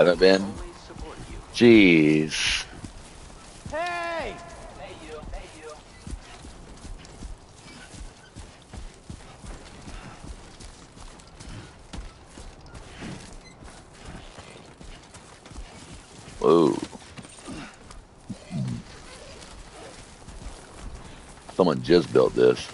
Haven't been. Jeez. Hey! Whoa. Someone just built this.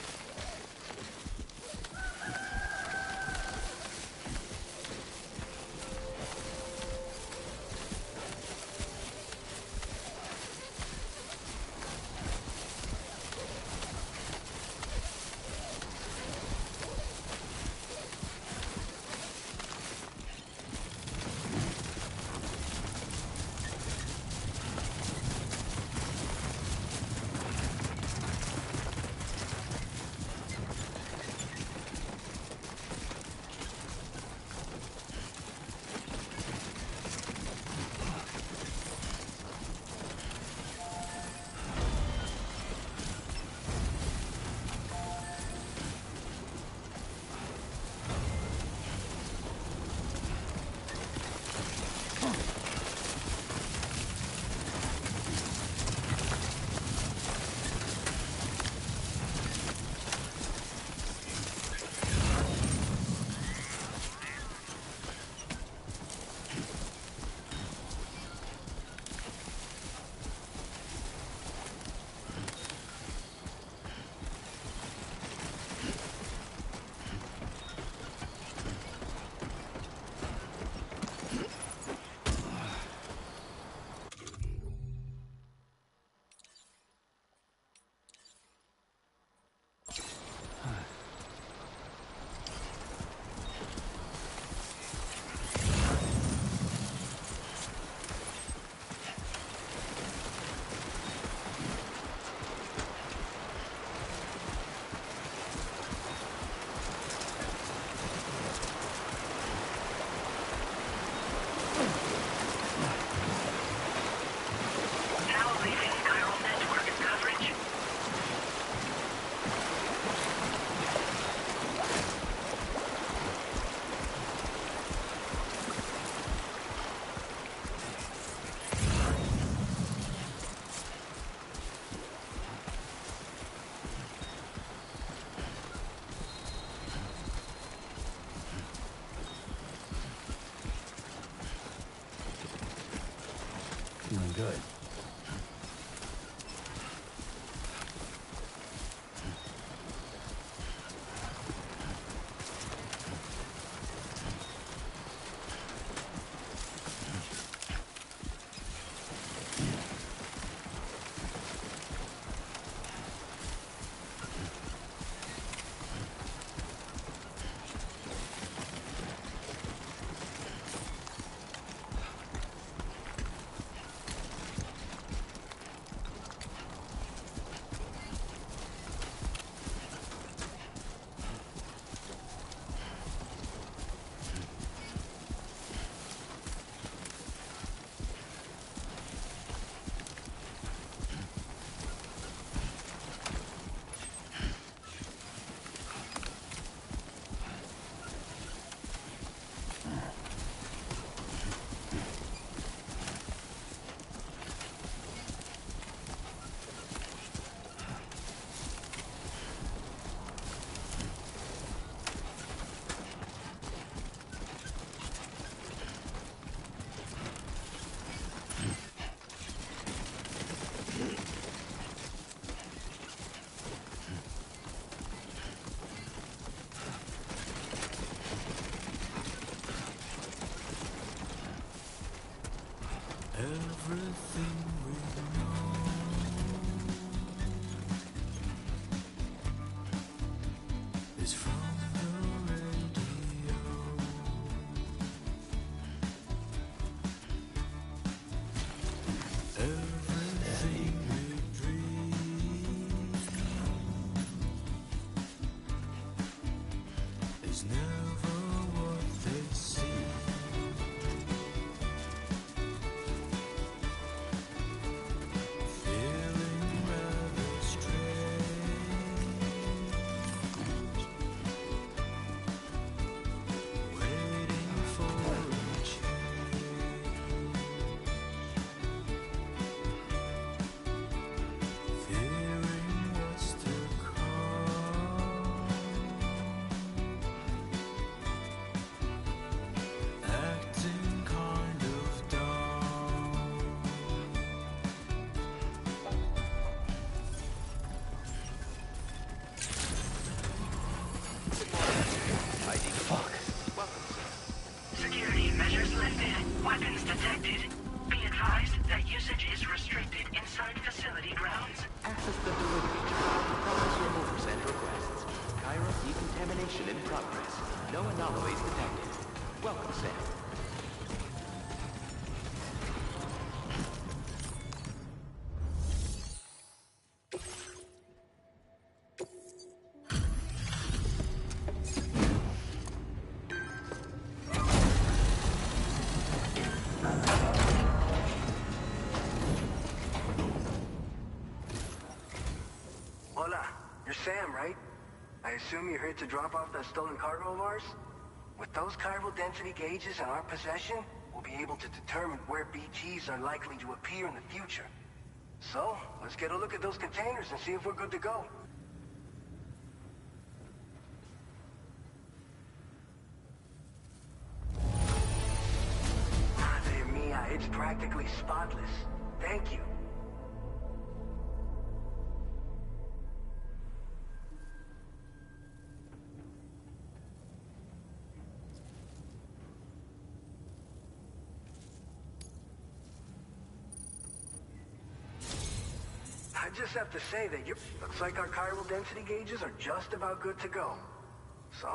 Feeling good. Everything we know is from the radio. Everything we dream is never what they seem. Sam, right? I assume you're here to drop off that stolen cargo of ours? With those chiral density gauges in our possession, we'll be able to determine where BTs are likely to appear in the future. So, let's get a look at those containers and see if we're good to go. Madre mia, it's practically spotless. Thank you. I just have to say that looks like our chiral density gauges are just about good to go. So?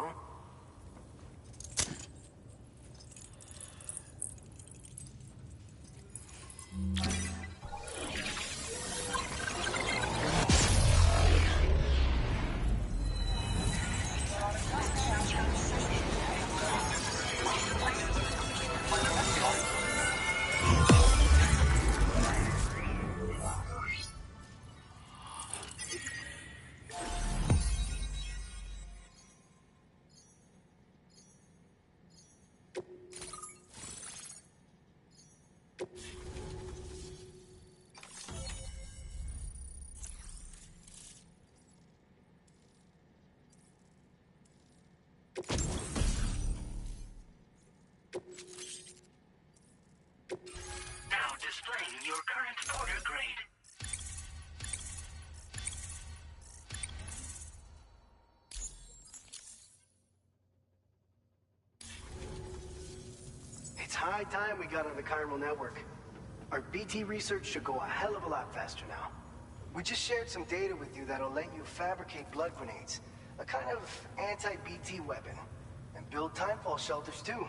Now displaying your current order grade. It's high time we got on the chiral network. Our BT research should go a hell of a lot faster now. We just shared some data with you that'll let you fabricate blood grenades, a kind of anti-BT weapon, and build timefall shelters too.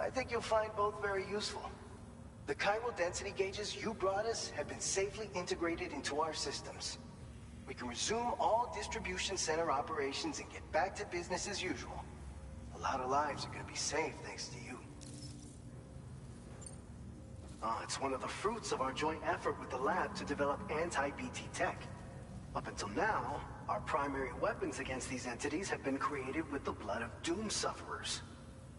I think you'll find both very useful. The chiral density gauges you brought us have been safely integrated into our systems. We can resume all distribution center operations and get back to business as usual. A lot of lives are gonna be saved thanks to you. It's one of the fruits of our joint effort with the lab to develop anti-BT tech. Up until now, our primary weapons against these entities have been created with the blood of doom sufferers.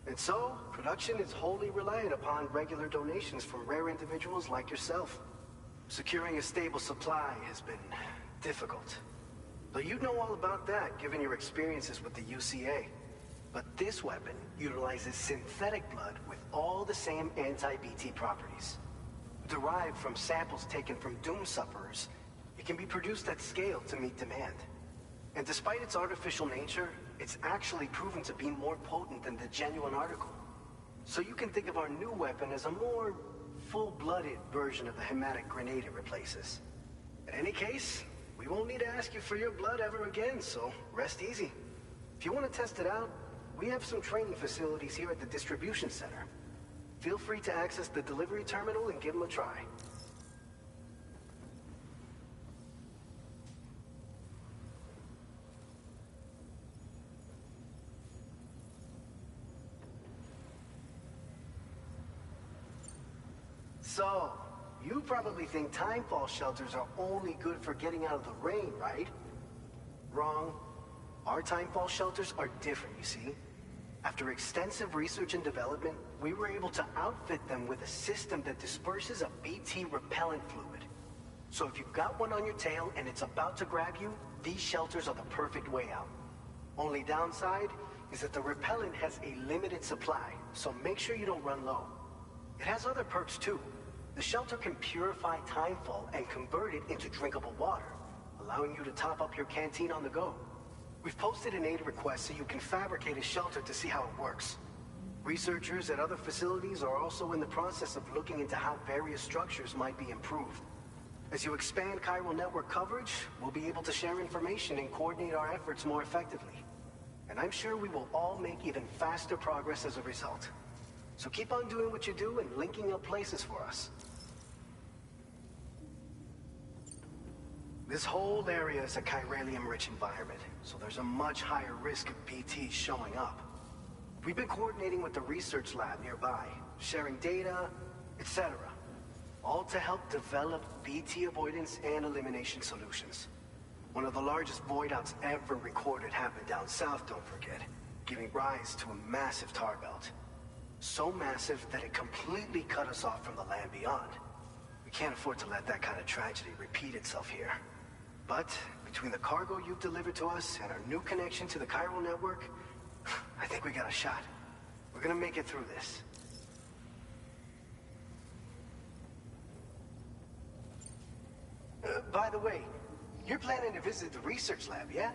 And so, production is wholly reliant upon regular donations from rare individuals like yourself. Securing a stable supply has been difficult. Though you know all about that, given your experiences with the UCA. But this weapon utilizes synthetic blood with all the same anti-BT properties. Derived from samples taken from doom sufferers, it can be produced at scale to meet demand. And despite its artificial nature, it's actually proven to be more potent than the genuine article. So you can think of our new weapon as a more full-blooded version of the hematic grenade it replaces. In any case, we won't need to ask you for your blood ever again, so rest easy. If you want to test it out, we have some training facilities here at the distribution center. Feel free to access the delivery terminal and give them a try. So, you probably think timefall shelters are only good for getting out of the rain, right? Wrong. Our timefall shelters are different, you see. After extensive research and development, we were able to outfit them with a system that disperses a BT repellent fluid. So if you've got one on your tail and it's about to grab you, these shelters are the perfect way out. Only downside is that the repellent has a limited supply, so make sure you don't run low. It has other perks too. The shelter can purify timefall and convert it into drinkable water, allowing you to top up your canteen on the go. We've posted an aid request so you can fabricate a shelter to see how it works. Researchers at other facilities are also in the process of looking into how various structures might be improved. As you expand chiral network coverage, we'll be able to share information and coordinate our efforts more effectively. And I'm sure we will all make even faster progress as a result. So keep on doing what you do and linking up places for us. This whole area is a chiralium-rich environment, so there's a much higher risk of BTs showing up. We've been coordinating with the research lab nearby, sharing data, etc. All to help develop BT avoidance and elimination solutions. One of the largest void outs ever recorded happened down south, don't forget, giving rise to a massive tar belt. So massive that it completely cut us off from the land beyond. We can't afford to let that kind of tragedy repeat itself here. But between the cargo you've delivered to us and our new connection to the chiral network, I think we got a shot. We're gonna make it through this. By the way, you're planning to visit the research lab, yeah?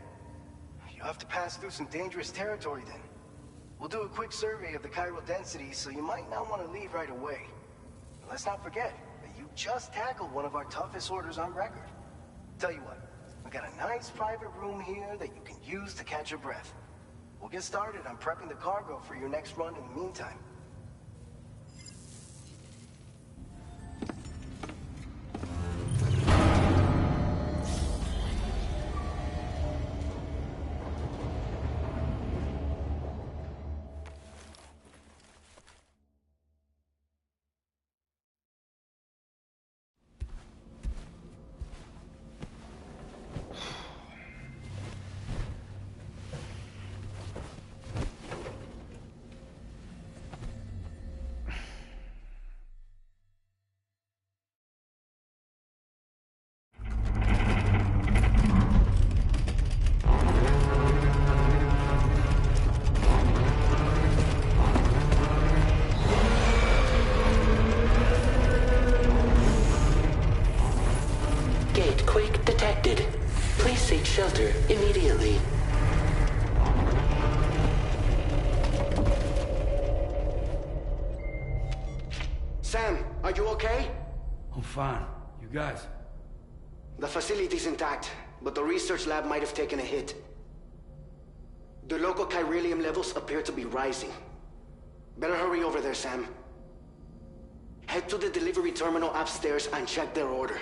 You'll have to pass through some dangerous territory then. We'll do a quick survey of the chiral density, so you might not want to leave right away. And let's not forget that you just tackled one of our toughest orders on record. Tell you what, we got a nice private room here that you can use to catch your breath. We'll get started on prepping the cargo for your next run in the meantime. Quake detected. Please seek shelter immediately. Sam, are you okay? I'm fine. You guys? The facility's intact, but the research lab might have taken a hit. The local chiralium levels appear to be rising. Better hurry over there, Sam. Head to the delivery terminal upstairs and check their order.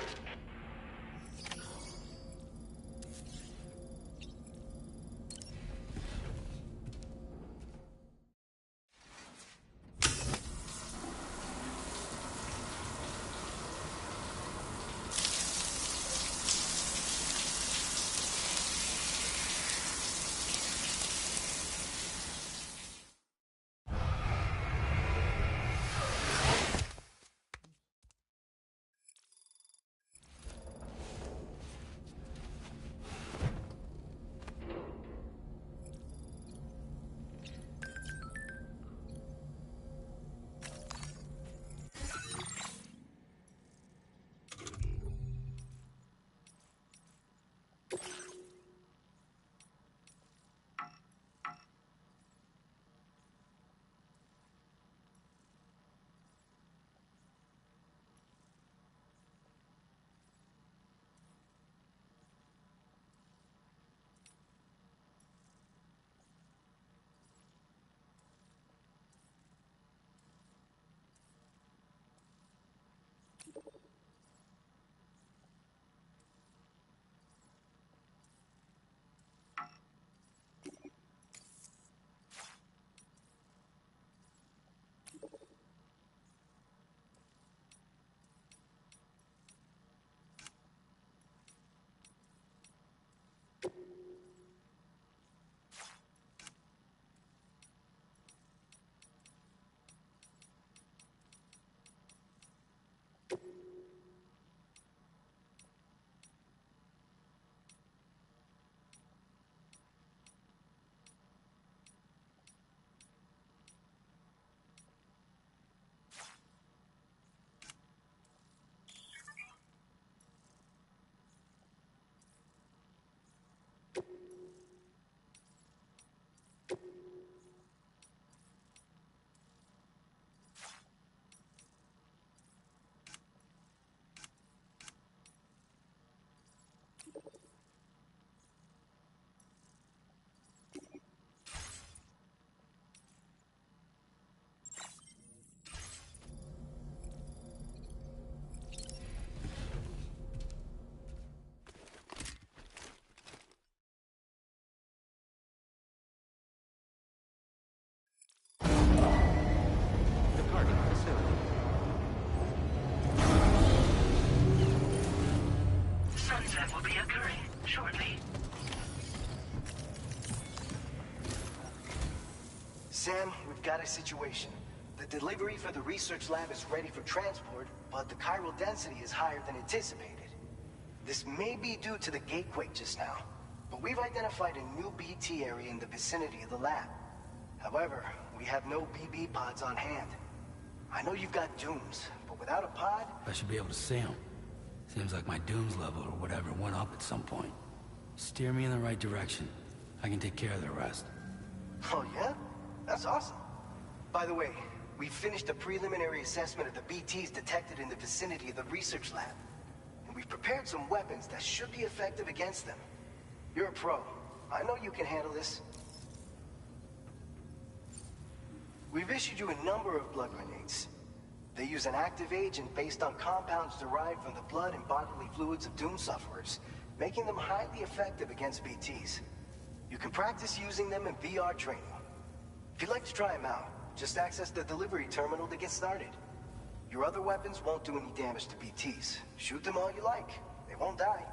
Sam, we've got a situation. The delivery for the research lab is ready for transport, but the chiral density is higher than anticipated. This may be due to the gatequake just now, but we've identified a new BT area in the vicinity of the lab. However, we have no BB pods on hand. I know you've got dooms, but without a pod... I should be able to see him. Seems like my dooms level or whatever went up at some point. Steer me in the right direction. I can take care of the rest. Oh yeah? That's awesome. By the way, we finished a preliminary assessment of the BTs detected in the vicinity of the research lab. And we've prepared some weapons that should be effective against them. You're a pro. I know you can handle this. We've issued you a number of blood grenades. They use an active agent based on compounds derived from the blood and bodily fluids of Doom sufferers, making them highly effective against BTs. You can practice using them in VR training. If you'd like to try them out, just access the delivery terminal to get started. Your other weapons won't do any damage to BTs. Shoot them all you like. They won't die.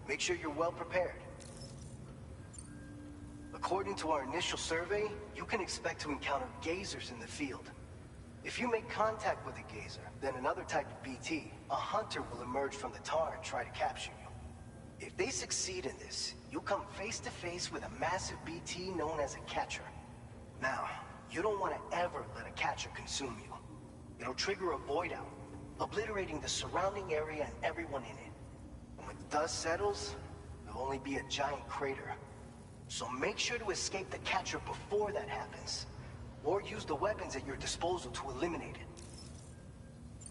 Make sure you're well prepared. According to our initial survey, you can expect to encounter gazers in the field. If you make contact with a gazer, then another type of BT, a hunter will emerge from the tar and try to capture you. If they succeed in this, you'll come face to face with a massive BT known as a catcher. Now, you don't want to ever let a catcher consume you. It'll trigger a void out, obliterating the surrounding area and everyone in it. And when the dust settles, there'll only be a giant crater. So make sure to escape the catcher before that happens, or use the weapons at your disposal to eliminate it.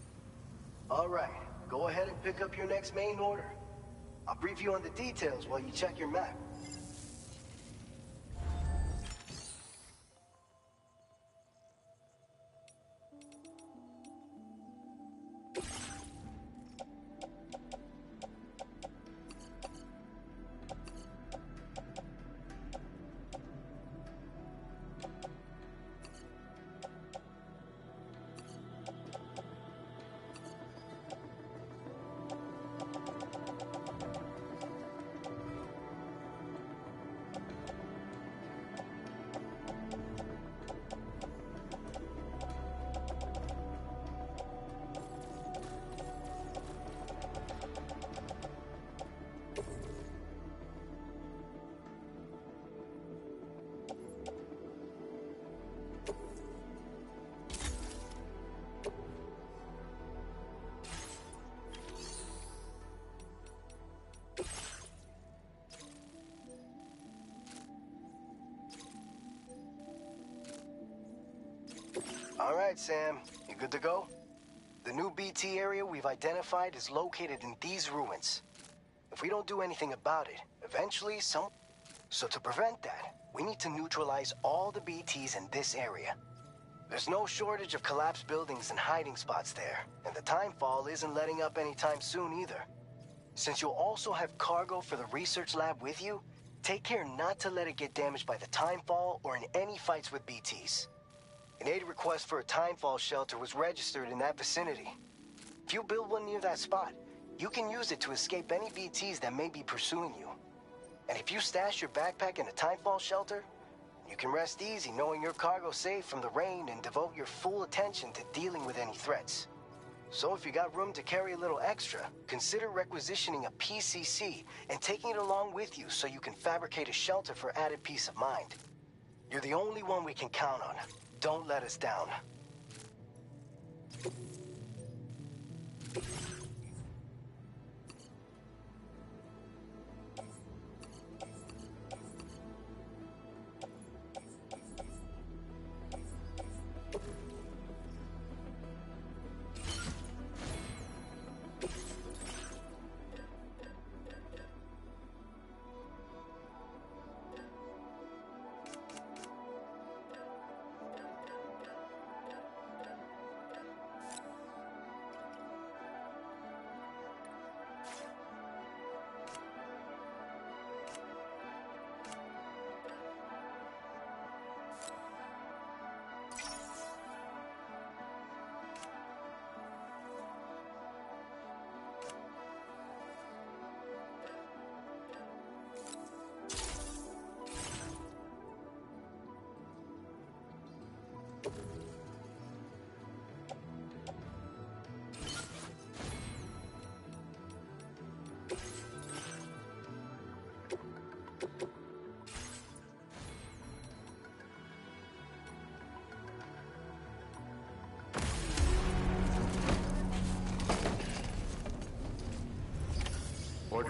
All right, go ahead and pick up your next main order. I'll brief you on the details while you check your map. All right, Sam. You good to go? The new BT area we've identified is located in these ruins. If we don't do anything about it, eventually So to prevent that, we need to neutralize all the BTs in this area. There's no shortage of collapsed buildings and hiding spots there, and the timefall isn't letting up anytime soon either. Since you'll also have cargo for the research lab with you, take care not to let it get damaged by the timefall or in any fights with BTs. An aid request for a timefall shelter was registered in that vicinity. If you build one near that spot, you can use it to escape any BTs that may be pursuing you. And if you stash your backpack in a timefall shelter, you can rest easy knowing your cargo's safe from the rain and devote your full attention to dealing with any threats. So if you got room to carry a little extra, consider requisitioning a PCC and taking it along with you so you can fabricate a shelter for added peace of mind. You're the only one we can count on. Don't let us down.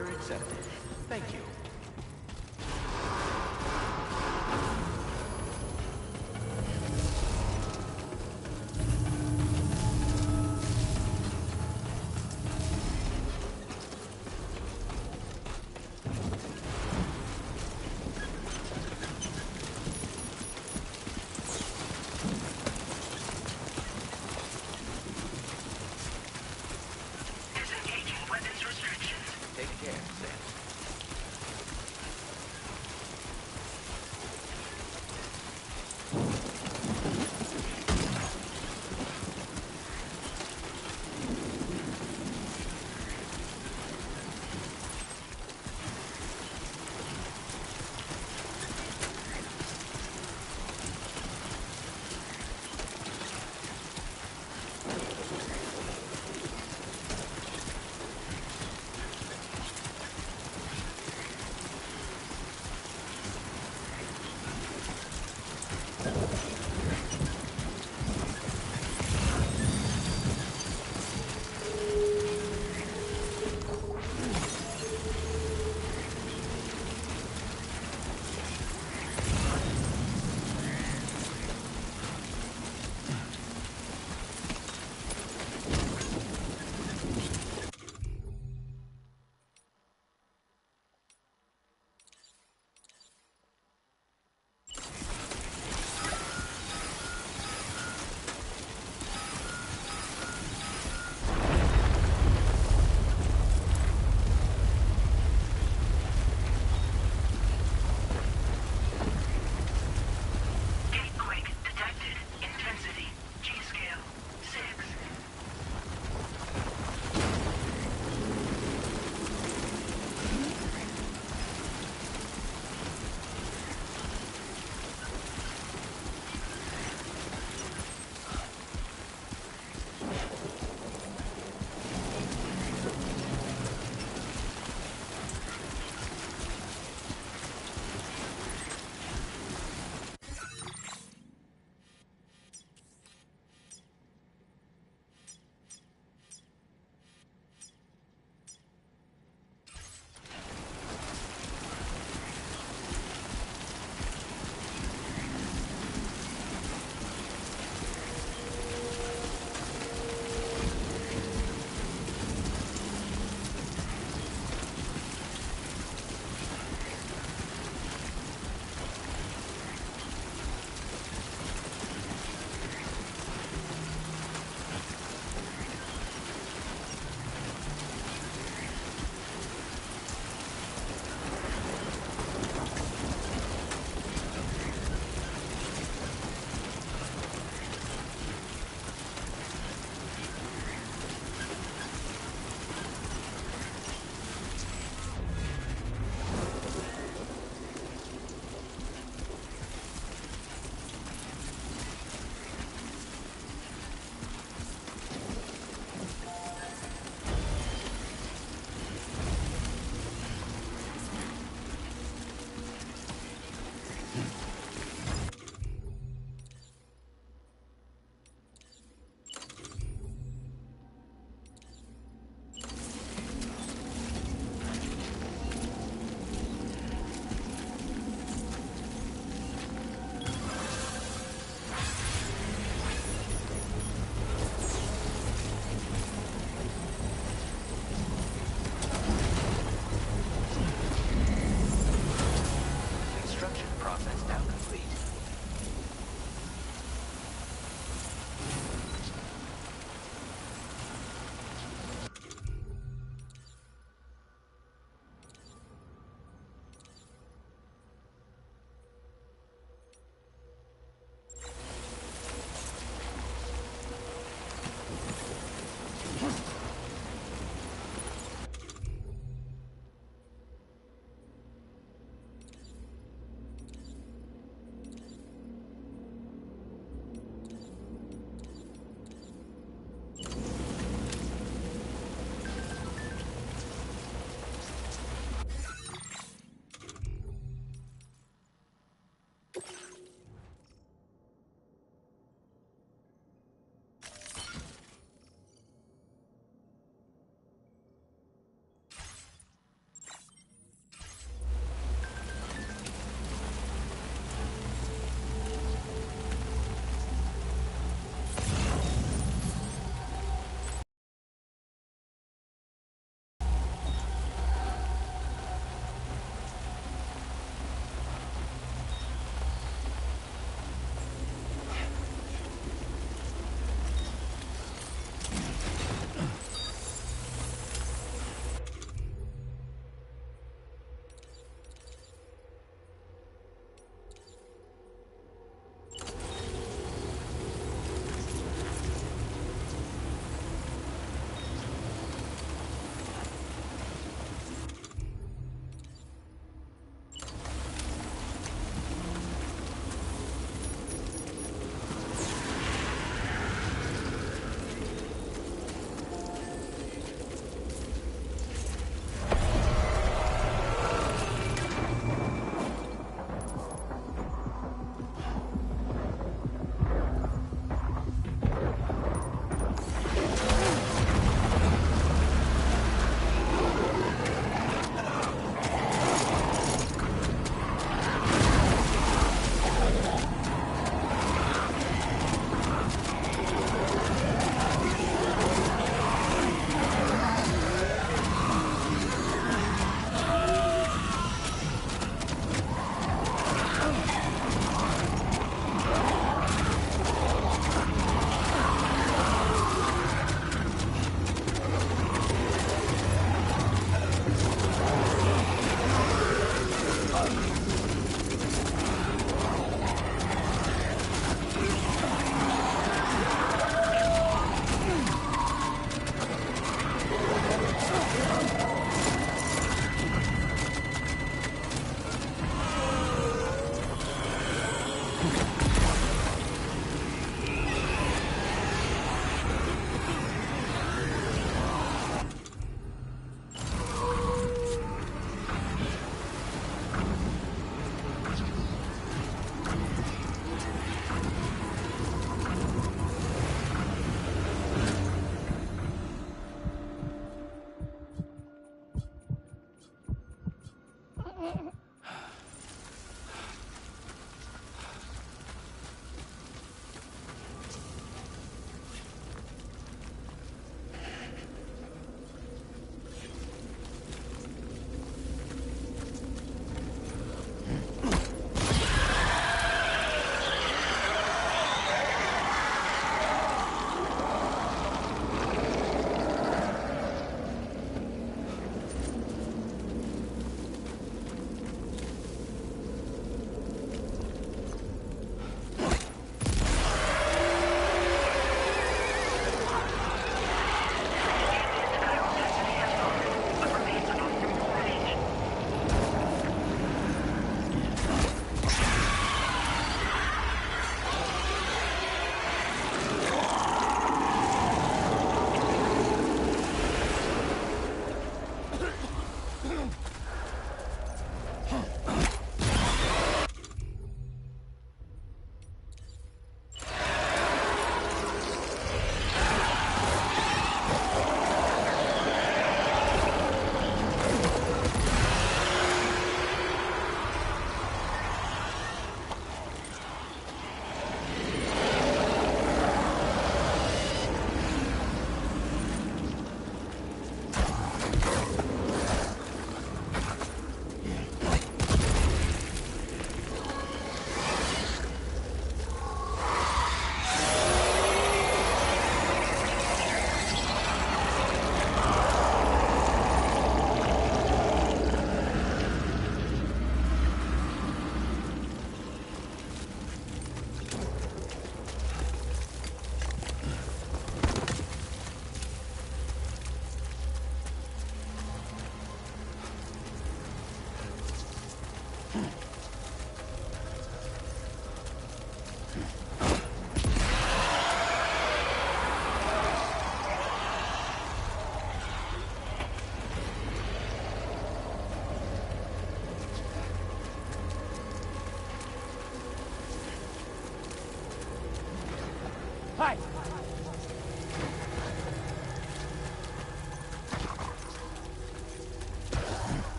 Order accepted. Thank you. Disengaging weapons restrictions. Take care, Sam.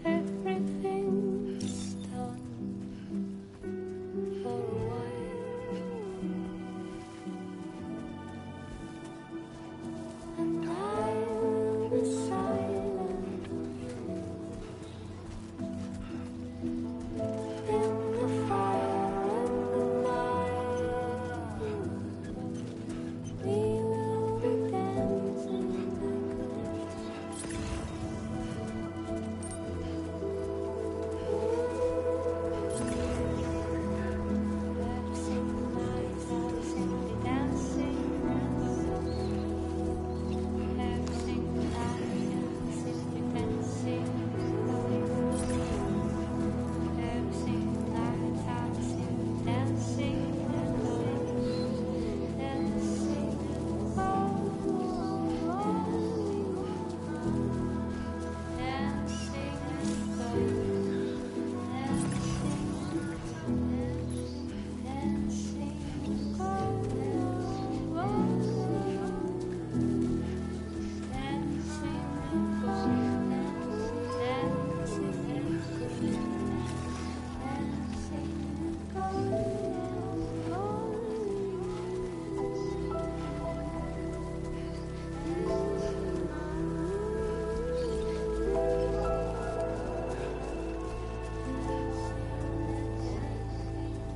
Everything's done for a while, and I will be silent in the fire and the night. We will be dancing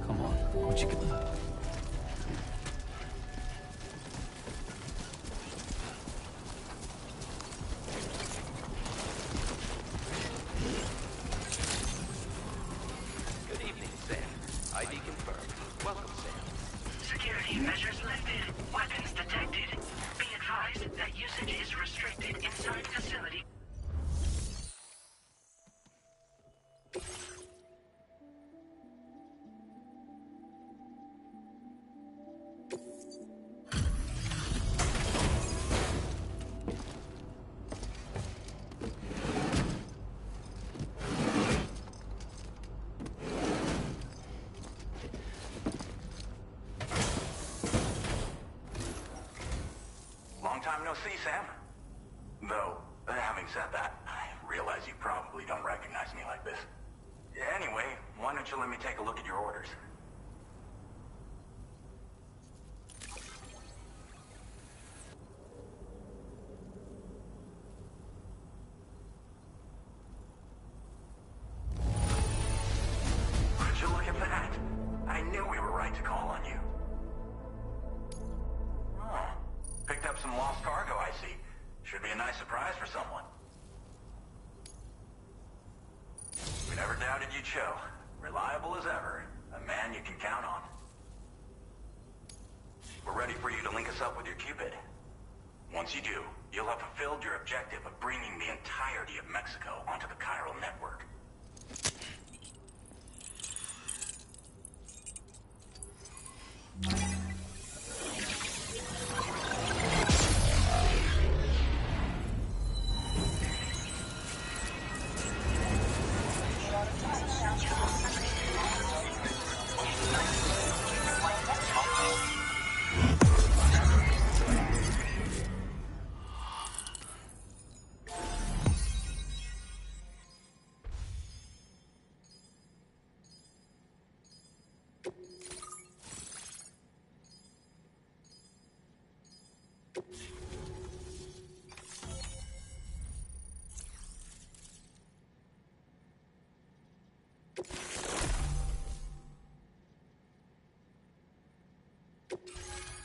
Come on, what you got? Good evening, Sam. ID confirmed. Welcome, Sam. Security measures lifted. Weapons detected. Be advised that usage is restricted inside facility. Long time no see, Sam. Though, having said that, I realize you probably don't recognize me like this. Anyway, why don't you let me take a look at your orders? Would you look at that? I knew we were right to call on you. Oh, picked up some lost cargo, I see. Should be a nice surprise for someone. We never doubted you'd show. Reliable as ever. A man you can count on. We're ready for you to link us up with your Cupid. Once you do, you'll have fulfilled your objective of bringing the entirety of Mexico onto the chiral network.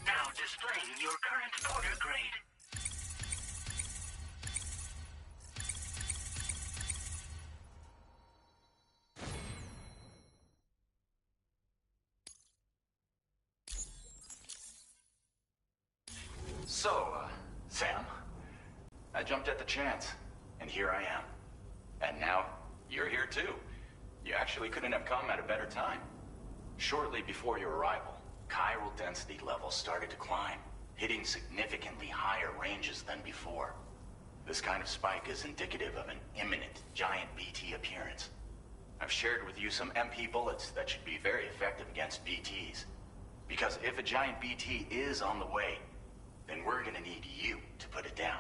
Now displaying your current order grade. So, Sam, I jumped at the chance, and here I am. And now, you're here too. You actually couldn't have come at a better time. Shortly before your arrival, chiral density levels started to climb, hitting significantly higher ranges than before. This kind of spike is indicative of an imminent giant BT appearance. I've shared with you some MP bullets that should be very effective against BTs. Because if a giant BT is on the way, then we're gonna need you to put it down.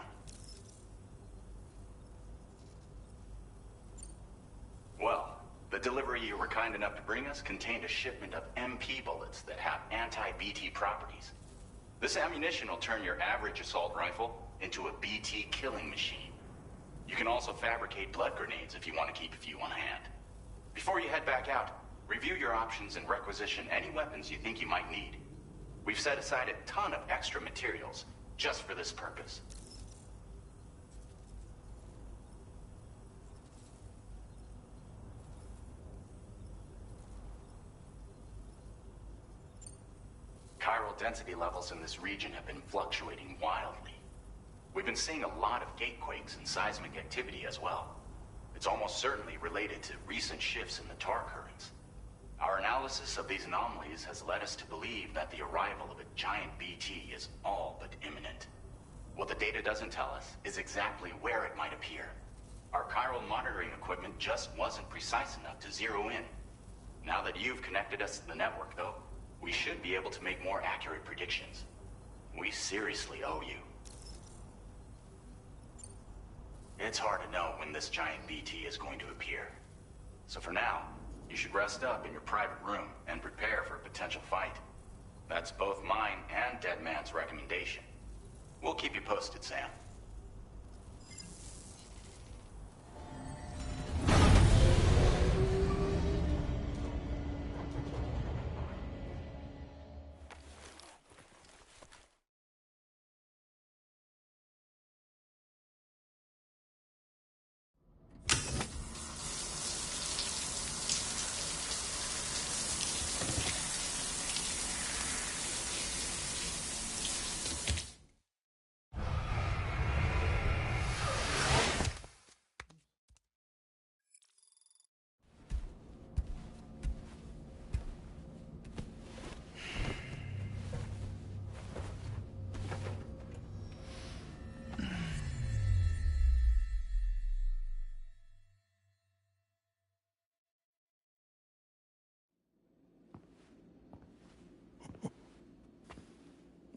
Well, the delivery you were kind enough to bring us contained a shipment of MP bullets that have anti-BT properties. This ammunition will turn your average assault rifle into a BT killing machine. You can also fabricate blood grenades if you want to keep a few on hand. Before you head back out, review your options and requisition any weapons you think you might need. We've set aside a ton of extra materials just for this purpose. Chiral density levels in this region have been fluctuating wildly. We've been seeing a lot of gatequakes and seismic activity as well. It's almost certainly related to recent shifts in the tar currents. Our analysis of these anomalies has led us to believe that the arrival of a giant BT is all but imminent. What the data doesn't tell us is exactly where it might appear. Our chiral monitoring equipment just wasn't precise enough to zero in. Now that you've connected us to the network, though, we should be able to make more accurate predictions. We seriously owe you. It's hard to know when this giant BT is going to appear. So for now, you should rest up in your private room and prepare for a potential fight. That's both mine and Deadman's recommendation. We'll keep you posted, Sam.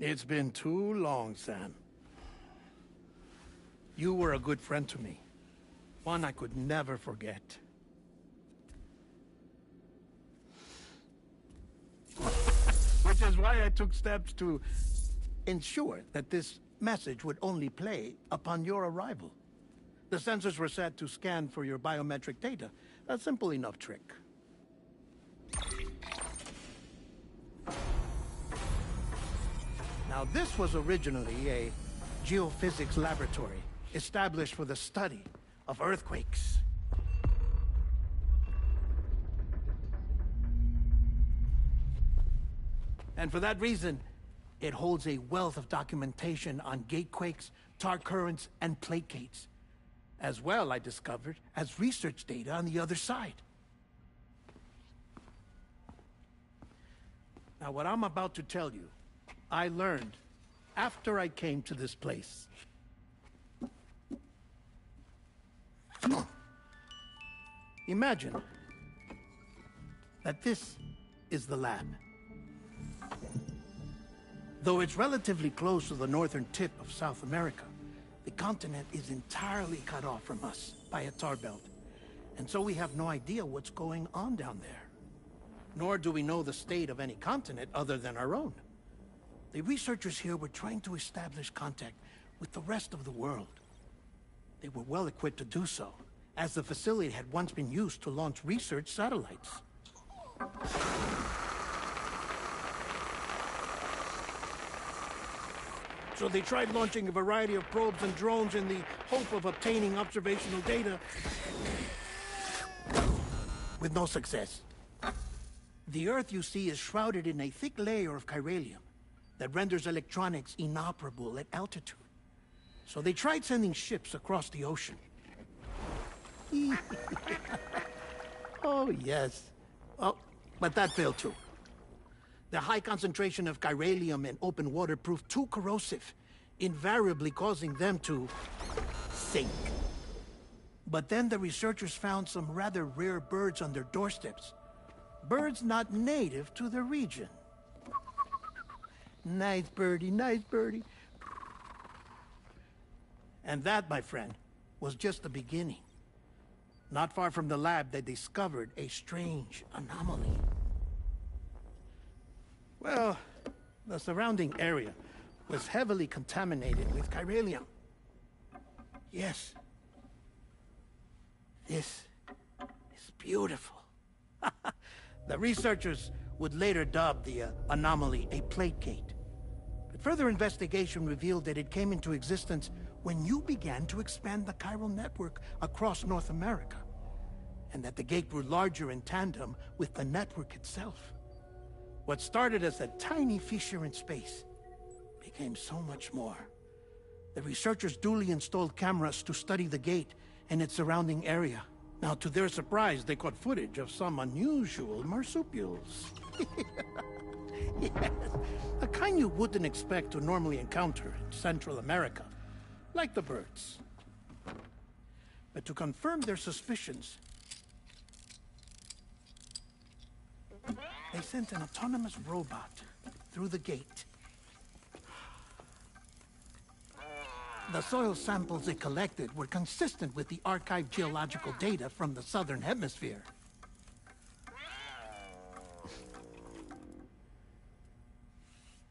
It's been too long, Sam. You were a good friend to me. One I could never forget. Which is why I took steps to ensure that this message would only play upon your arrival. The sensors were set to scan for your biometric data. A simple enough trick. Now, this was originally a geophysics laboratory established for the study of earthquakes. And for that reason, it holds a wealth of documentation on gatequakes, tar currents, and placates. As well, I discovered, as research data on the other side. Now, what I'm about to tell you, I learned after I came to this place. Imagine that this is the lab. Though it's relatively close to the northern tip of South America, the continent is entirely cut off from us by a tar belt. And so we have no idea what's going on down there. Nor do we know the state of any continent other than our own. The researchers here were trying to establish contact with the rest of the world. They were well equipped to do so, as the facility had once been used to launch research satellites. So they tried launching a variety of probes and drones in the hope of obtaining observational data, with no success. The Earth, you see, is shrouded in a thick layer of chiralium that renders electronics inoperable at altitude. So they tried sending ships across the ocean. Oh, yes. Oh, but that failed too. The high concentration of chiralium in open water proved too corrosive, invariably causing them to sink. But then the researchers found some rather rare birds on their doorsteps. Birds not native to the region. Nice birdie, nice birdie. And that, my friend, was just the beginning. Not far from the lab, they discovered a strange anomaly. Well, the surrounding area was heavily contaminated with chiralium. Yes. This is beautiful. The researchers would later dub the anomaly a plate gate. But further investigation revealed that it came into existence when you began to expand the chiral network across North America, and that the gate grew larger in tandem with the network itself. What started as a tiny fissure in space became so much more. The researchers duly installed cameras to study the gate and its surrounding area. Now, to their surprise, they caught footage of some unusual marsupials. Yes, a kind you wouldn't expect to normally encounter in Central America, like the birds. But to confirm their suspicions, they sent an autonomous robot through the gate. The soil samples it collected were consistent with the archived geological data from the southern hemisphere.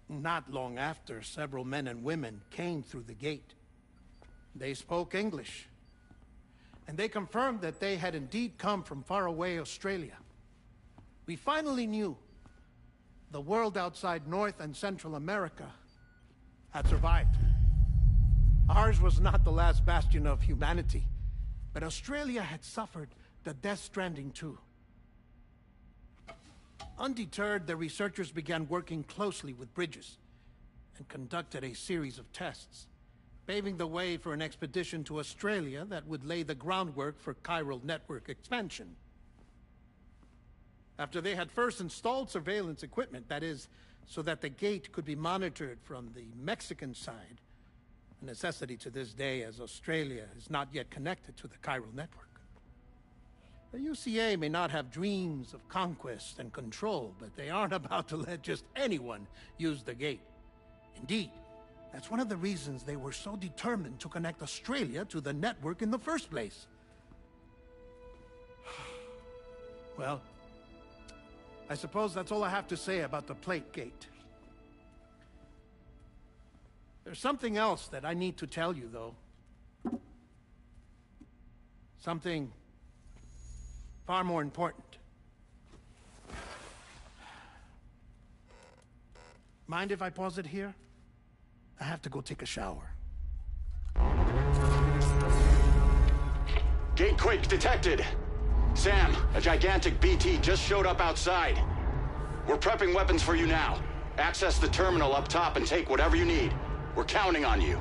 Not long after, several men and women came through the gate. They spoke English, and they confirmed that they had indeed come from faraway Australia. We finally knew the world outside North and Central America had survived. Ours was not the last bastion of humanity, but Australia had suffered the death stranding too. Undeterred, the researchers began working closely with Bridges and conducted a series of tests, paving the way for an expedition to Australia that would lay the groundwork for chiral network expansion. After they had first installed surveillance equipment, that is, so that the gate could be monitored from the Mexican side, a necessity to this day as Australia is not yet connected to the chiral network. The UCA may not have dreams of conquest and control, but they aren't about to let just anyone use the gate. Indeed, that's one of the reasons they were so determined to connect Australia to the network in the first place. Well, I suppose that's all I have to say about the plate gate. There's something else that I need to tell you, though. Something far more important. Mind if I pause it here? I have to go take a shower. Gate quake detected. Sam, a gigantic BT just showed up outside. We're prepping weapons for you now. Access the terminal up top and take whatever you need. We're counting on you.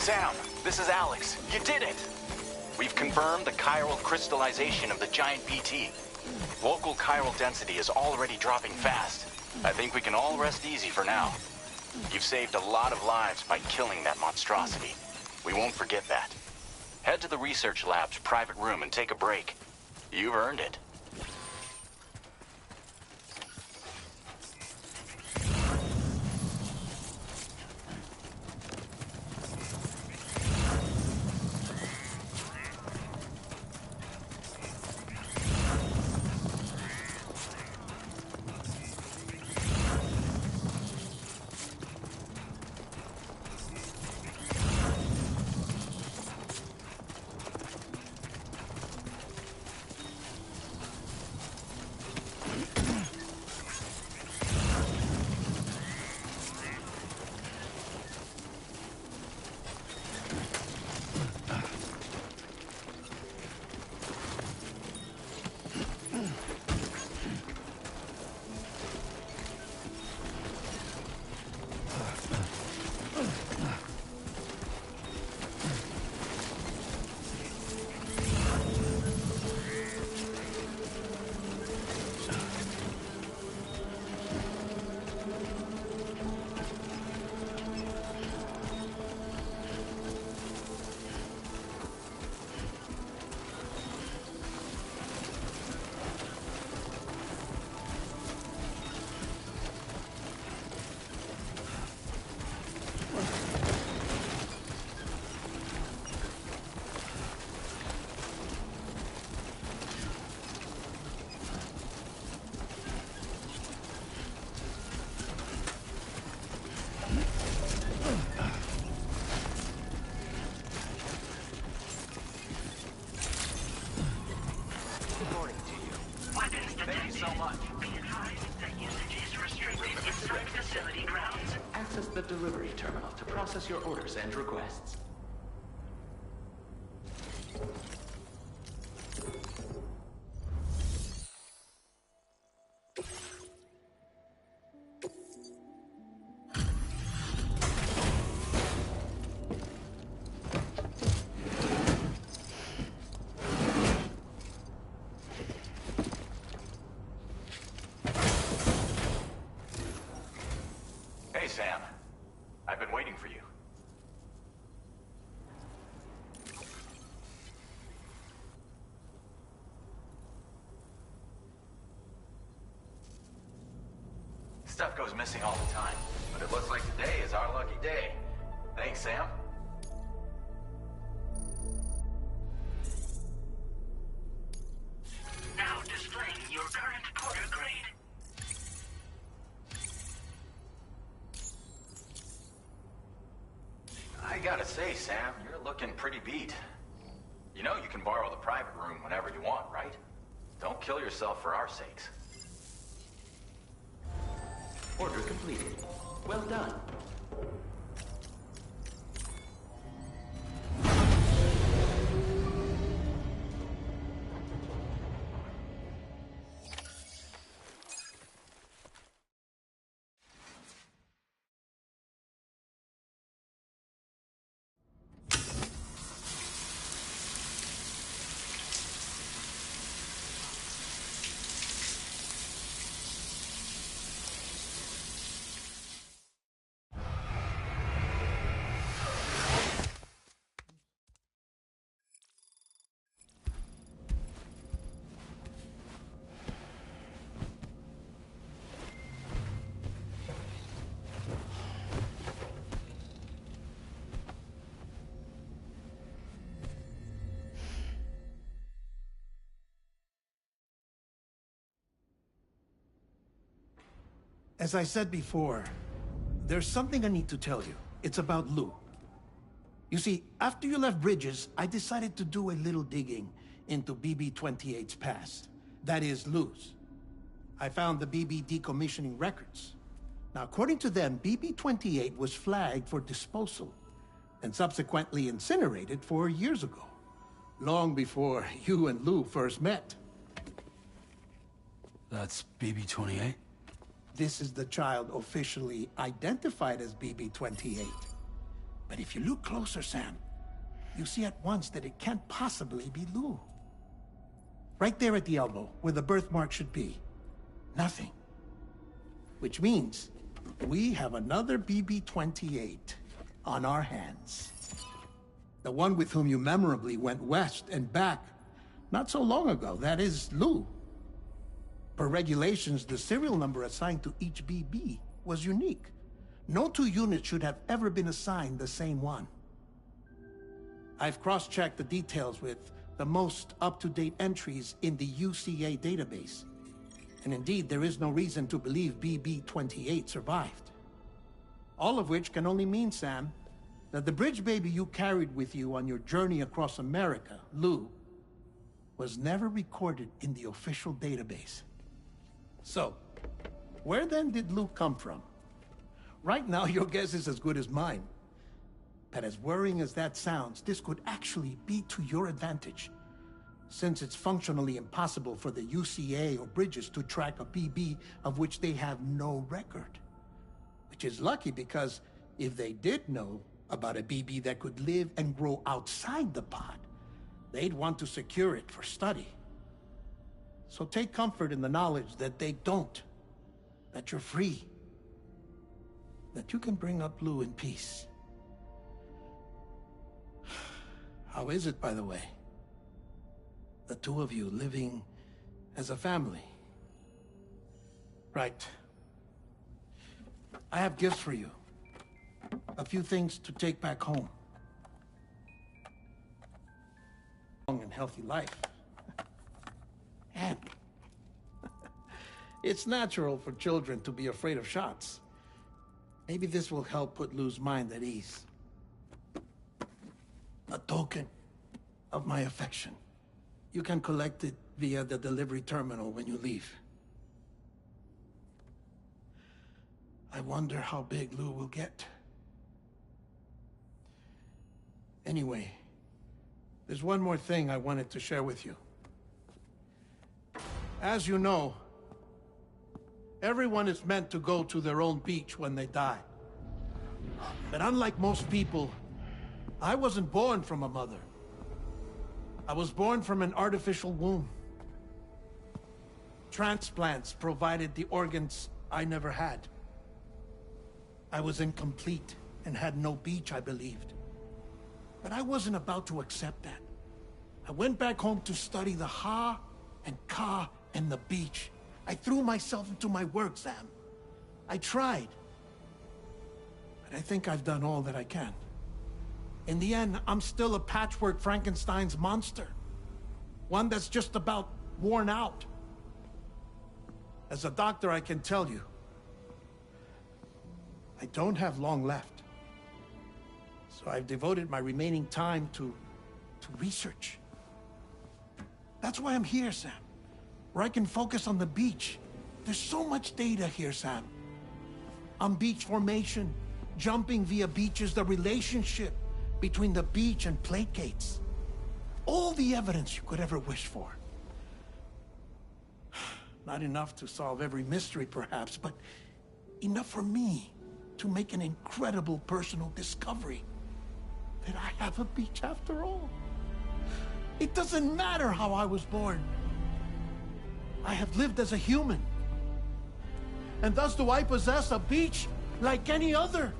Sam, this is Alex. You did it! We've confirmed the chiral crystallization of the giant BT. Local chiral density is already dropping fast. I think we can all rest easy for now. You've saved a lot of lives by killing that monstrosity. We won't forget that. Head to the research lab's private room and take a break. You've earned it. delivery terminal to process your orders and requests. Hey, Sam. I've been waiting for you. Stuff goes missing all the time, but it looks like today is our lucky day. Thanks, Sam. Now displaying your current porter grade. I gotta say, Sam, you're looking pretty beat. You know you can borrow the private room whenever you want, right? Don't kill yourself for our sakes. Order completed. Well done. As I said before, there's something I need to tell you. It's about Lou. You see, after you left Bridges, I decided to do a little digging into BB-28's past. That is, Lou's. I found the BB decommissioning records. Now, according to them, BB-28 was flagged for disposal and subsequently incinerated 4 years ago, long before you and Lou first met. That's BB-28? This is the child officially identified as BB-28. But if you look closer, Sam, you see at once that it can't possibly be Lou. Right there at the elbow, where the birthmark should be. Nothing. Which means we have another BB-28 on our hands. The one with whom you memorably went west and back not so long ago, that is Lou. Per regulations, the serial number assigned to each BB was unique. No two units should have ever been assigned the same one. I've cross-checked the details with the most up-to-date entries in the UCA database. And indeed, there is no reason to believe BB-28 survived. All of which can only mean, Sam, that the bridge baby you carried with you on your journey across America, Lou, was never recorded in the official database. So, where then did Lou come from? Right now, your guess is as good as mine. But as worrying as that sounds, this could actually be to your advantage, since it's functionally impossible for the UCA or Bridges to track a BB of which they have no record. Which is lucky, because if they did know about a BB that could live and grow outside the pod, they'd want to secure it for study. So take comfort in the knowledge that they don't, that you're free, that you can bring up Lou in peace. How is it, by the way? The two of you living as a family. Right. I have gifts for you. A few things to take back home. Long and healthy life. And it's natural for children to be afraid of shots. Maybe this will help put Lou's mind at ease. A token of my affection. You can collect it via the delivery terminal when you leave. I wonder how big Lou will get. Anyway, there's one more thing I wanted to share with you. As you know, everyone is meant to go to their own beach when they die. But unlike most people, I wasn't born from a mother. I was born from an artificial womb. Transplants provided the organs I never had. I was incomplete and had no beach, I believed. But I wasn't about to accept that. I went back home to study the Ha and Ka and the beach. I threw myself into my work, Sam. I tried. But I think I've done all that I can. In the end, I'm still a patchwork Frankenstein's monster. One that's just about worn out. As a doctor, I can tell you, I don't have long left. So I've devoted my remaining time to research. That's why I'm here, Sam. Where I can focus on the beach. There's so much data here, Sam. On beach formation, jumping via beaches, the relationship between the beach and plate gates. All the evidence you could ever wish for. Not enough to solve every mystery, perhaps, but enough for me to make an incredible personal discovery. That I have a beach after all. It doesn't matter how I was born. I have lived as a human. And thus do I possess a beach like any other.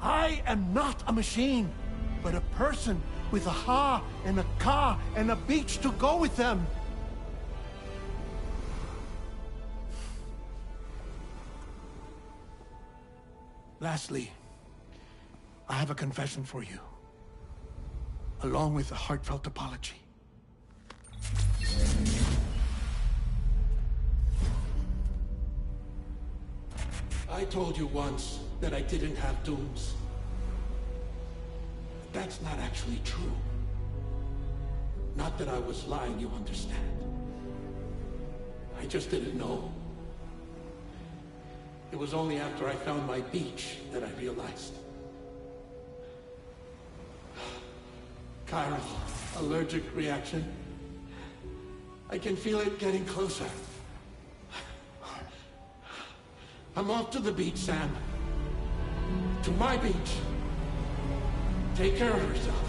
I am not a machine, but a person with a Ha and a Ka and a beach to go with them. Lastly, I have a confession for you, along with a heartfelt apology. I told you once that I didn't have dooms. That's not actually true. Not that I was lying, you understand. I just didn't know. It was only after I found my beach that I realized. Chiral allergic reaction. I can feel it getting closer. I'm off to the beach, Sam. To my beach. Take care of yourself.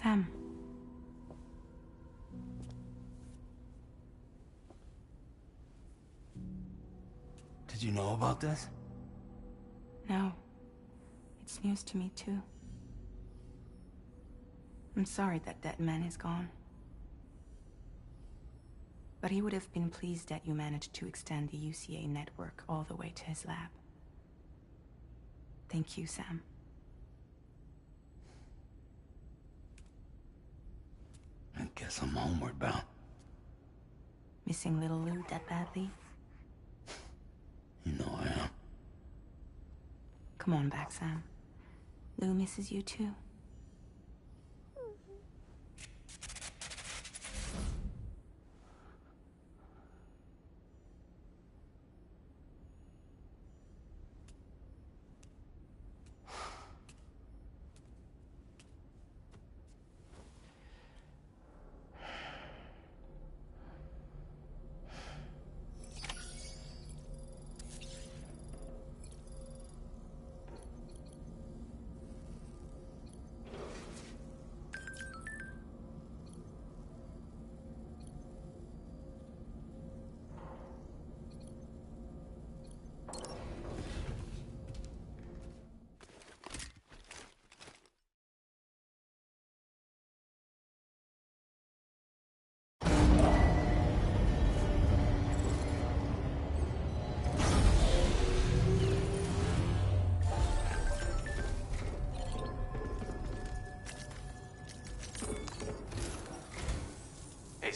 Sam. Did you know about this? No. It's news to me, too. I'm sorry that man is gone. But he would have been pleased that you managed to extend the UCA network all the way to his lab. Thank you, Sam. I guess I'm homeward bound. Missing little Lou that badly? You know I am. Come on back, Sam. Lou misses you too.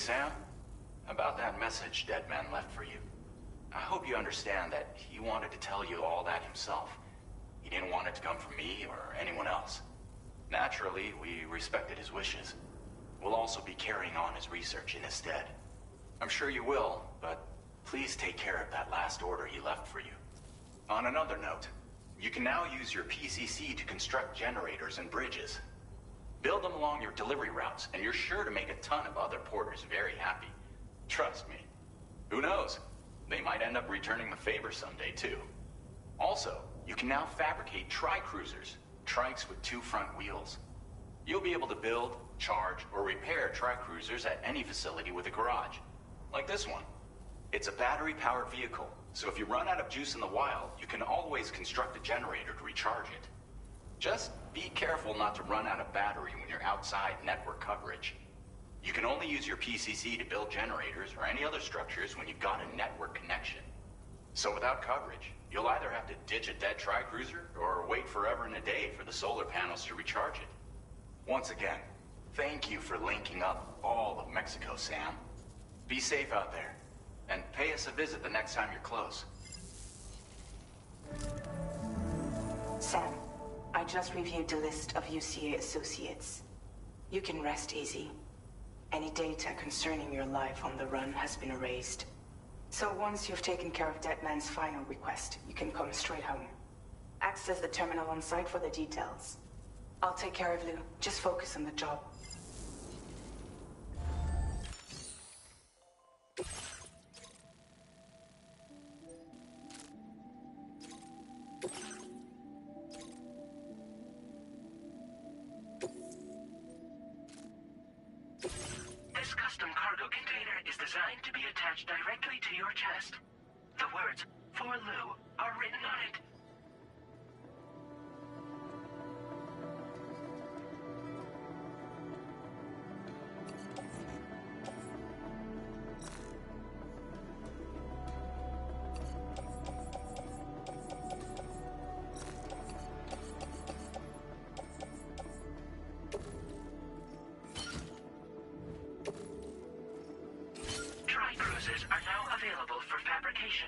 Sam, about that message Deadman left for you. I hope you understand that he wanted to tell you all that himself. He didn't want it to come from me or anyone else. Naturally, we respected his wishes. We'll also be carrying on his research in his stead. I'm sure you will, but please take care of that last order he left for you. On another note, you can now use your PCC to construct generators and bridges. Build them along your delivery routes, and you're sure to make a ton of other porters very happy. Trust me. Who knows? They might end up returning the favor someday, too. Also, you can now fabricate tri-cruisers, trikes with 2 front wheels. You'll be able to build, charge, or repair tri-cruisers at any facility with a garage. Like this one. It's a battery-powered vehicle, so if you run out of juice in the wild, you can always construct a generator to recharge it. Just be careful not to run out of battery when you're outside network coverage. You can only use your PCC to build generators or any other structures when you've got a network connection. So without coverage, you'll either have to ditch a dead tri-cruiser or wait forever and a day for the solar panels to recharge it. Once again, thank you for linking up all of Mexico, Sam. Be safe out there, and pay us a visit the next time you're close. Sam, I just reviewed the list of UCA associates. You can rest easy. Any data concerning your life on the run has been erased. So once you've taken care of Deadman's final request, you can come straight home. Access the terminal on site for the details. I'll take care of Lou. Just focus on the job. This custom cargo container is designed to be attached directly to your chest. The words, "For Lou," are written on it. Tri-cruisers are now available for fabrication.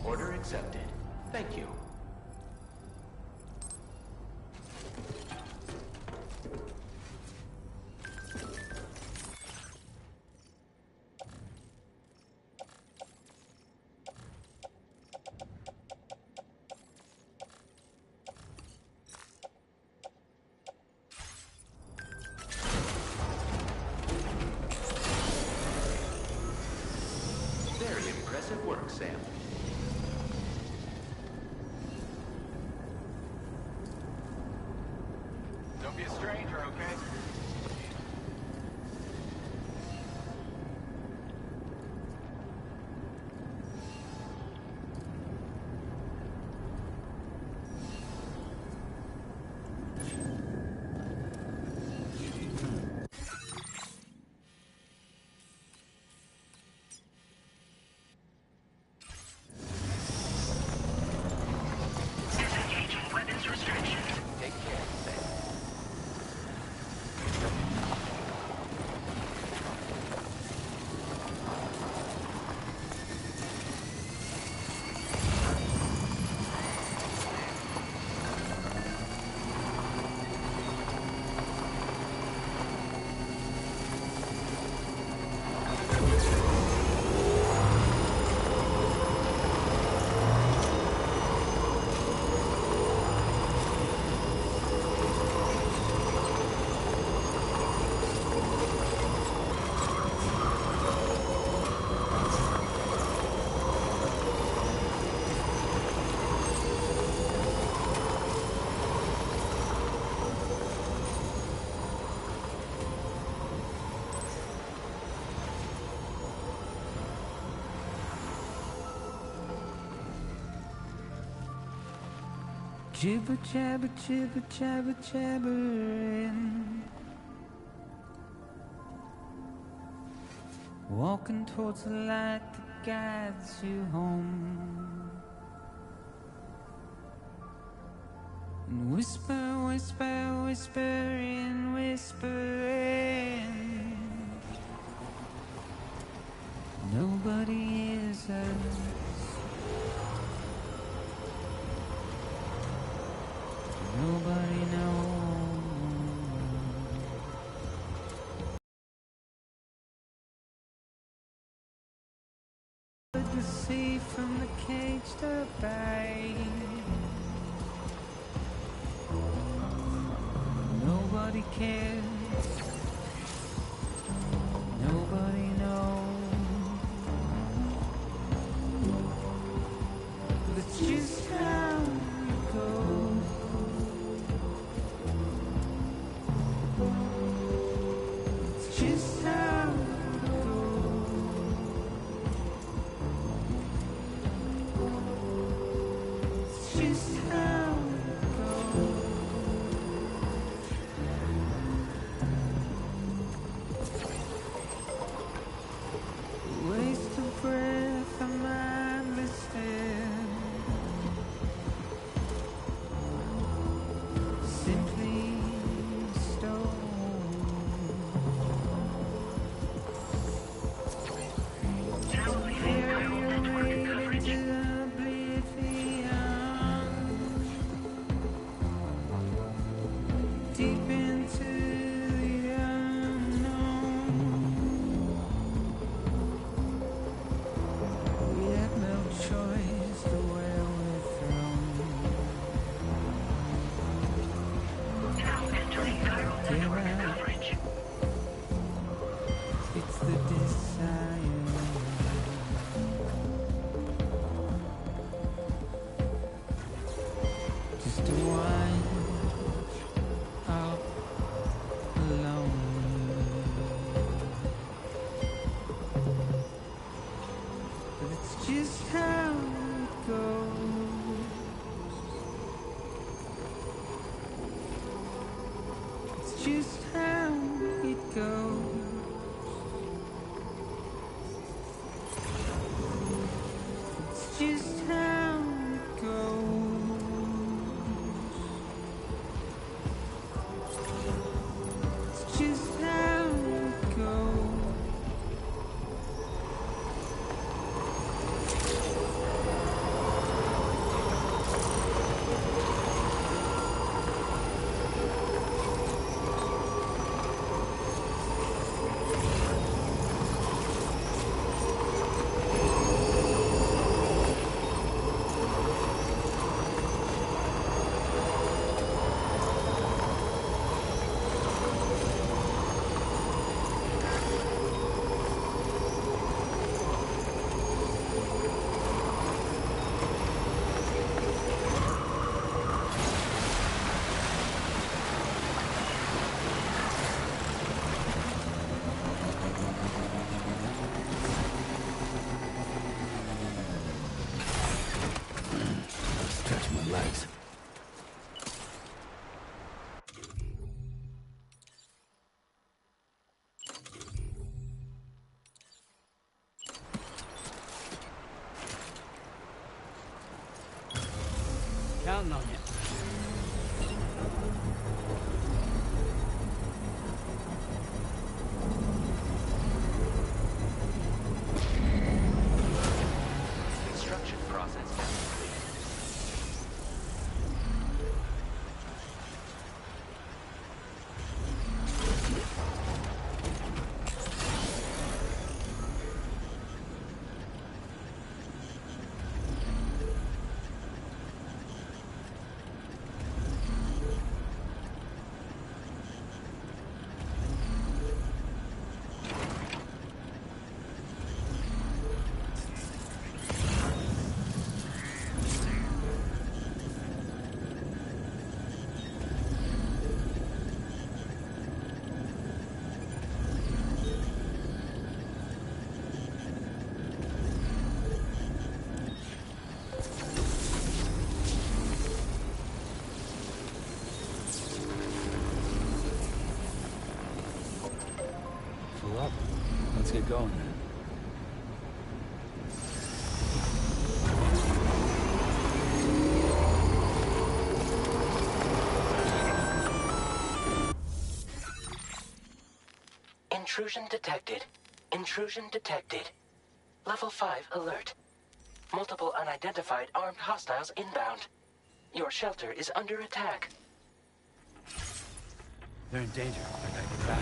Order accepted. Thank you. Very impressive work, Sam. Don't be a stranger, okay? Jibber jabber, jibber jabber, jabbering. Walking towards the light that guides you home. And whisper, whisper, whispering, whispering. Nobody hears us. Nobody knows. The sea from the caged up bay. Nobody cares. Nobody knows. That's just how it goes. It's just how it goes. It's just how it goes. Waste of breath, I'm mindless. Simply stone. Carry away into oblivion. Deep into the unknown. We have no choice to where we're thrown. Now entering chiral network coverage. It's the desire. Just to wind up alone. But it's just how it goes. It's just how it goes. It's just how it goes. It's just how it goes. up. Let's get going then. Intrusion detected. Intrusion detected. Level 5 alert. Multiple unidentified armed hostiles inbound. Your shelter is under attack. They're in danger. I gotta get back.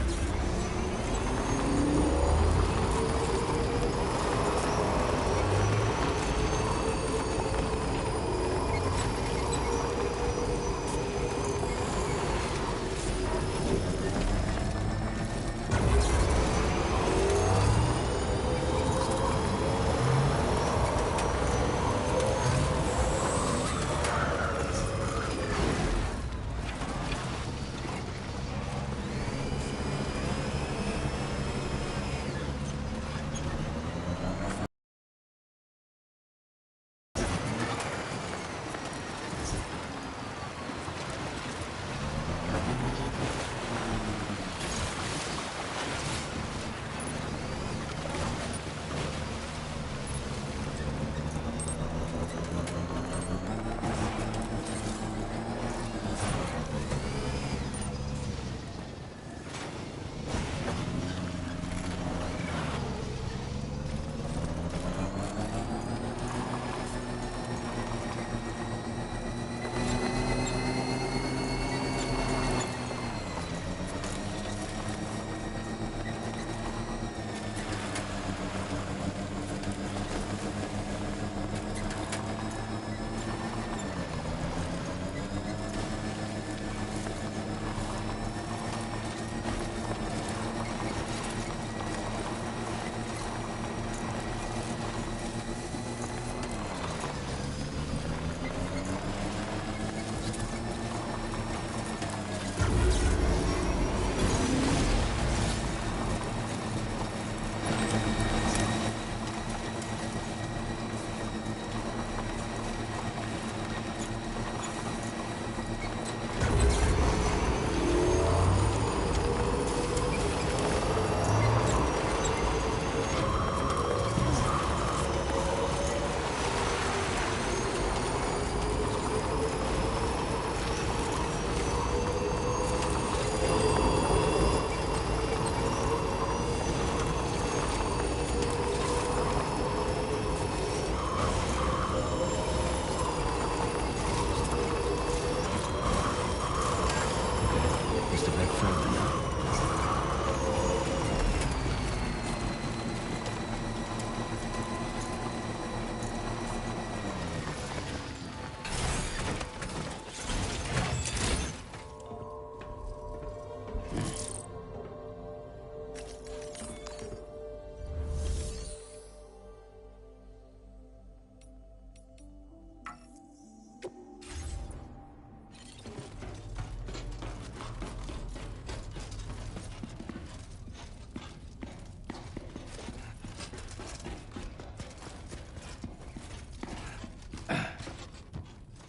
Just a bit further now.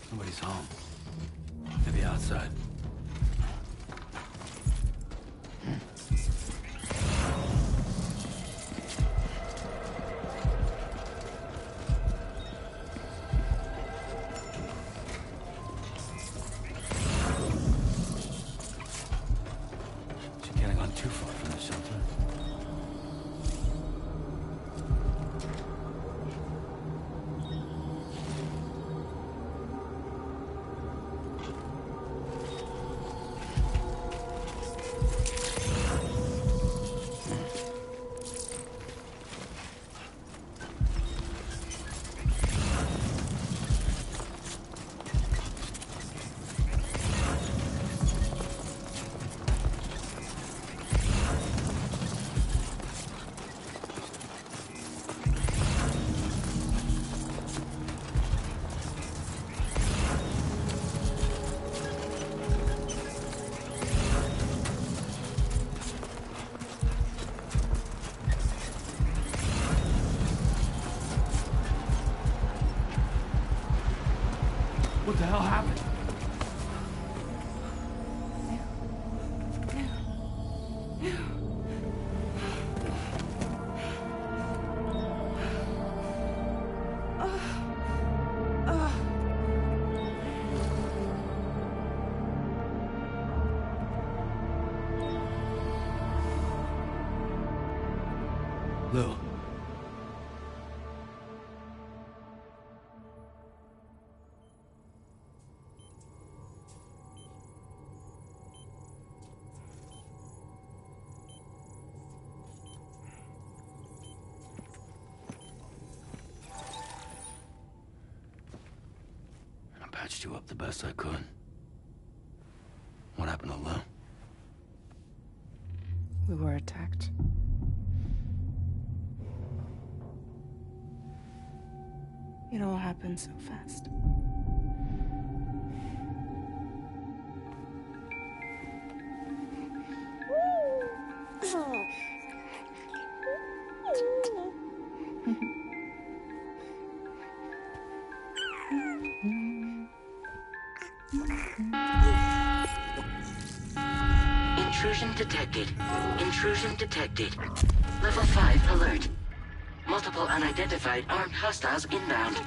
Nobody's home. Maybe outside. She can't have gone too far from the shelter. What the hell happened? Lou. I patched you up the best I could. What happened to Lou? We were attacked. It all happened so fast. Intrusion detected. Intrusion detected. Level 5 alert. Multiple unidentified armed hostiles inbound.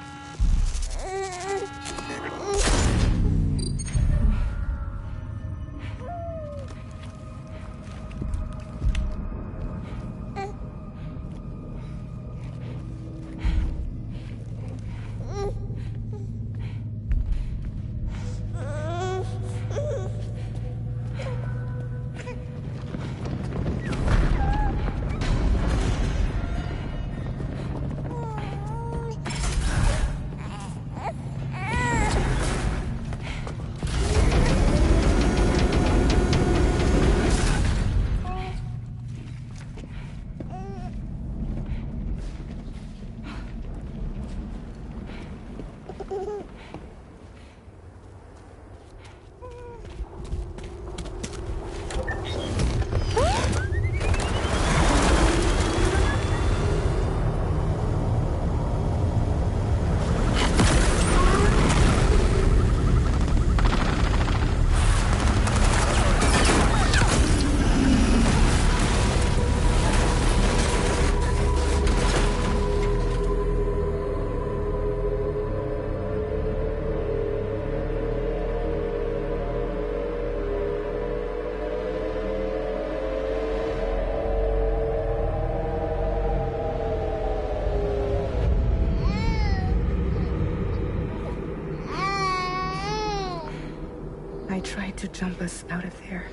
I tried to jump us out of there.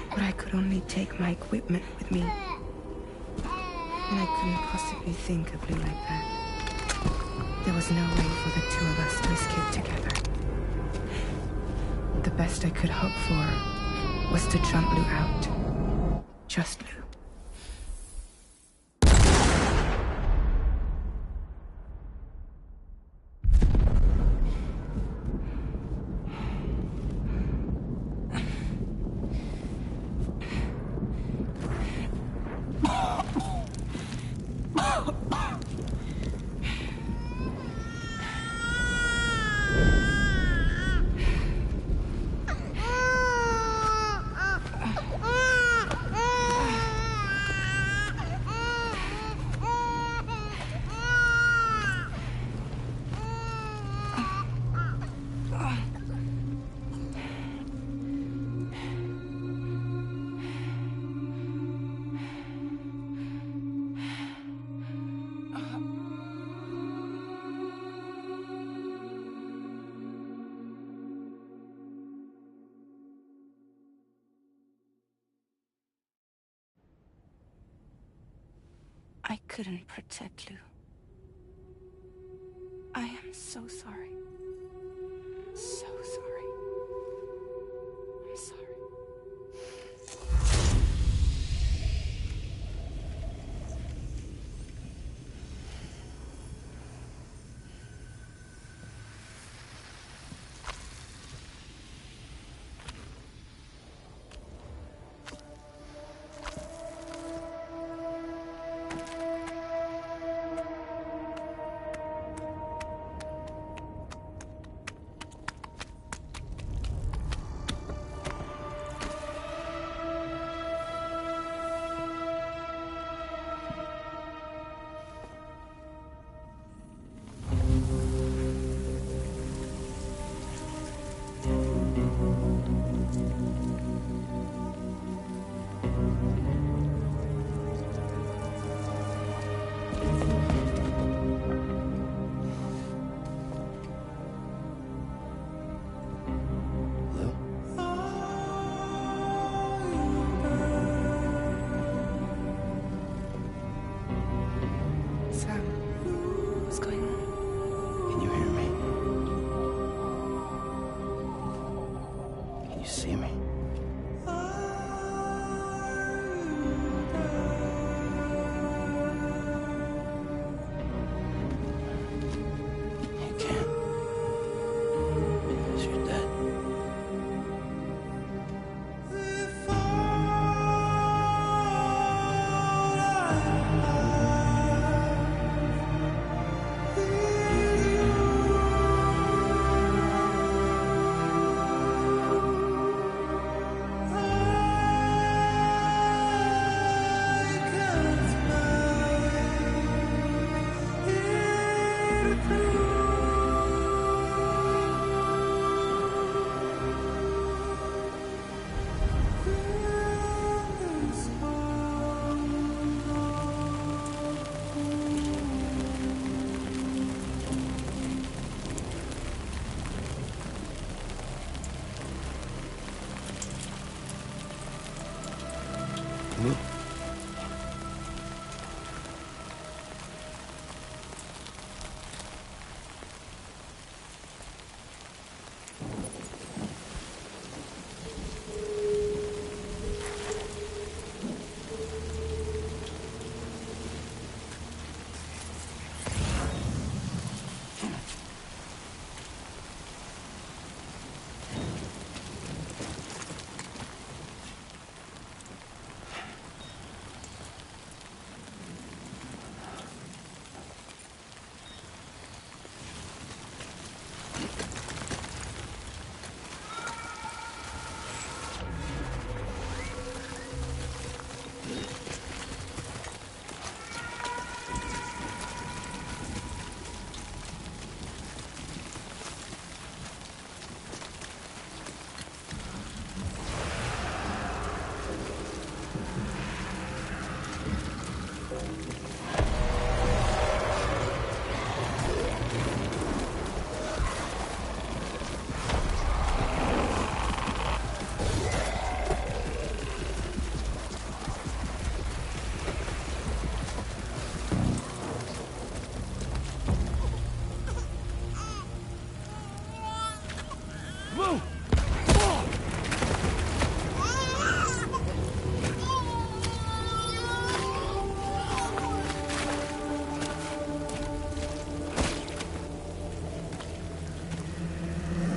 But I could only take my equipment with me. And I couldn't possibly think of Lou like that. There was no way for the two of us to escape together. The best I could hope for was to jump Lou out. Just Lou. I couldn't protect Lou. I am so sorry. So sorry. I'm sorry. You see me? You can't. Because you're dead.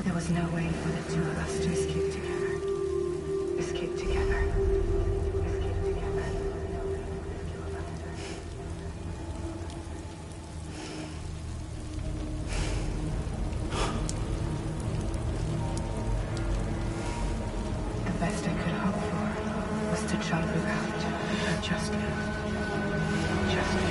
There was no way for the two of us to escape together. Escape together. Escape together. The best I could hope for was to jump you out. Just you. Just you.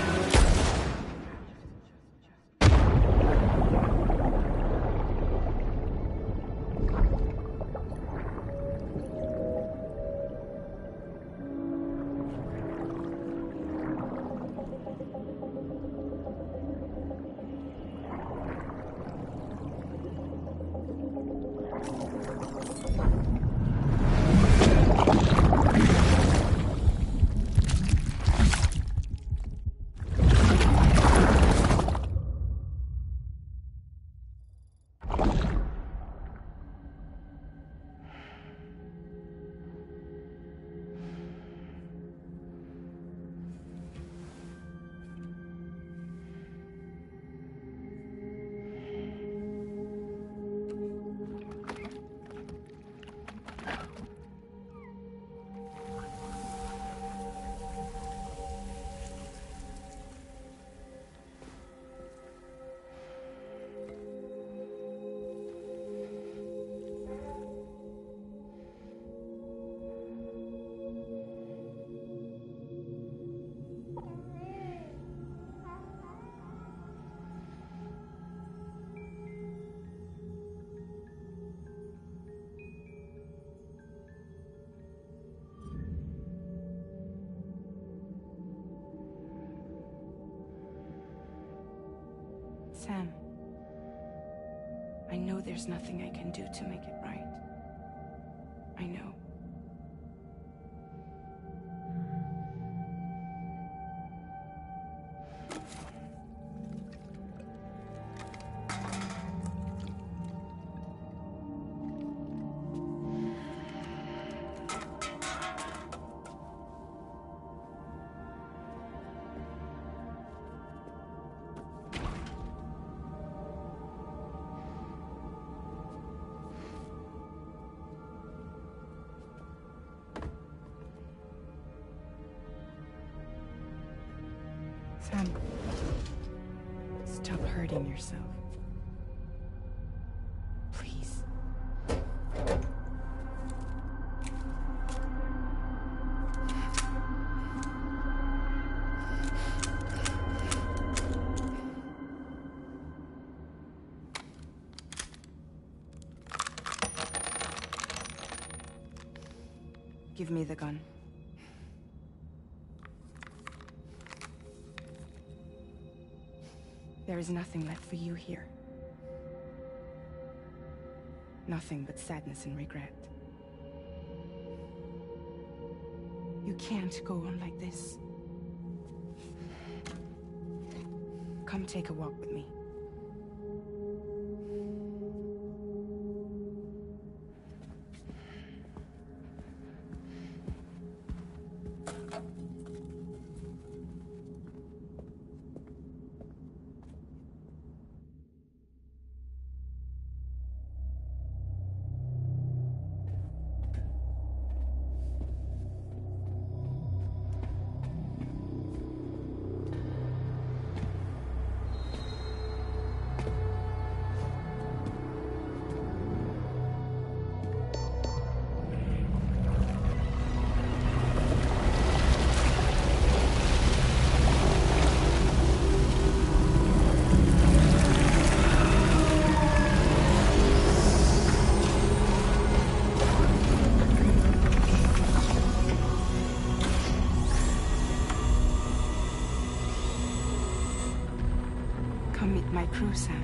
Sam, I know there's nothing I can do to make it right. I know. Sam, stop hurting yourself. Please. Give me the gun. There is nothing left for you here. Nothing but sadness and regret. You can't go on like this. Come take a walk with me. Come meet my crew, Sam.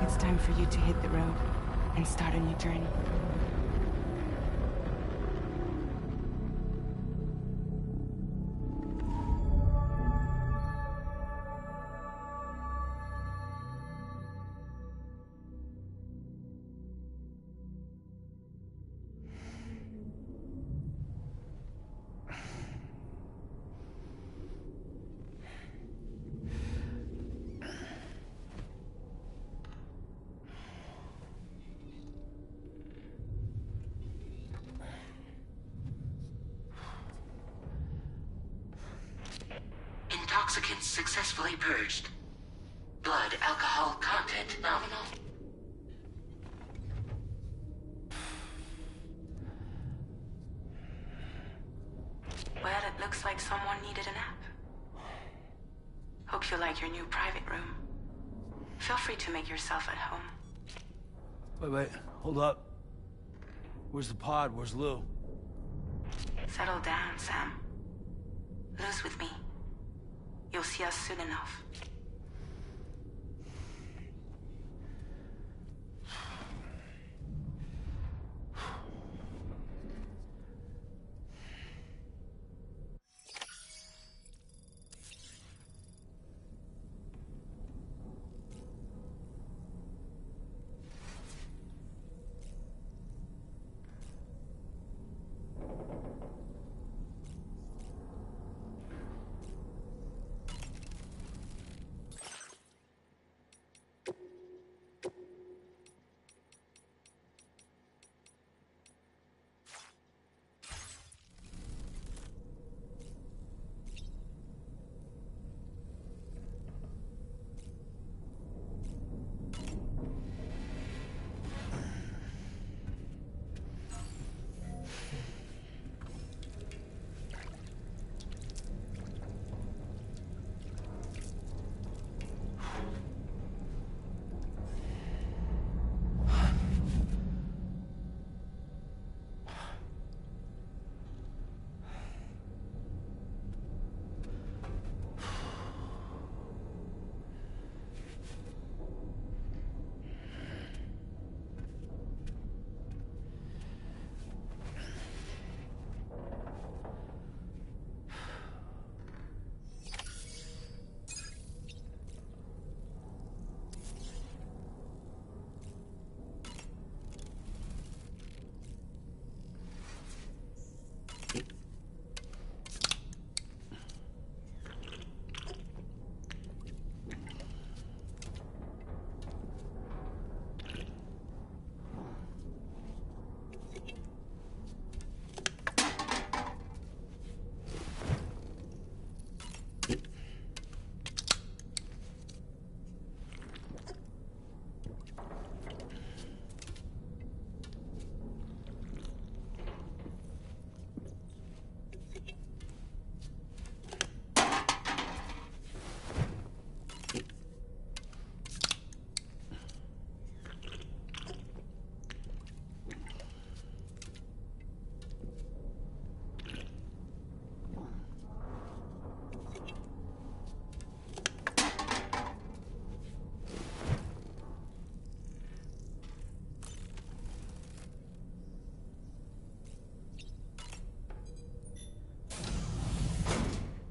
It's time for you to hit the road and start a new journey. Intoxicants successfully purged. Blood alcohol content nominal. Well, it looks like someone needed a nap. Hope you like your new private room. Feel free to make yourself at home. Wait, hold up. Where's the pod? Where's Lou? Settle down, Sam. Lou's with me. You'll see us soon enough.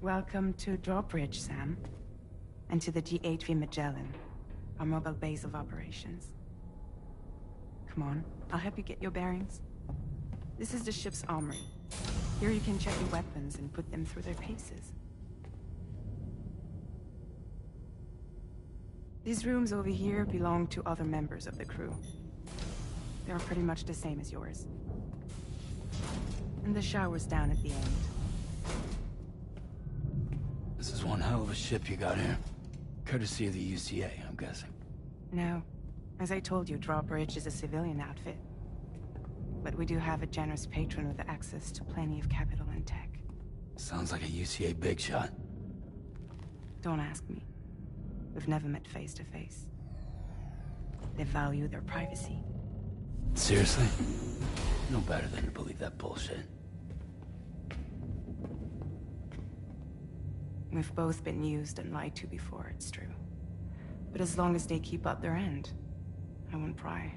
Welcome to Drawbridge, Sam. And to the GHV Magellan, our mobile base of operations. Come on, I'll help you get your bearings. This is the ship's armory. Here you can check your weapons and put them through their paces. These rooms over here belong to other members of the crew. They are pretty much the same as yours. And the shower's down at the end. This is one hell of a ship you got here. Courtesy of the UCA, I'm guessing. No. As I told you, Drawbridge is a civilian outfit. But we do have a generous patron with access to plenty of capital and tech. Sounds like a UCA big shot. Don't ask me. We've never met face to face. They value their privacy. Seriously? No better than to believe that bullshit. We've both been used and lied to before, it's true. But as long as they keep up their end, I won't pry.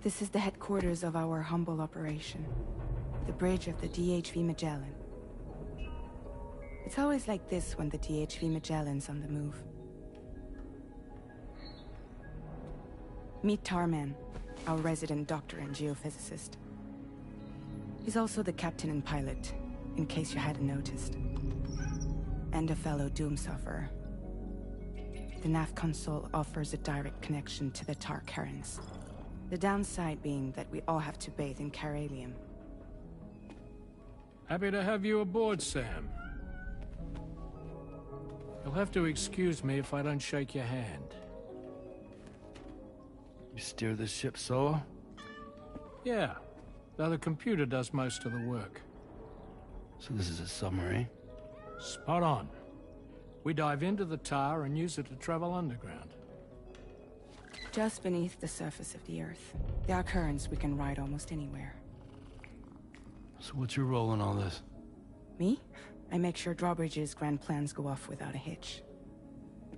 This is the headquarters of our humble operation. The bridge of the DHV Magellan. It's always like this when the DHV Magellan's on the move. Meet Tarman, our resident doctor and geophysicist. He's also the captain and pilot, in case you hadn't noticed. And a fellow Doom sufferer. The nav console offers a direct connection to the Tar currents. The downside being that we all have to bathe in Caralium. Happy to have you aboard, Sam. You'll have to excuse me if I don't shake your hand. You steer this ship solo? Yeah, though the computer does most of the work. So this is a submarine? Spot on. We dive into the Tar and use it to travel underground. Just beneath the surface of the Earth, there are currents we can ride almost anywhere. So what's your role in all this? Me? I make sure Drawbridge's grand plans go off without a hitch.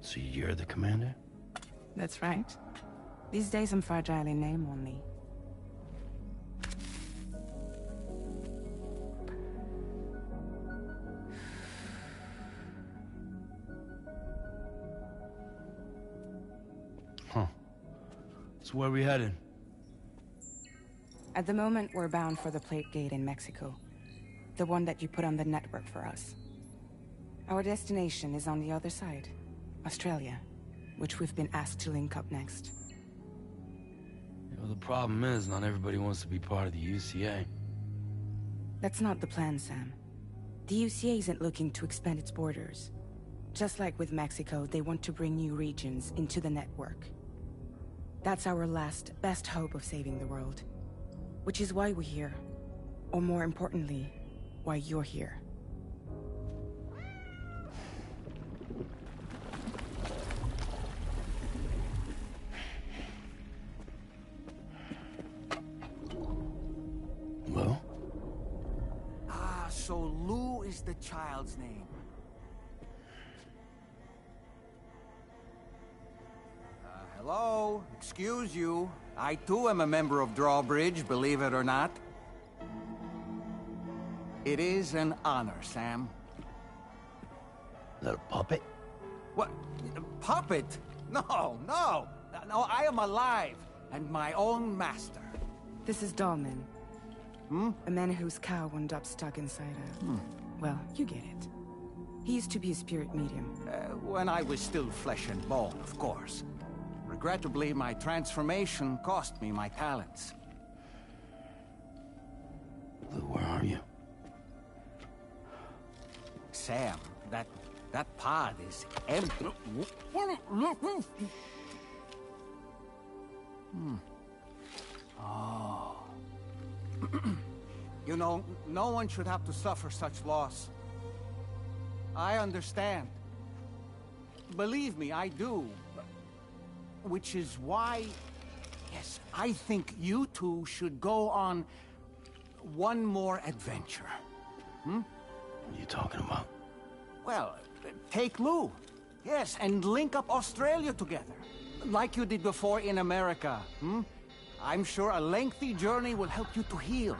So you're the commander? That's right. These days I'm fragile in name only. Huh. So where are we headed? At the moment, we're bound for the Plate Gate in Mexico. The one that you put on the network for us. Our destination is on the other side, Australia, which we've been asked to link up next. You know, the problem is, not everybody wants to be part of the UCA. That's not the plan, Sam. The UCA isn't looking to expand its borders. Just like with Mexico, they want to bring new regions into the network. That's our last, best hope of saving the world. Which is why we're here. Or more importantly, why you're here. Well? Ah, so Lou is the child's name. Hello? Excuse you. I too am a member of Drawbridge, believe it or not. It is an honor, Sam. Is that a puppet? What? A puppet? No, no! No, I am alive, and my own master. This is Dahlman. A man whose cow wound up stuck inside a... Well, you get it. He used to be a spirit medium. When I was still flesh and bone, of course. Regrettably, my transformation cost me my talents. Lou, where are you? Sam, that pod is empty. Oh. You know, no one should have to suffer such loss. I understand. Believe me, I do. Which is why, yes, I think you two should go on one more adventure. Hmm? What are you talking about? Well, take Lou. Yes, and link up Australia together. Like you did before in America. Hmm? I'm sure a lengthy journey will help you to heal.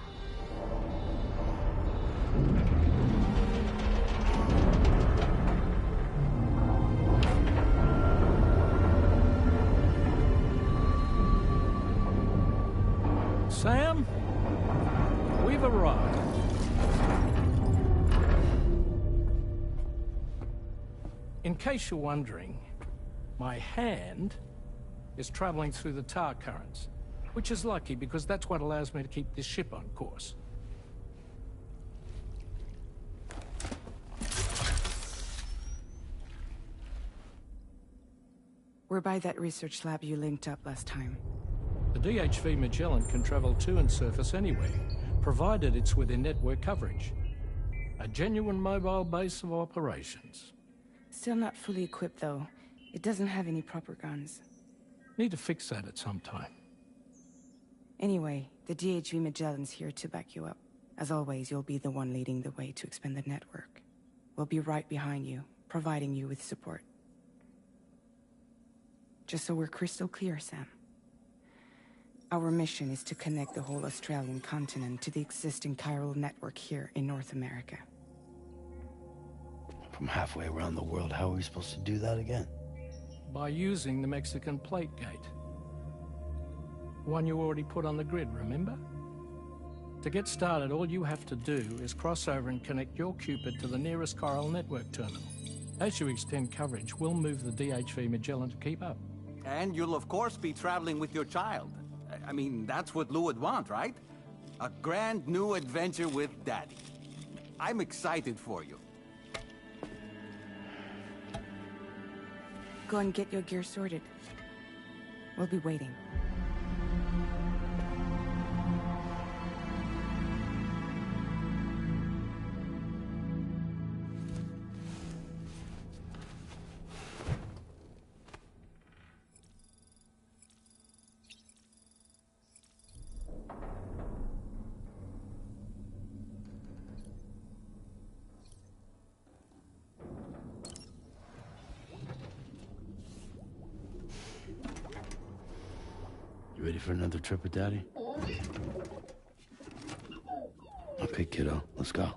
Sam, we've arrived. In case you're wondering, my hand is traveling through the tar currents, which is lucky because that's what allows me to keep this ship on course. We're by that research lab you linked up last time. The DHV Magellan can travel to and surface anywhere, provided it's within network coverage. A genuine mobile base of operations. Still not fully equipped, though. It doesn't have any proper guns. Need to fix that at some time. Anyway, the DHV Magellan's here to back you up. As always, you'll be the one leading the way to expand the network. We'll be right behind you, providing you with support. Just so we're crystal clear, Sam. Our mission is to connect the whole Australian continent to the existing chiral network here in North America. From halfway around the world, how are we supposed to do that again? By using the Mexican plate gate. One you already put on the grid, remember? To get started, all you have to do is cross over and connect your Cupid to the nearest chiral network terminal. As you extend coverage, we'll move the DHV Magellan to keep up. And you'll of course be traveling with your child. I mean, that's what Lou would want, right? A grand new adventure with Daddy. I'm excited for you. Go and get your gear sorted. We'll be waiting. You ready for another trip with Daddy? Okay, kiddo, let's go.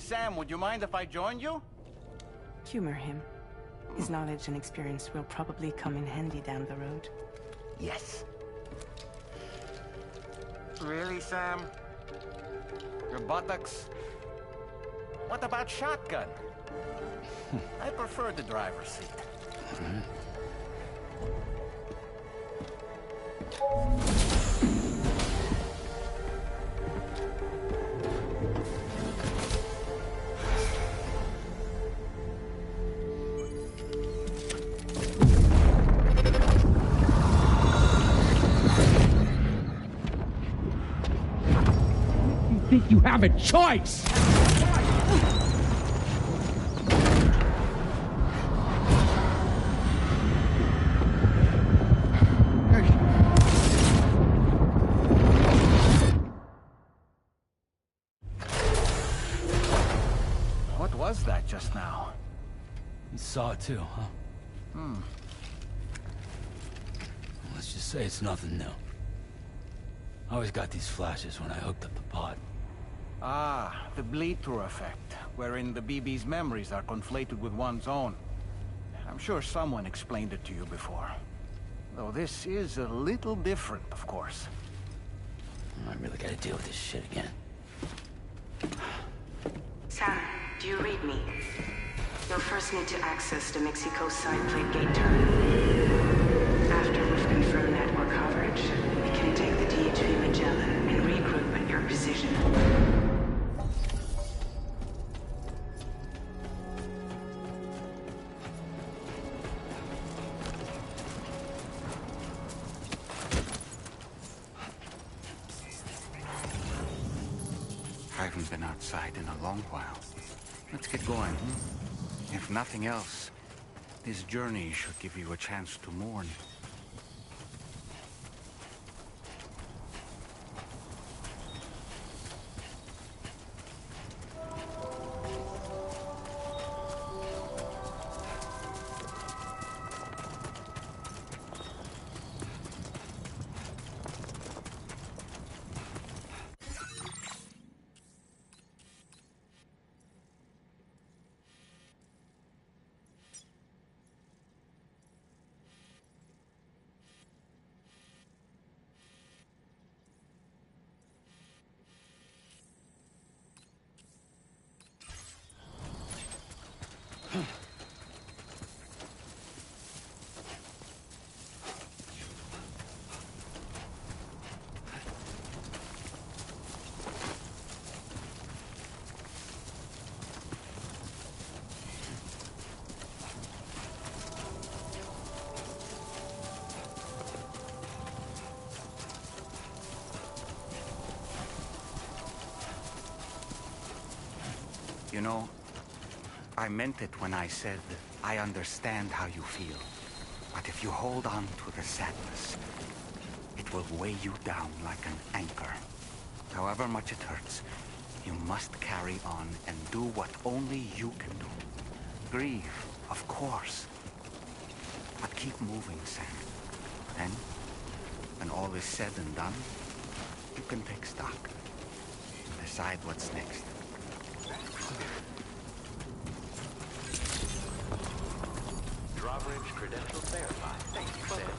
Sam, would you mind if I joined you? Humor him. His knowledge and experience will probably come in handy down the road. Yes. Really, Sam? Your buttocks? What about shotgun? I prefer the driver's seat. You think you have a choice? What was that just now? You saw it too, huh? Hmm. Let's just say it's nothing new. I always got these flashes when I hooked up the pod. Ah, the bleed-through effect, wherein the BB's memories are conflated with one's own. I'm sure someone explained it to you before. Though this is a little different, of course. I really gotta deal with this shit again. Sam, do you read me? You'll first need to access the Mexico side plate gate terminal. After we've confirmed network coverage, we can take the DHV Magellan and regroup at your position. I haven't been outside in a long while. Let's get going, If nothing else, this journey should give you a chance to mourn. You know, I meant it when I said I understand how you feel. But if you hold on to the sadness, it will weigh you down like an anchor. However much it hurts, you must carry on and do what only you can do. Grieve, of course. But keep moving, Sam. Then, when all is said and done, you can take stock. Decide what's next. Drawbridge credentials verified. Thank you, Sam.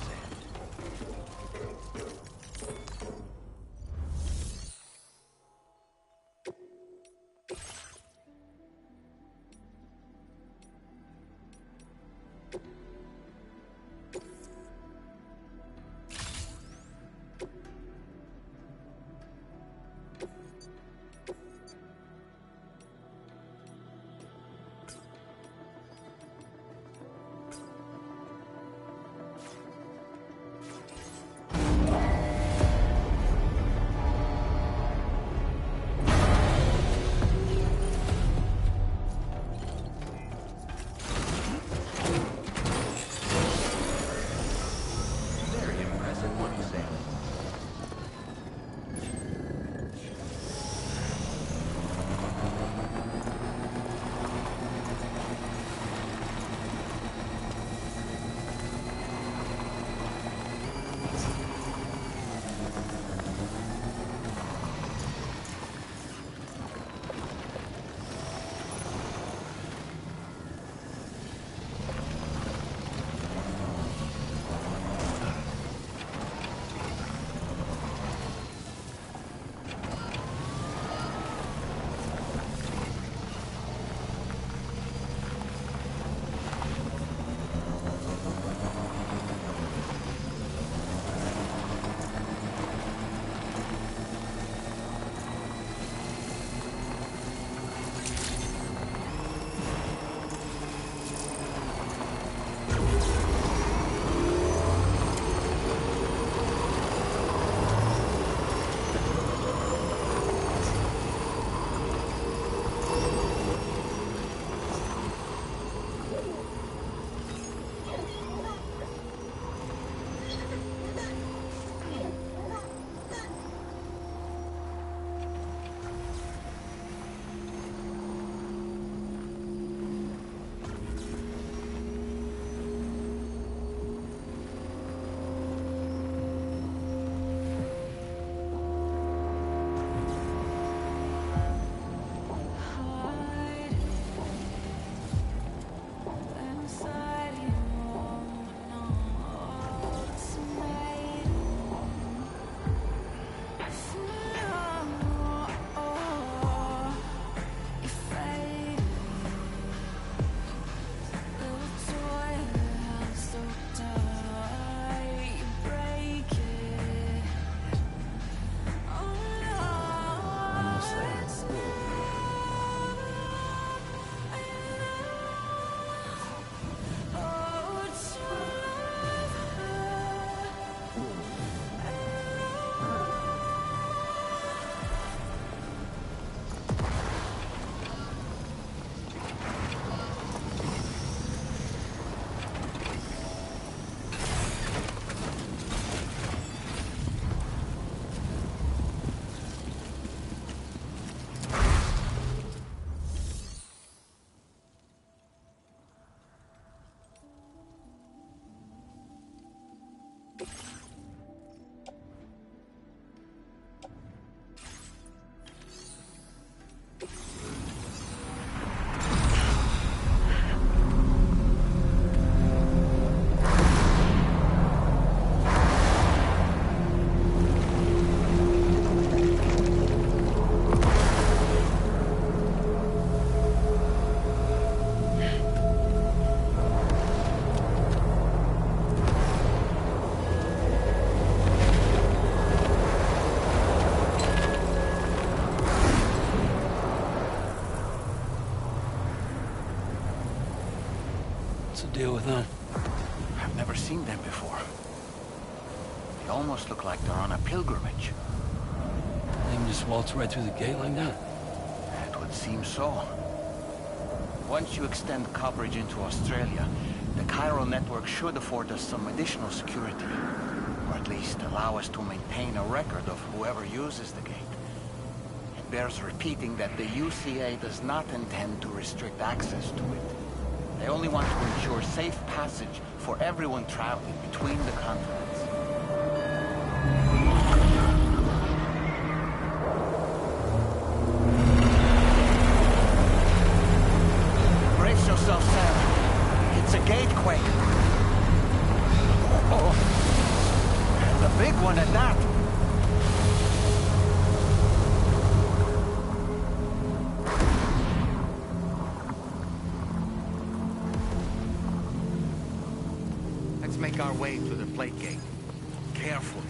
the deal with them? I've never seen them before. They almost look like they're on a pilgrimage. They can just waltz right through the gate like that? It would seem so. Once you extend coverage into Australia, the chiral network should afford us some additional security. Or at least allow us to maintain a record of whoever uses the gate. It bears repeating that the UCA does not intend to restrict access to it. They only want to ensure safe passage for everyone traveling between the continents. Brace yourself, Sam. It's a gatequake. Oh, and a big one at that. Let's make our way to the plate gate. Carefully.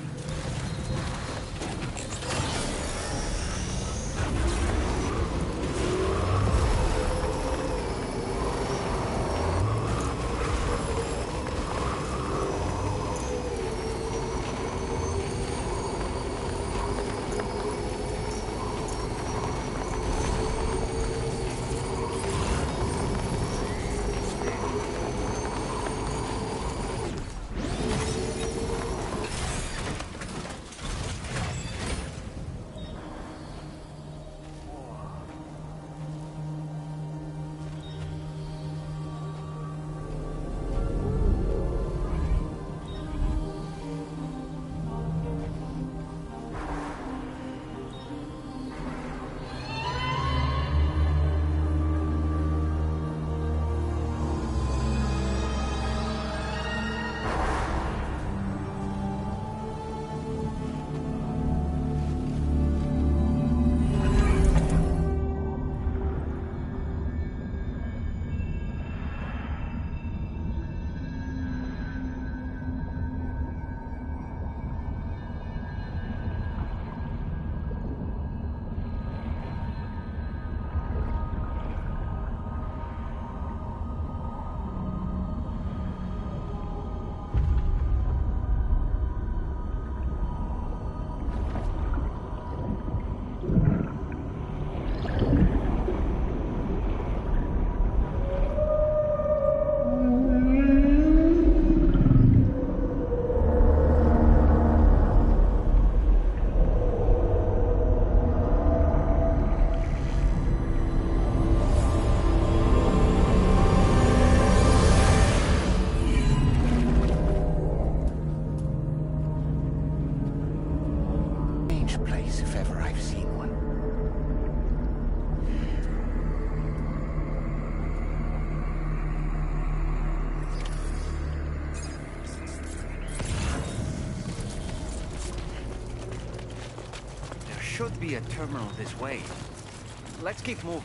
Place if ever I've seen one. There should be a terminal this way. Let's keep moving.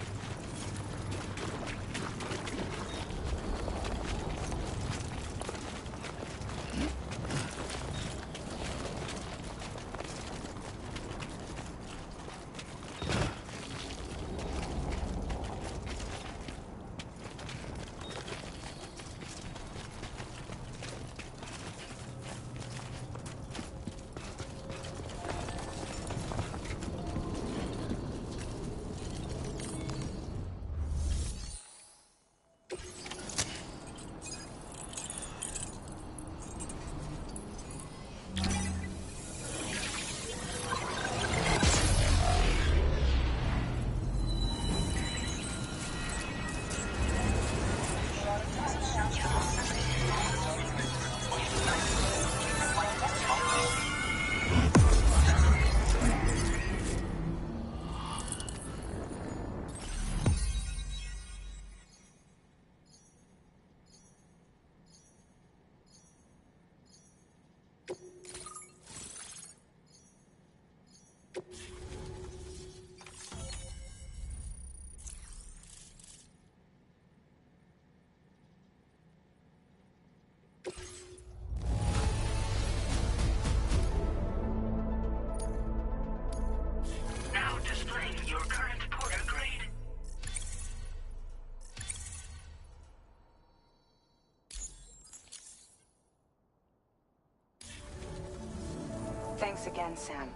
Thanks again, Sam.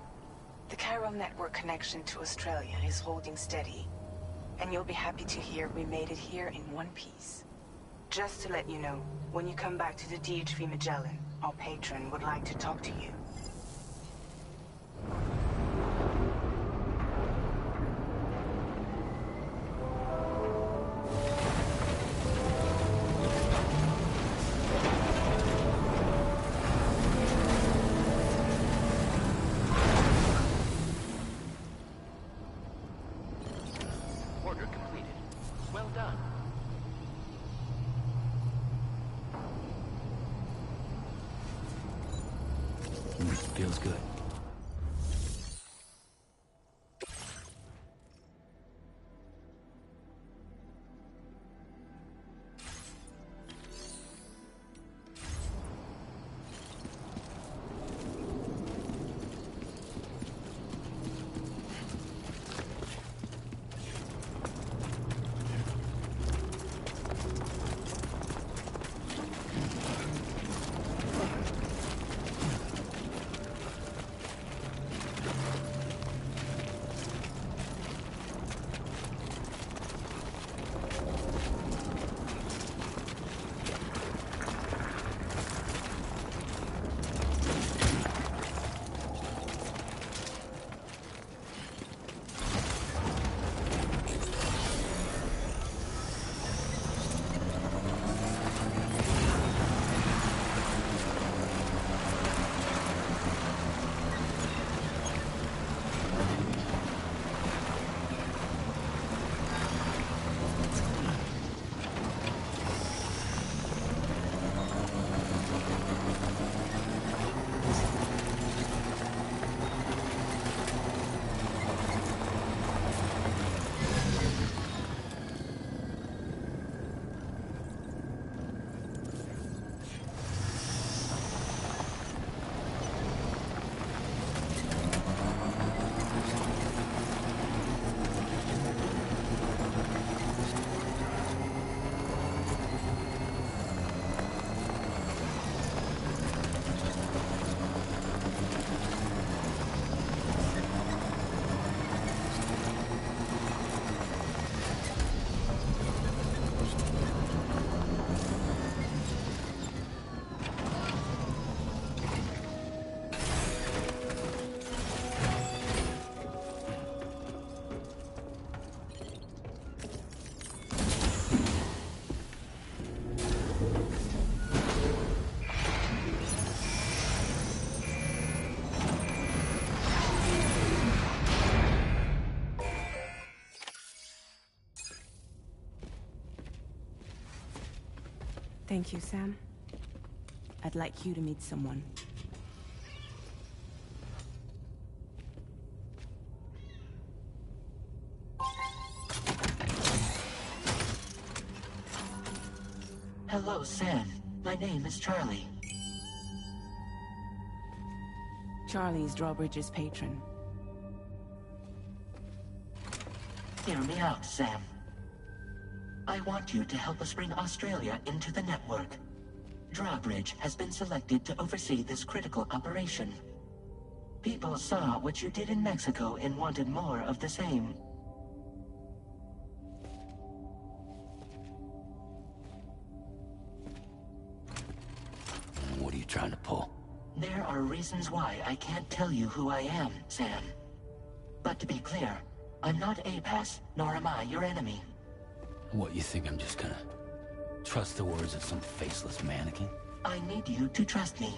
The chiral network connection to Australia is holding steady. And you'll be happy to hear we made it here in one piece. Just to let you know, when you come back to the DHV Magellan, our patron would like to talk to you. Order completed. Well done. Feels good. Thank you, Sam. I'd like you to meet someone. Hello, Sam. My name is Charlie. Charlie's Drawbridge's patron. Hear me out, Sam. I want you to help us bring Australia into the network. Drawbridge has been selected to oversee this critical operation. People saw what you did in Mexico and wanted more of the same. What are you trying to pull? There are reasons why I can't tell you who I am, Sam. But to be clear, I'm not APAS, nor am I your enemy. What, you think I'm just gonna trust the words of some faceless mannequin? I need you to trust me.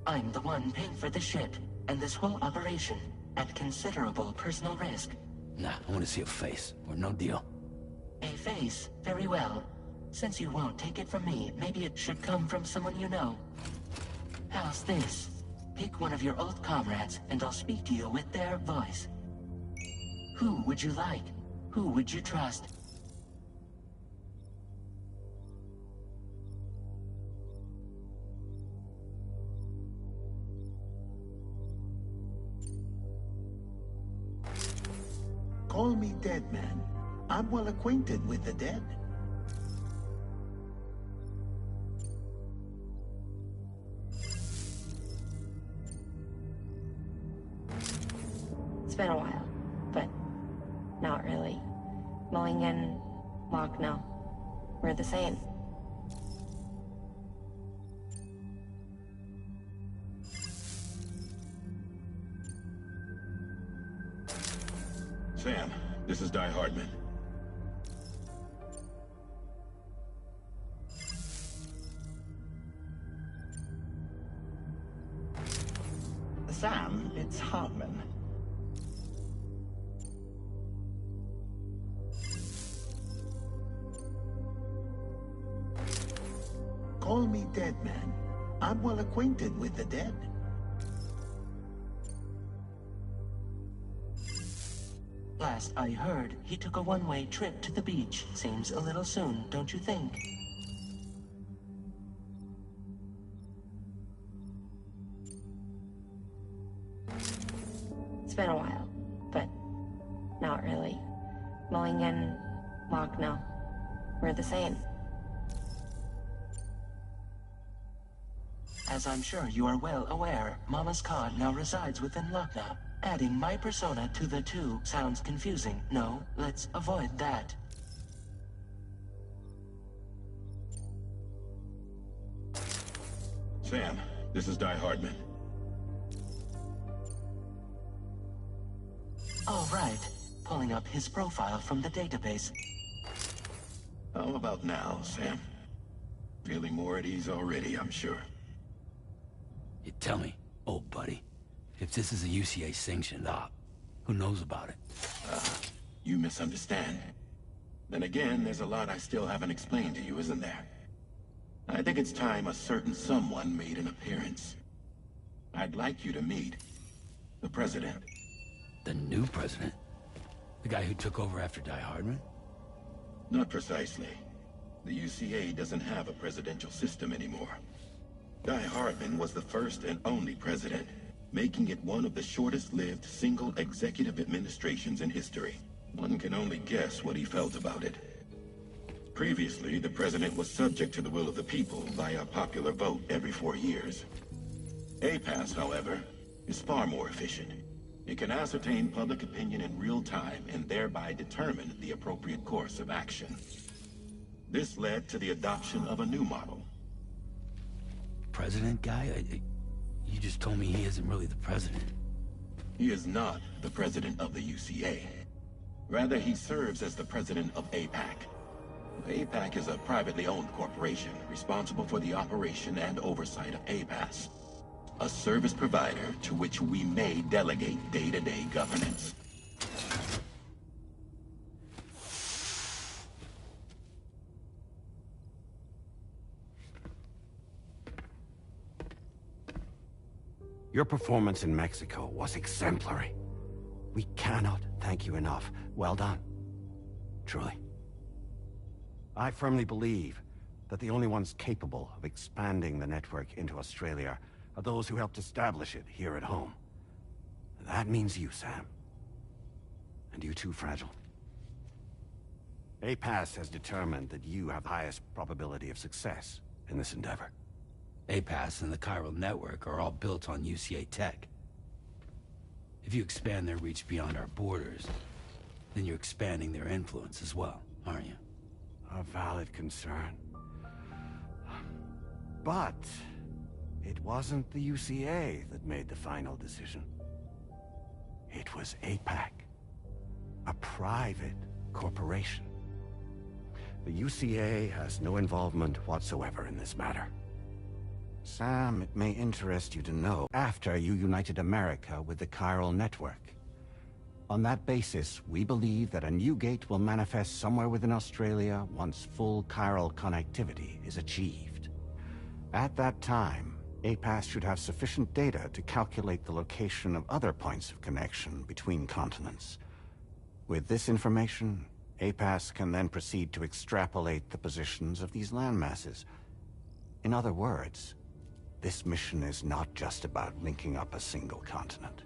I'm the one paying for the ship and this whole operation at considerable personal risk. Nah, I want to see a face, or no deal. A face? Very well. Since you won't take it from me, maybe it should come from someone you know. How's this? Pick one of your old comrades, and I'll speak to you with their voice. Who would you like? Who would you trust? Call me dead man. I'm well acquainted with the dead. Not really. Mowing and walk, no. We're the same. Sam, this is Di Hardman. Sam, it's Hardman. Call me dead, man. I'm well acquainted with the dead. Last I heard, he took a one-way trip to the beach. Seems a little soon, don't you think? It's been a while, but not really. Mowing and walk, no. We're the same. As I'm sure you are well aware, Mama's car now resides within Lucknow. Adding my persona to the two sounds confusing. No, let's avoid that. Sam, this is Di Hardman. All right. Pulling up his profile from the database. How about now, Sam? Feeling more at ease already, I'm sure. You tell me, old buddy, if this is a UCA-sanctioned op, who knows about it? You misunderstand. Then again, there's a lot I still haven't explained to you, isn't there? I think it's time a certain someone made an appearance. I'd like you to meet the President. The new president? The guy who took over after Di Hardman? Not precisely. The UCA doesn't have a presidential system anymore. Di Hardman was the first and only president, making it one of the shortest-lived single executive administrations in history. One can only guess what he felt about it. Previously, the president was subject to the will of the people via popular vote every 4 years. APAS, however, is far more efficient. It can ascertain public opinion in real time and thereby determine the appropriate course of action. This led to the adoption of a new model. President guy? You just told me he isn't really the president. He is not the president of the UCA. Rather, he serves as the president of APAC. APAC is a privately owned corporation responsible for the operation and oversight of APAS, a service provider to which we may delegate day-to-day governance. Your performance in Mexico was exemplary. We cannot thank you enough. Well done. Truly. I firmly believe that the only ones capable of expanding the network into Australia are those who helped establish it here at home. That means you, Sam. And you too, Fragile. APAS has determined that you have the highest probability of success in this endeavor. APAS and the chiral network are all built on UCA tech. If you expand their reach beyond our borders, then you're expanding their influence as well, aren't you? A valid concern. But it wasn't the UCA that made the final decision. It was APAC, a private corporation. The UCA has no involvement whatsoever in this matter. Sam, it may interest you to know, after you united America with the chiral network. On that basis, we believe that a new gate will manifest somewhere within Australia once full chiral connectivity is achieved. At that time, APAS should have sufficient data to calculate the location of other points of connection between continents. With this information, APAS can then proceed to extrapolate the positions of these landmasses. In other words, this mission is not just about linking up a single continent.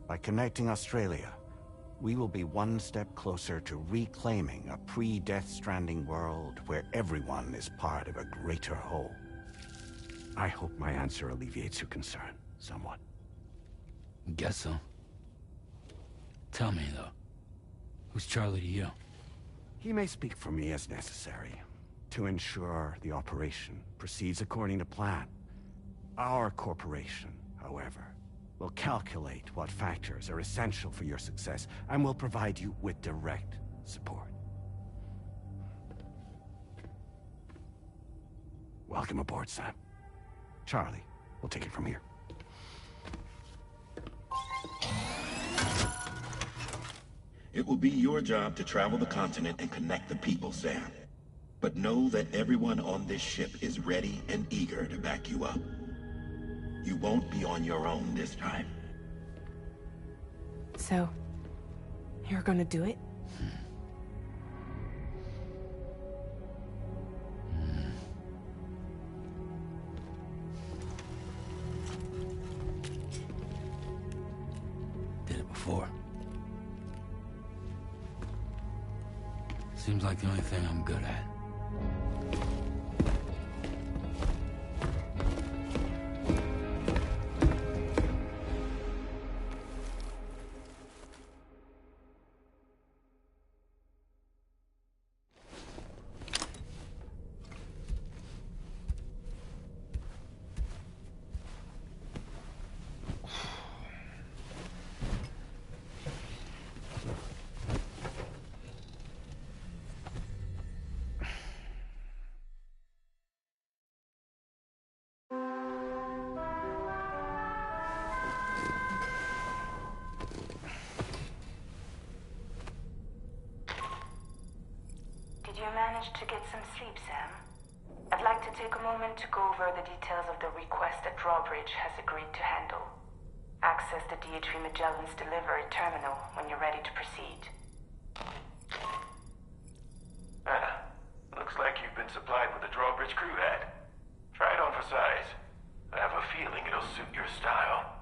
By connecting Australia, we will be one step closer to reclaiming a pre-Death Stranding world where everyone is part of a greater whole. I hope my answer alleviates your concern somewhat. Guess so. Tell me, though, Who's Charlie to you? He may speak for me as necessary, to ensure the operation proceeds according to plan. Our corporation, however, will calculate what factors are essential for your success and will provide you with direct support. Welcome aboard, Sam. Charlie, we'll take it from here. It will be your job to travel the continent and connect the people, Sam. But know that everyone on this ship is ready and eager to back you up. You won't be on your own this time. So, you're gonna do it? Did it before. Seems like the only thing I'm good at. Did you manage to get some sleep, Sam? I'd like to take a moment to go over the details of the request that Drawbridge has agreed to handle. Access the DH3 Magellan's delivery terminal when you're ready to proceed. Looks like you've been supplied with a Drawbridge crew hat. Try it on for size. I have a feeling it'll suit your style.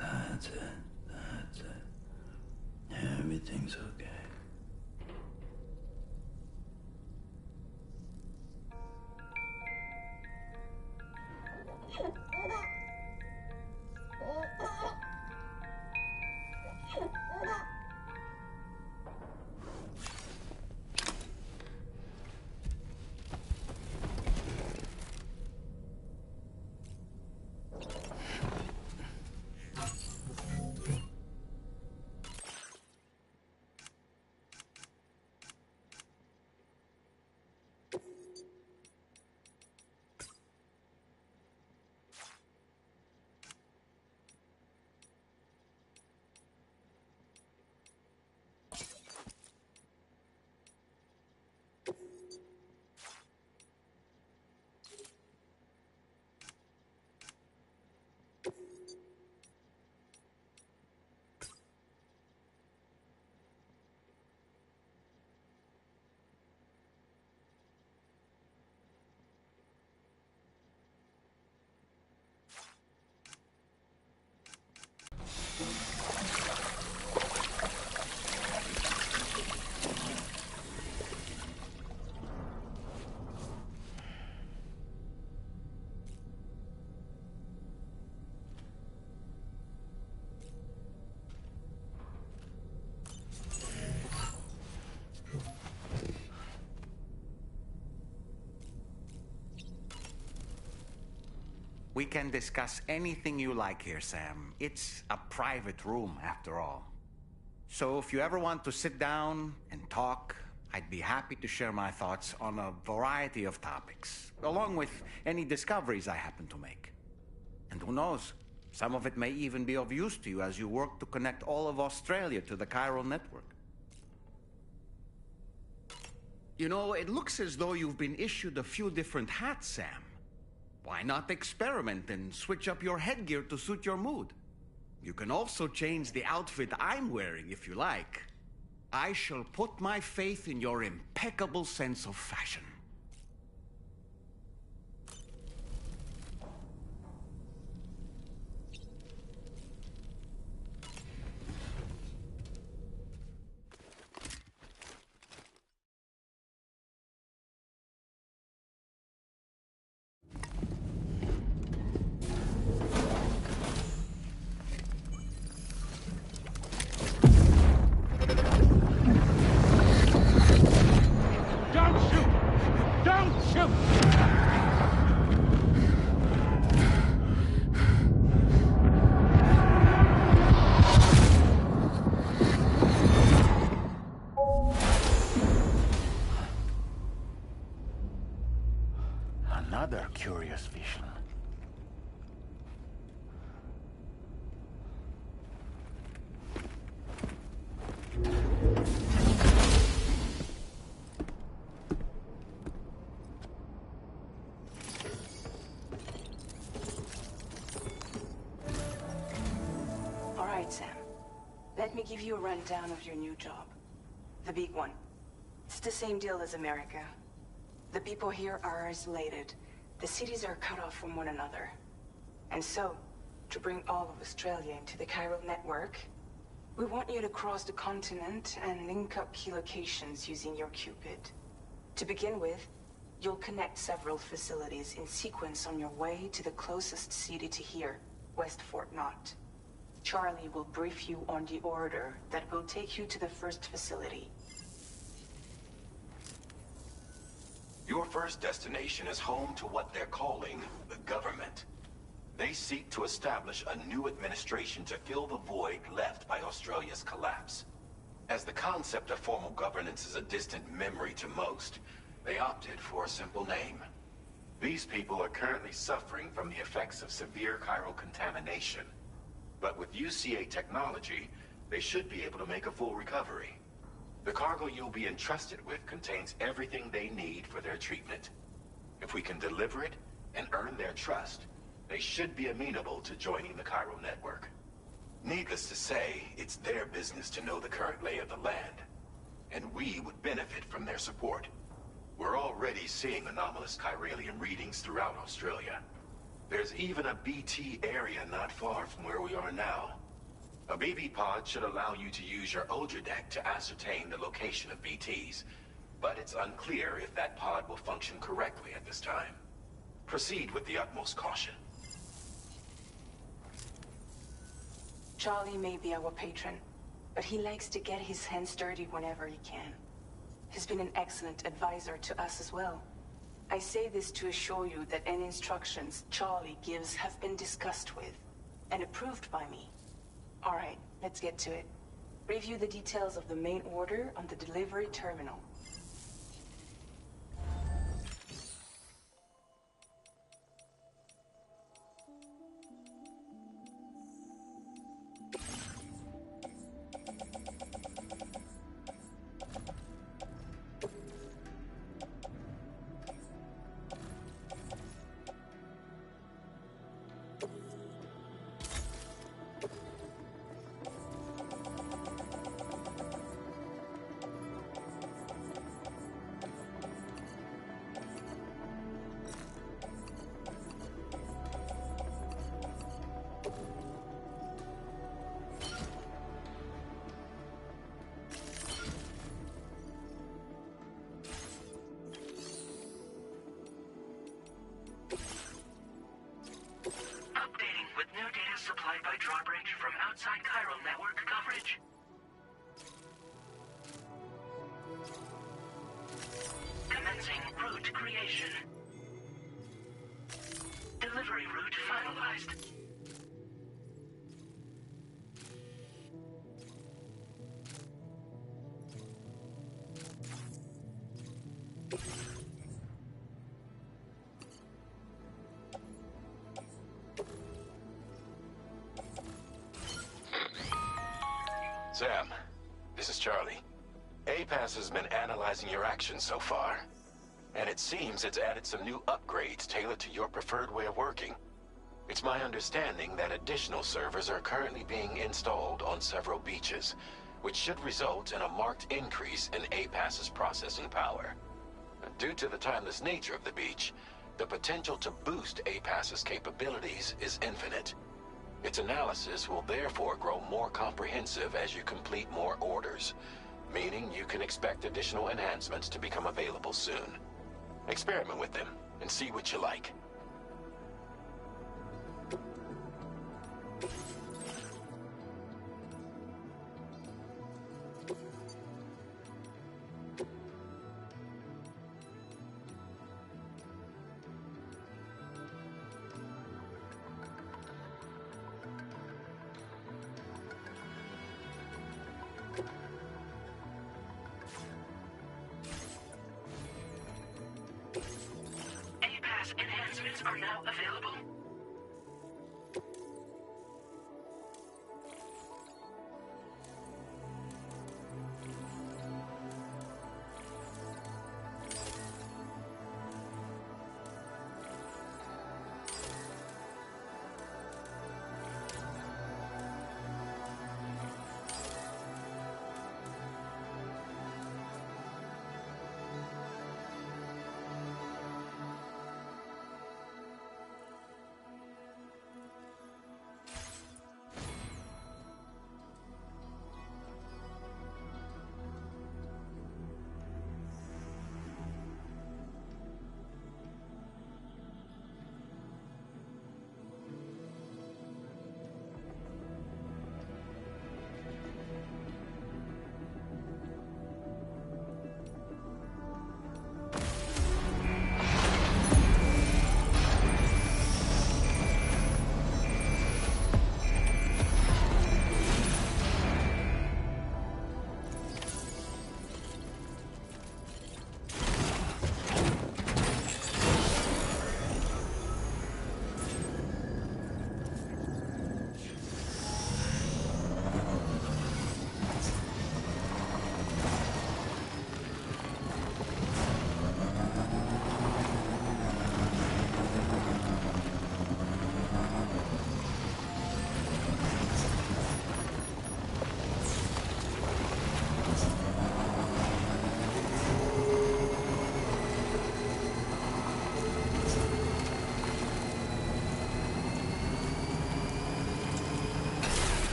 That's it. That's it. Everything's okay. We can discuss anything you like here, Sam. It's a private room, after all. So if you ever want to sit down and talk, I'd be happy to share my thoughts on a variety of topics, along with any discoveries I happen to make. And who knows, Some of it may even be of use to you as you work to connect all of Australia to the chiral network. You know, it looks as though you've been issued a few different hats, Sam. Why not experiment and switch up your headgear to suit your mood? You can also change the outfit I'm wearing if you like. I shall put my faith in your impeccable sense of fashion. Another curious vision. All right, Sam. Let me give you a rundown of your new job. The big one. It's the same deal as America. The people here are isolated. The cities are cut off from one another. And so, to bring all of Australia into the chiral network, we want you to cross the continent and link up key locations using your Cupid. To begin with, you'll connect several facilities in sequence on your way to the closest city to here, West Fort Knott. Charlie will brief you on the order that will take you to the first facility. Your first destination is home to what they're calling the government. They seek to establish a new administration to fill the void left by Australia's collapse. As the concept of formal governance is a distant memory to most, they opted for a simple name. These people are currently suffering from the effects of severe chiral contamination. But with UCA technology, they should be able to make a full recovery. The cargo you'll be entrusted with contains everything they need for their treatment. If we can deliver it and earn their trust, they should be amenable to joining the chiral network. Needless to say, it's their business to know the current lay of the land, and we would benefit from their support. We're already seeing anomalous chiralium readings throughout Australia. There's even a BT area not far from where we are now. A BB pod should allow you to use your Ultradeck to ascertain the location of BTs, but it's unclear if that pod will function correctly at this time. Proceed with the utmost caution. Charlie may be our patron, but he likes to get his hands dirty whenever he can. He's been an excellent advisor to us as well. I say this to assure you that any instructions Charlie gives have been discussed with and approved by me. All right, let's get to it. Review the details of the main order on the delivery terminal. Supplied by drawbridge from outside chiral network coverage. Commencing route creation. Delivery route finalized. Sam, this is Charlie. APAS has been analyzing your actions so far, and it seems it's added some new upgrades tailored to your preferred way of working. It's my understanding that additional servers are currently being installed on several beaches, which should result in a marked increase in APAS's processing power. Due to the timeless nature of the beach, the potential to boost APAS's capabilities is infinite. Its analysis will therefore grow more comprehensive as you complete more orders, meaning you can expect additional enhancements to become available soon. Experiment with them and see what you like. Enhancements are now available.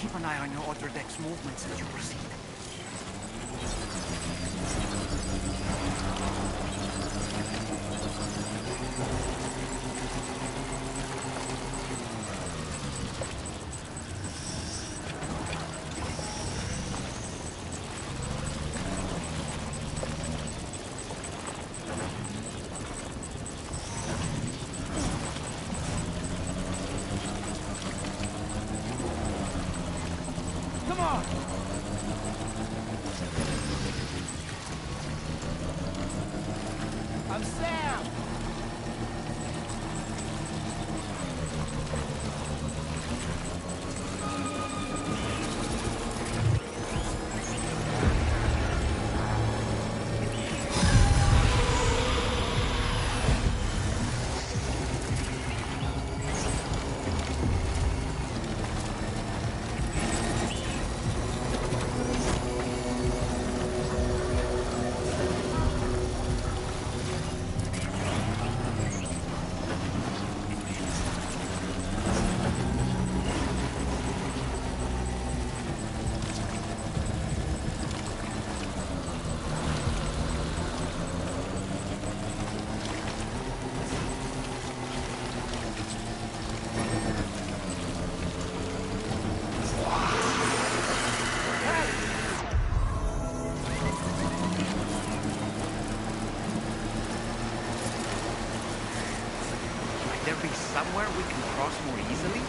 Keep an eye on your other deck's movements as you proceed. I'm Sam! somewhere we can cross more easily?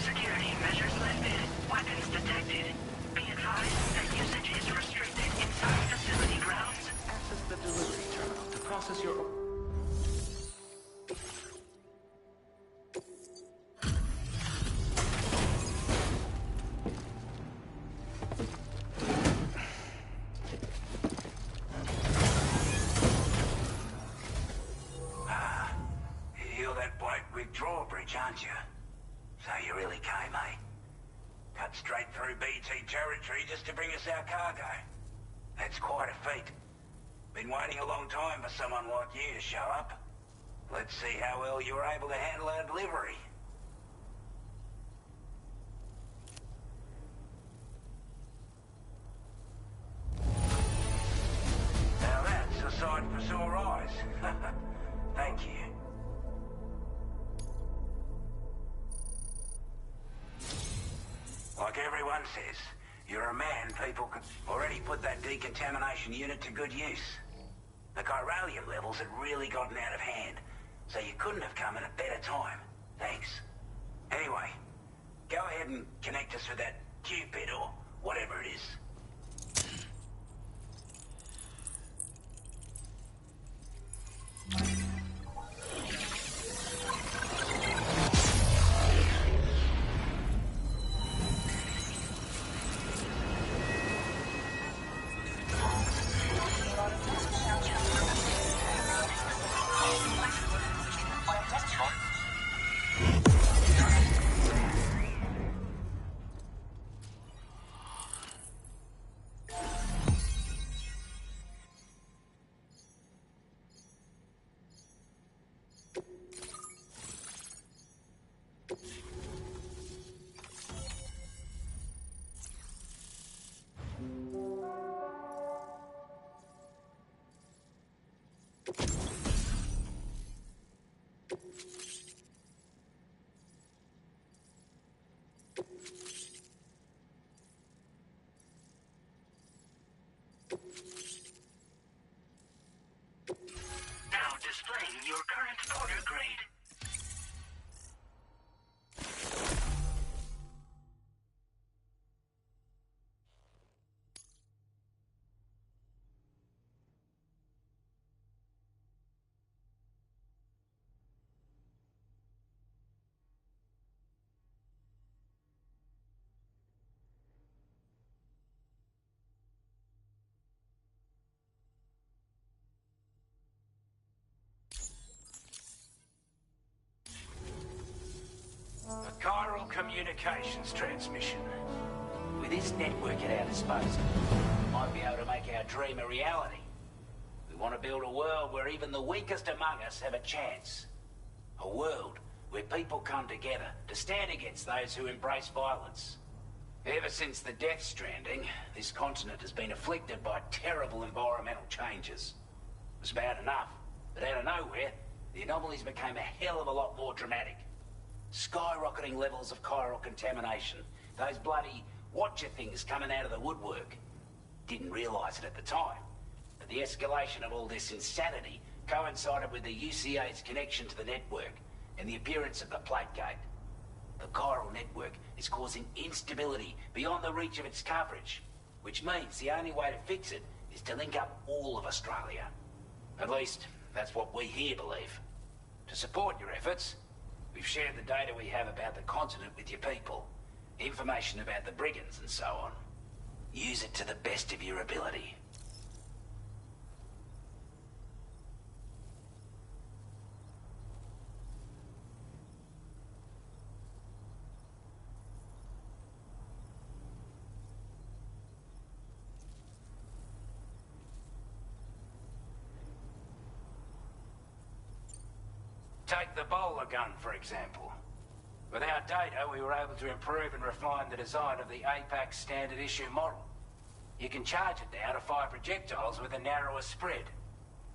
Security measures lifted. Weapons detected. Be advised that usage is restricted inside facility grounds. Access the delivery terminal to process your... You're that bloke with drawbridge, aren't you? So you really came, eh? Cut straight through BT territory just to bring us our cargo. That's quite a feat. Been waiting a long time for someone like you to show up. Let's see how well you were able to handle our delivery. Now that's a sight for sore eyes. Thank you. Like everyone says, you're a man people could already put that decontamination unit to good use. The chiralium levels had really gotten out of hand, so you couldn't have come at a better time. Thanks. Anyway, go ahead and connect us with that Cupid or whatever it is. Now displaying your current order grade. A chiral communications transmission. With this network at our disposal, we might be able to make our dream a reality. We want to build a world where even the weakest among us have a chance. A world where people come together to stand against those who embrace violence. Ever since the death stranding, this continent has been afflicted by terrible environmental changes. It was bad enough, but out of nowhere, the anomalies became a hell of a lot more dramatic. Skyrocketing levels of chiral contamination. Those bloody watcher things coming out of the woodwork. Didn't realise it at the time, but the escalation of all this insanity coincided with the UCA's connection to the network and the appearance of the plate gate. The chiral network is causing instability beyond the reach of its coverage, which means the only way to fix it is to link up all of Australia. At least, that's what we here believe. To support your efforts, we've shared the data we have about the continent with your people. Information about the brigands and so on. Use it to the best of your ability. Take the bowler gun, for example. With our data, we were able to improve and refine the design of the APAC standard issue model. You can charge it now to fire projectiles with a narrower spread.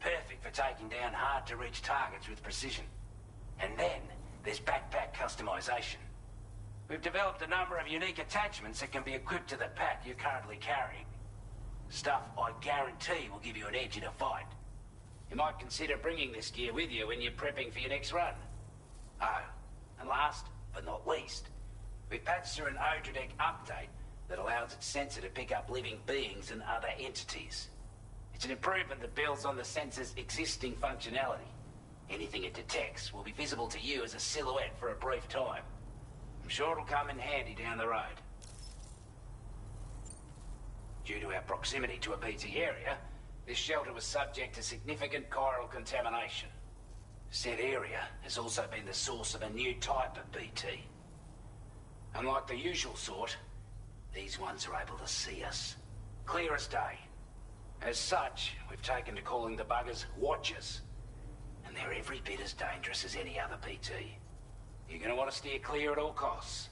Perfect for taking down hard-to-reach targets with precision. And then there's backpack customization. We've developed a number of unique attachments that can be equipped to the pack you're currently carrying. Stuff I guarantee will give you an edge in a fight. You might consider bringing this gear with you when you're prepping for your next run. Oh, and last but not least, we patched through an Odradek update that allows its sensor to pick up living beings and other entities. It's an improvement that builds on the sensor's existing functionality. Anything it detects will be visible to you as a silhouette for a brief time. I'm sure it'll come in handy down the road. Due to our proximity to a BT area, this shelter was subject to significant chiral contamination. Said area has also been the source of a new type of BT. Unlike the usual sort, these ones are able to see us. Clear as day. As such, we've taken to calling the buggers Watchers. And they're every bit as dangerous as any other BT. You're gonna want to steer clear at all costs.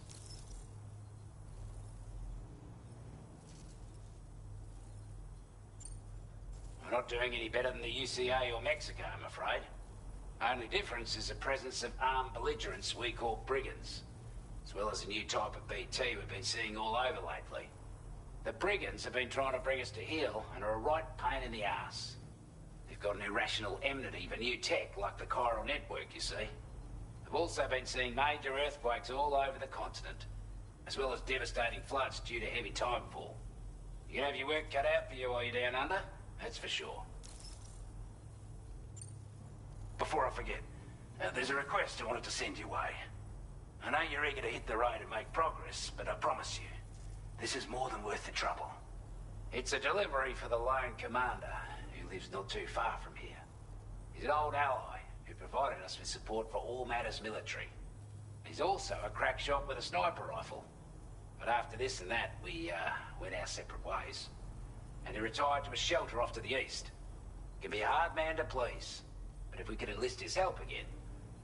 We're not doing any better than the UCA or Mexico, I'm afraid. Only difference is the presence of armed belligerents we call brigands, as well as a new type of BT we've been seeing all over lately. The brigands have been trying to bring us to heel and are a right pain in the ass. They've got an irrational enmity for new tech like the chiral network, you see. They've also been seeing major earthquakes all over the continent, as well as devastating floods due to heavy timefall. You can have your work cut out for you while you're down under, that's for sure. Before I forget, there's a request I wanted to send your way. I know you're eager to hit the road and make progress, but I promise you, this is more than worth the trouble. It's a delivery for the lone commander, who lives not too far from here. He's an old ally who provided us with support for all matters military. He's also a crack shot with a sniper rifle. But after this and that, we went our separate ways. And he retired to a shelter off to the east. Can be a hard man to please, but if we could enlist his help again,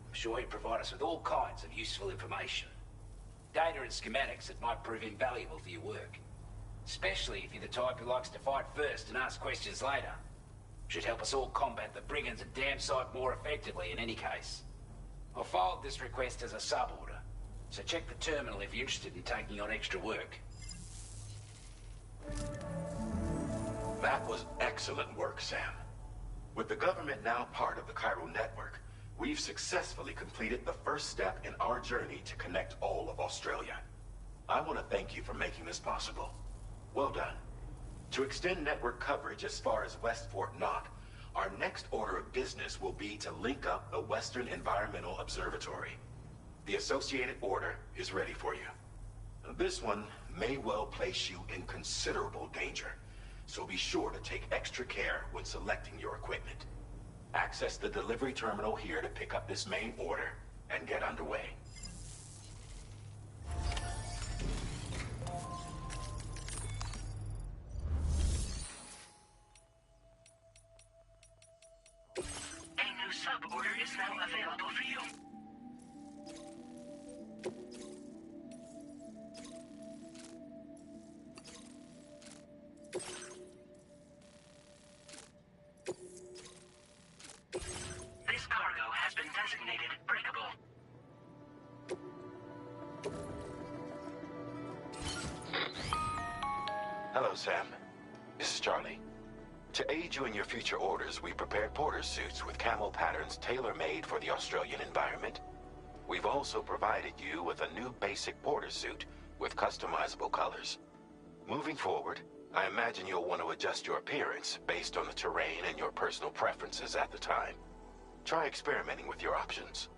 I'm sure he'd provide us with all kinds of useful information. Data and schematics that might prove invaluable for your work. Especially if you're the type who likes to fight first and ask questions later. Should help us all combat the brigands a damn sight more effectively in any case. I've filed this request as a sub-order, so check the terminal if you're interested in taking on extra work. That was excellent work, Sam. With the government now part of the chiral network, we've successfully completed the first step in our journey to connect all of Australia. I want to thank you for making this possible. Well done. To extend network coverage as far as West Fort Knott, our next order of business will be to link up the Western Environmental Observatory. The associated order is ready for you. This one may well place you in considerable danger, so be sure to take extra care when selecting your equipment. Access the delivery terminal here to pick up this main order and get underway. A new sub-order is now available for you. This cargo has been designated breakable. Hello, Sam. This is Charlie. To aid you in your future orders, we prepared porter suits with camo patterns tailor-made for the Australian environment. We've also provided you with a new basic porter suit with customizable colors. Moving forward, I imagine you'll want to adjust your appearance based on the terrain and your personal preferences at the time. Try experimenting with your options.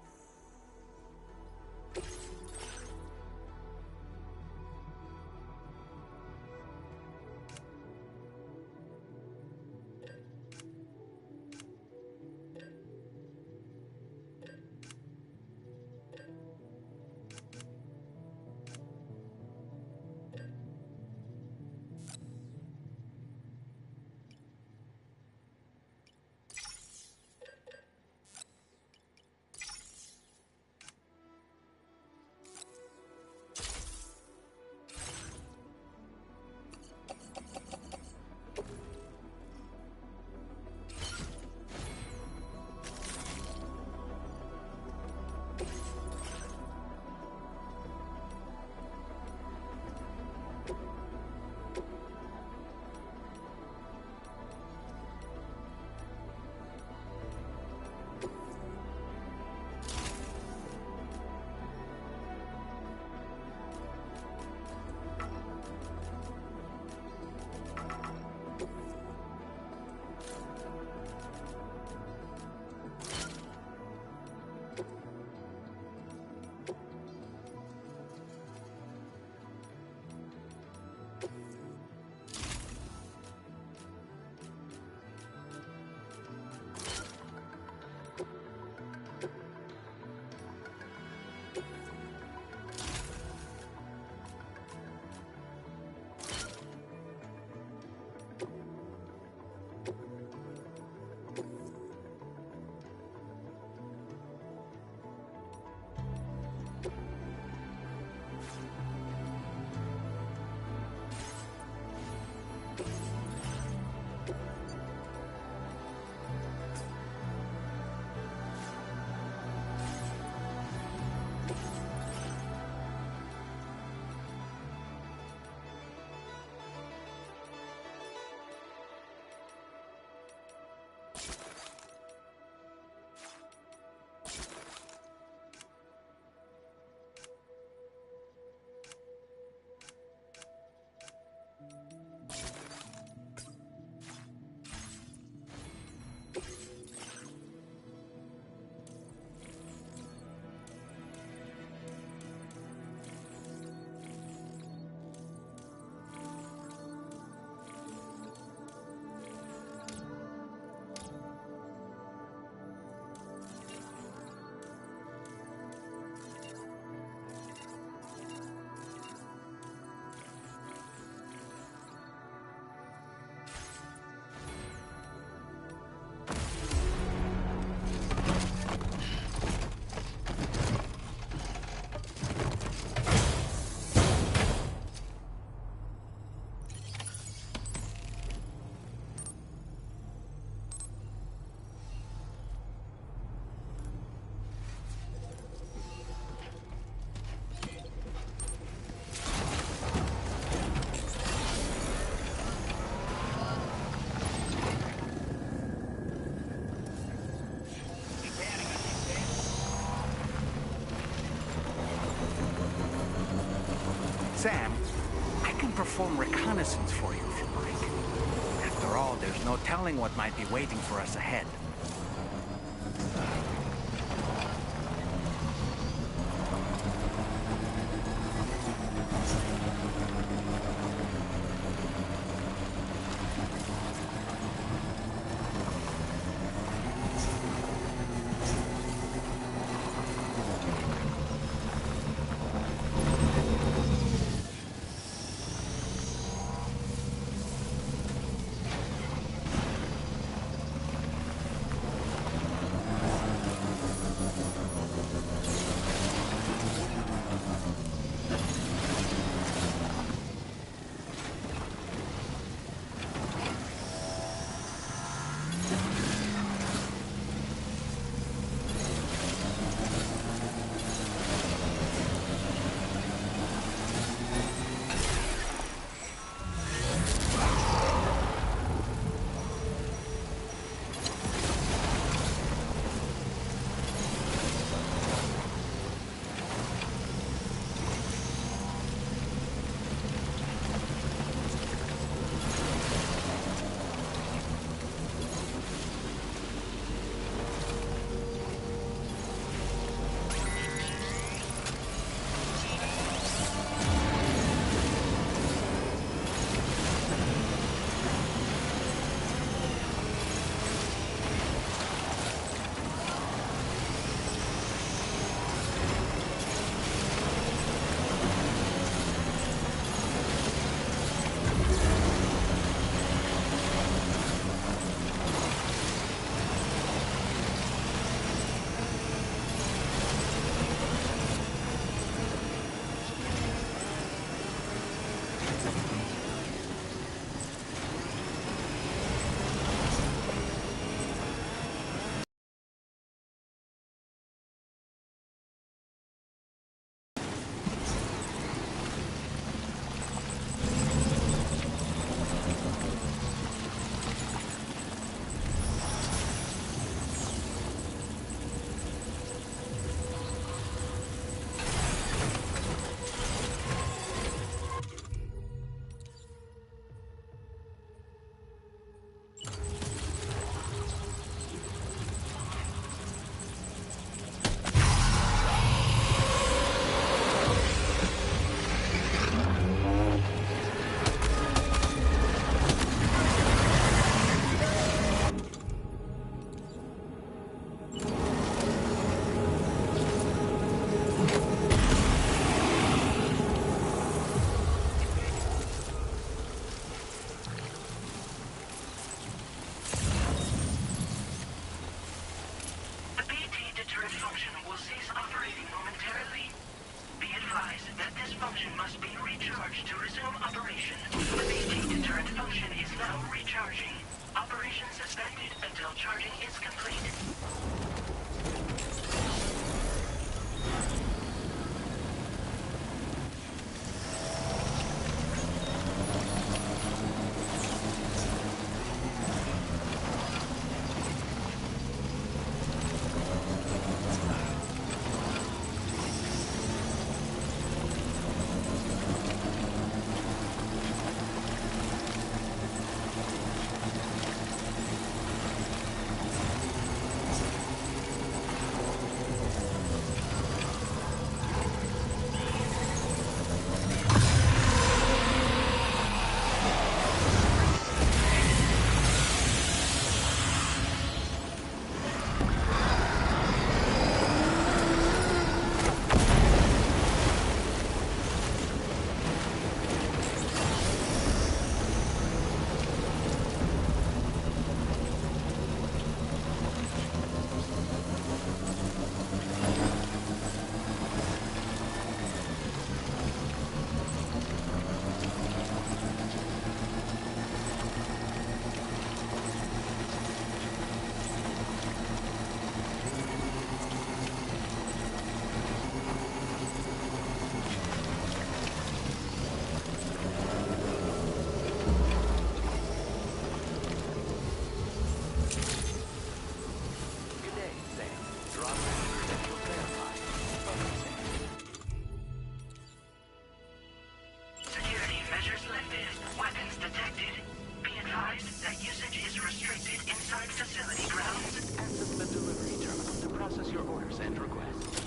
Sam, I can perform reconnaissance for you if you like. After all, there's no telling what might be waiting for us ahead. advised that usage is restricted inside facility grounds. Access the delivery terminal to process your orders and requests.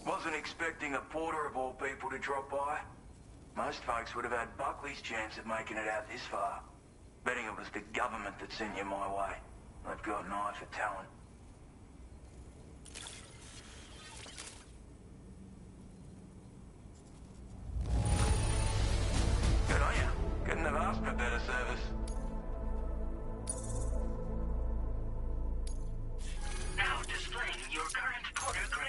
Wasn't expecting a porter of all people to drop by. Most folks would have had Buckley's chance of making it out this far. Betting it was the government that sent you my way. They've got an eye for talent. Good on you. Couldn't have asked for better service. Now displaying your current porter grade.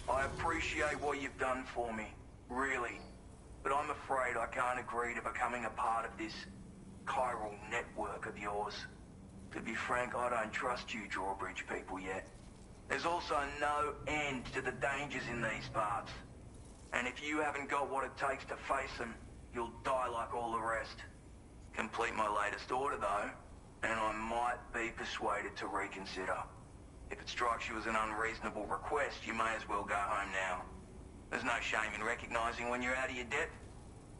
I appreciate what you've done for me, really. But I'm afraid I can't agree to becoming a part of this chiral network of yours. To be frank, I don't trust you drawbridge people yet. There's also no end to the dangers in these parts. And if you haven't got what it takes to face them, you'll die like all the rest. Complete my latest order, though, and I might be persuaded to reconsider. If it strikes you as an unreasonable request, you may as well go home now. There's no shame in recognizing when you're out of your depth.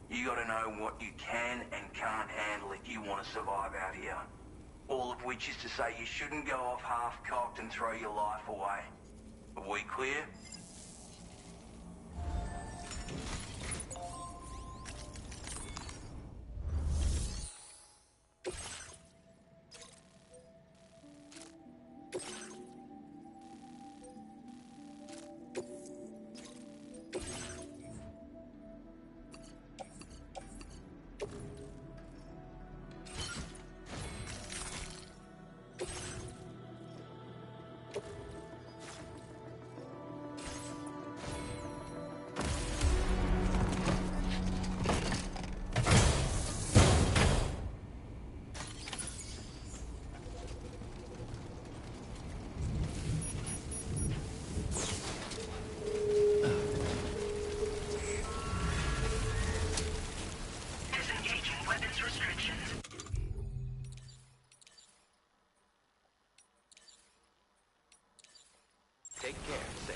You gotta know what you can and can't handle if you want to survive out here. All of which is to say you shouldn't go off half-cocked and throw your life away. Are we clear? Take care, Sam.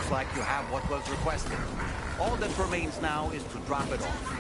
Like you have what was requested. All that remains now is to drop it off.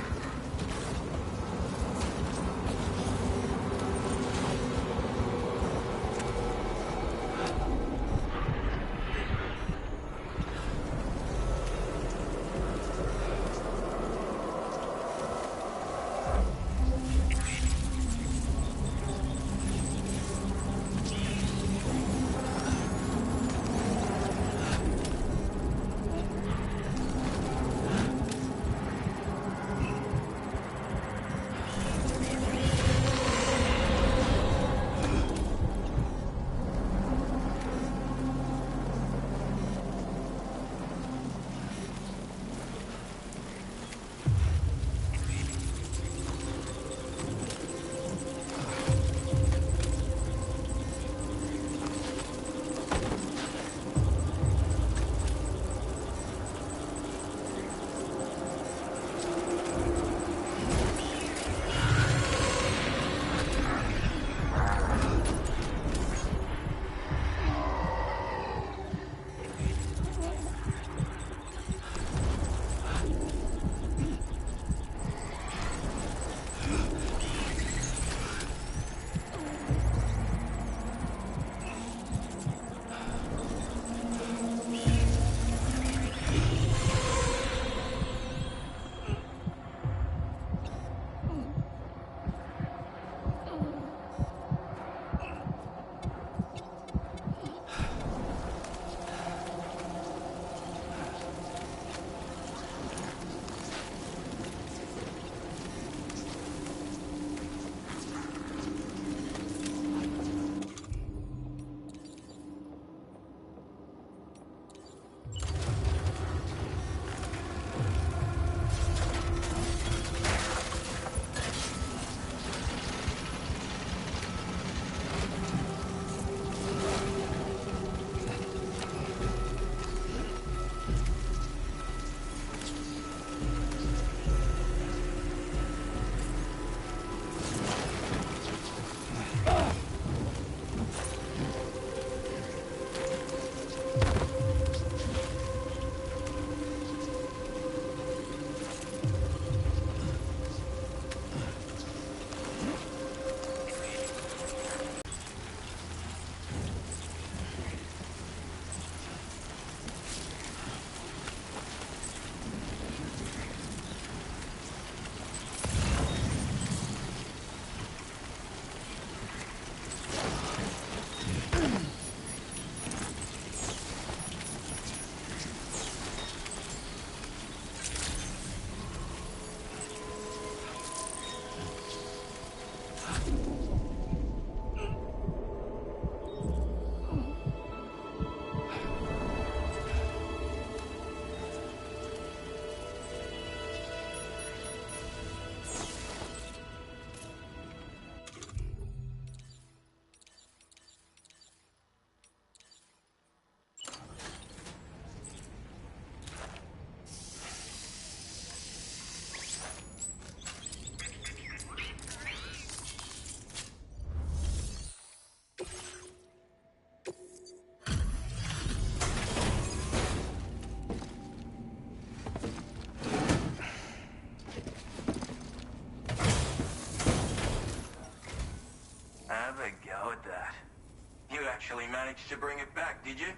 Actually managed to bring it back, did you?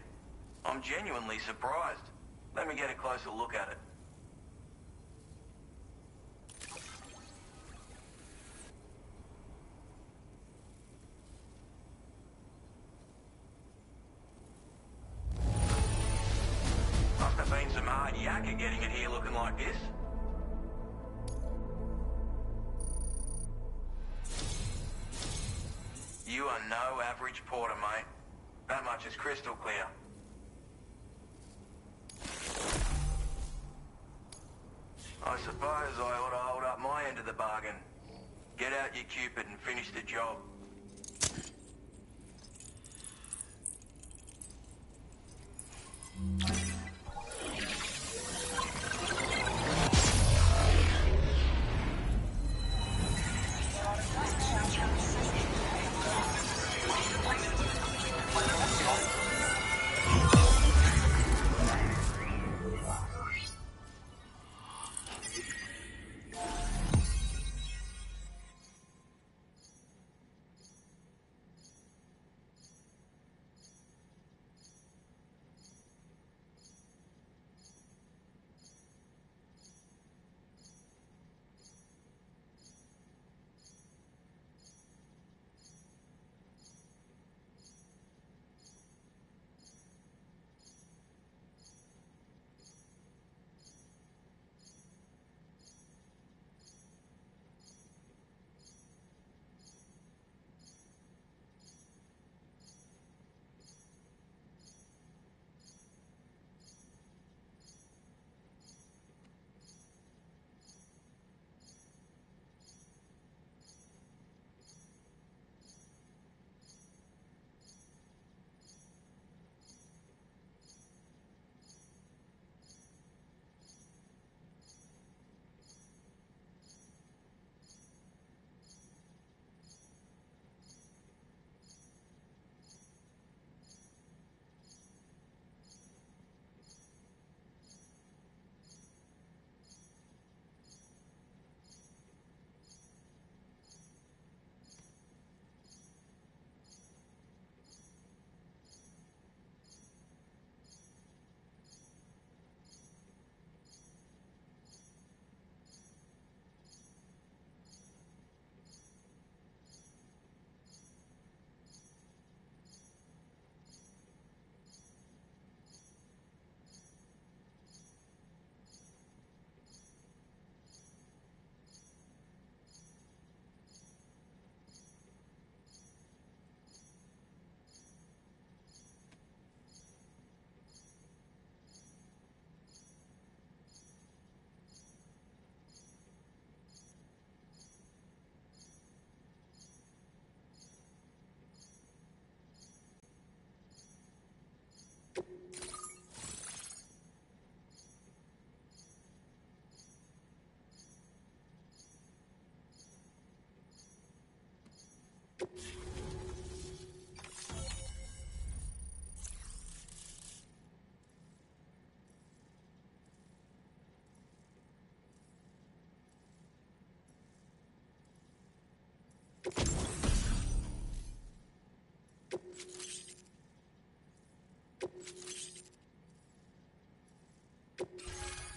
I'm genuinely surprised. Let me get a closer look at it. Must have been some hard yakka getting it here looking like this. You are no average porter, mate. That much is crystal clear. suppose I ought to hold up my end of the bargain. Get out your Cupid and finish the job.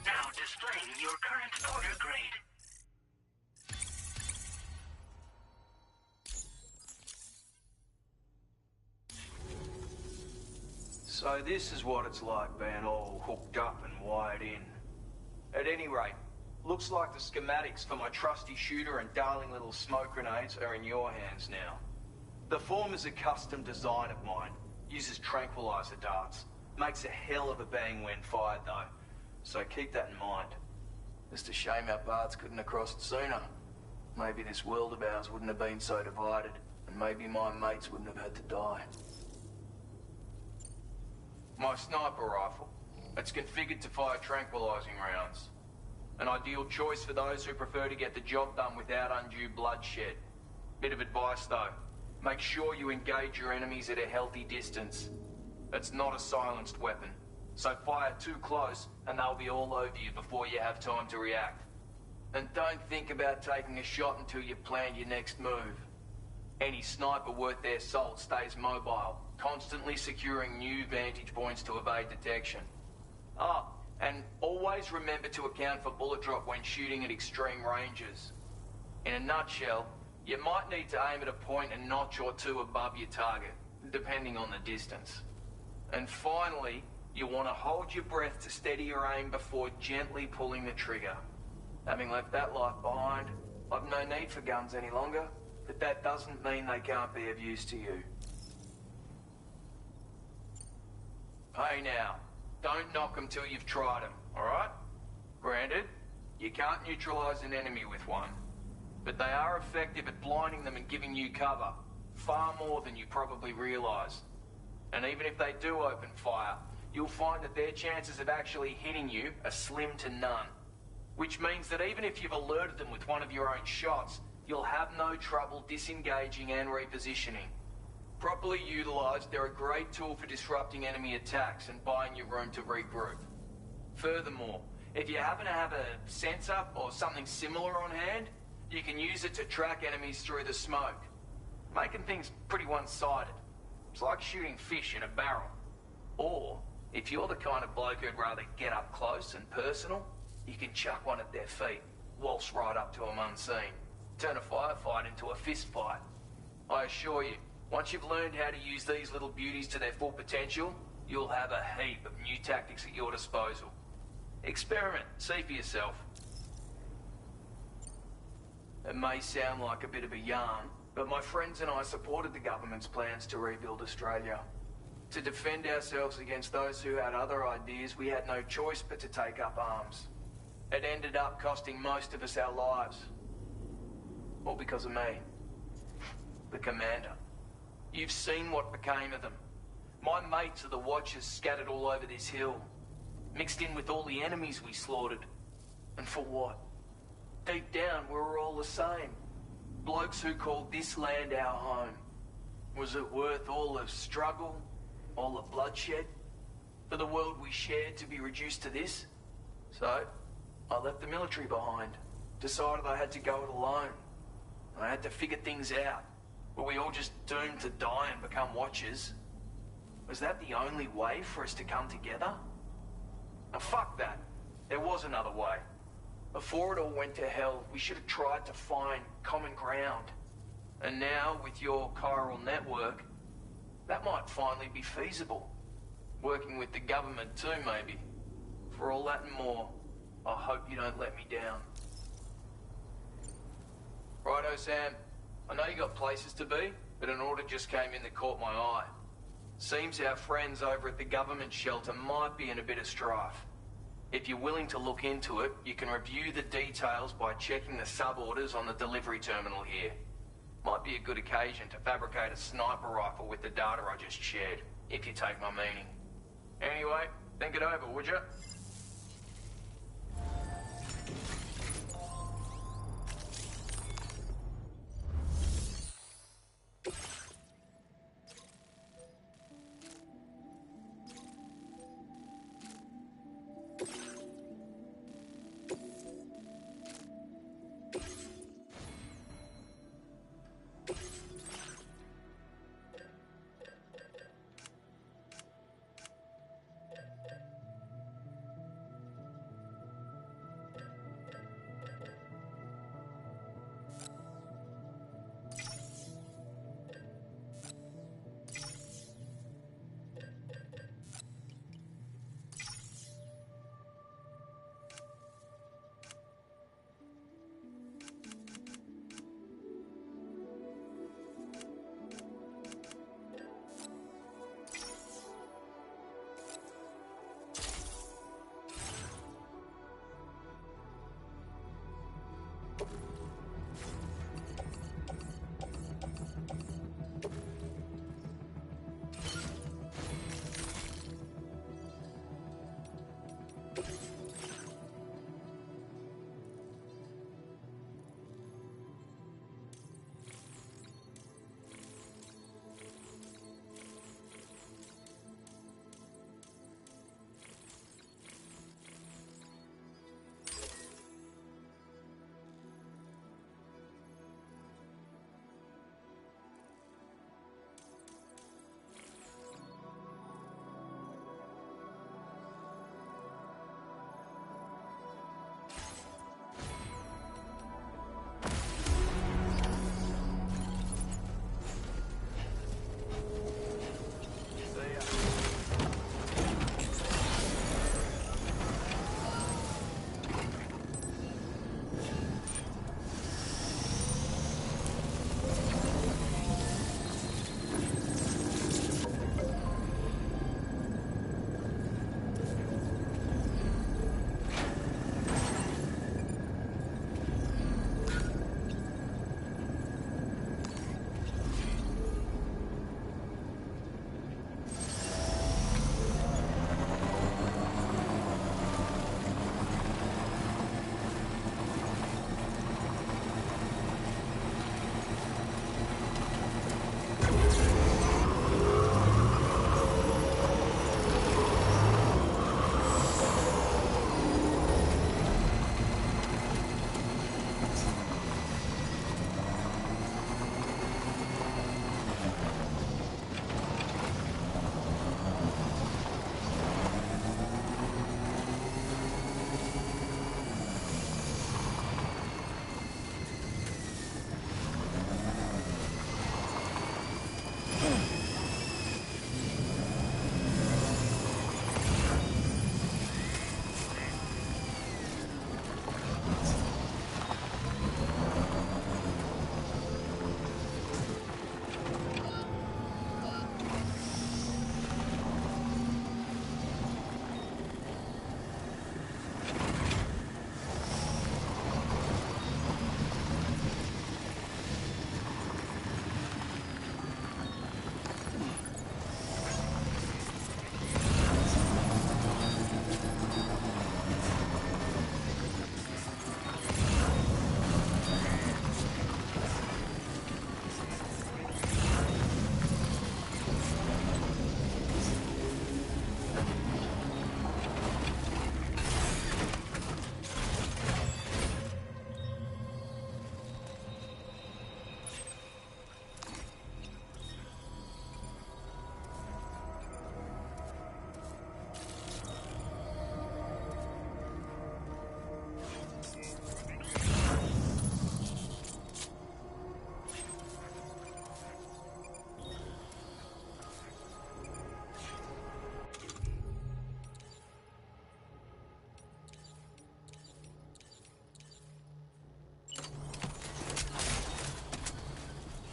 Now displaying your current order grade. So this is what it's like being all hooked up and wired in. At any rate, looks like the schematics for my trusty shooter and darling little smoke grenades are in your hands now. The form is a custom design of mine. Uses tranquilizer darts. Makes a hell of a bang when fired though. So keep that in mind. Just a shame our paths couldn't have crossed sooner. Maybe this world of ours wouldn't have been so divided, and maybe my mates wouldn't have had to die. My sniper rifle. It's configured to fire tranquilizing rounds. An ideal choice for those who prefer to get the job done without undue bloodshed. Bit of advice though. Make sure you engage your enemies at a healthy distance. It's not a silenced weapon, so fire too close and they'll be all over you before you have time to react. And don't think about taking a shot until you've planned your next move. Any sniper worth their salt stays mobile, constantly securing new vantage points to evade detection. And always remember to account for bullet drop when shooting at extreme ranges. In a nutshell, you might need to aim at a point a notch or two above your target, depending on the distance. And finally, you want to hold your breath to steady your aim before gently pulling the trigger. Having left that life behind, I've no need for guns any longer, but that doesn't mean they can't be of use to you. Hey now, don't knock them till you've tried them, alright? Granted, You can't neutralize an enemy with one, but they are effective at blinding them and giving you cover, far more than you probably realize. And even if they do open fire, you'll find that their chances of actually hitting you are slim to none. Which means that even if you've alerted them with one of your own shots, you'll have no trouble disengaging and repositioning. Properly utilized, they're a great tool for disrupting enemy attacks and buying you room to regroup. Furthermore, if you happen to have a sensor or something similar on hand, you can use it to track enemies through the smoke, making things pretty one-sided. It's like shooting fish in a barrel. Or, if you're the kind of bloke who'd rather get up close and personal, you can chuck one at their feet, waltz right up to them unseen, turn a firefight into a fist fight. I assure you, once you've learned how to use these little beauties to their full potential, you'll have a heap of new tactics at your disposal. Experiment, see for yourself. It may sound like a bit of a yarn, but my friends and I supported the government's plans to rebuild Australia. To defend ourselves against those who had other ideas, we had no choice but to take up arms. It ended up costing most of us our lives. All because of me. The commander. You've seen what became of them. My mates are the Watchers scattered all over this hill, mixed in with all the enemies we slaughtered. And for what? Deep down, we were all the same. Blokes who called this land our home. Was it worth all the struggle, all the bloodshed, for the world we shared to be reduced to this? So, I left the military behind. Decided I had to go it alone. I had to figure things out. Were we all just doomed to die and become Watchers? Was that the only way for us to come together? Now fuck that. There was another way. Before it all went to hell, we should have tried to find common ground. And now, with your chiral network, that might finally be feasible. Working with the government too, maybe. For all that and more, I hope you don't let me down. Righto, Sam. I know you got places to be, but an order just came in that caught my eye. Seems our friends over at the government shelter might be in a bit of strife. If you're willing to look into it, you can review the details by checking the sub-orders on the delivery terminal here. Might be a good occasion to fabricate a sniper rifle with the data I just shared, if you take my meaning. Anyway, think it over, would you?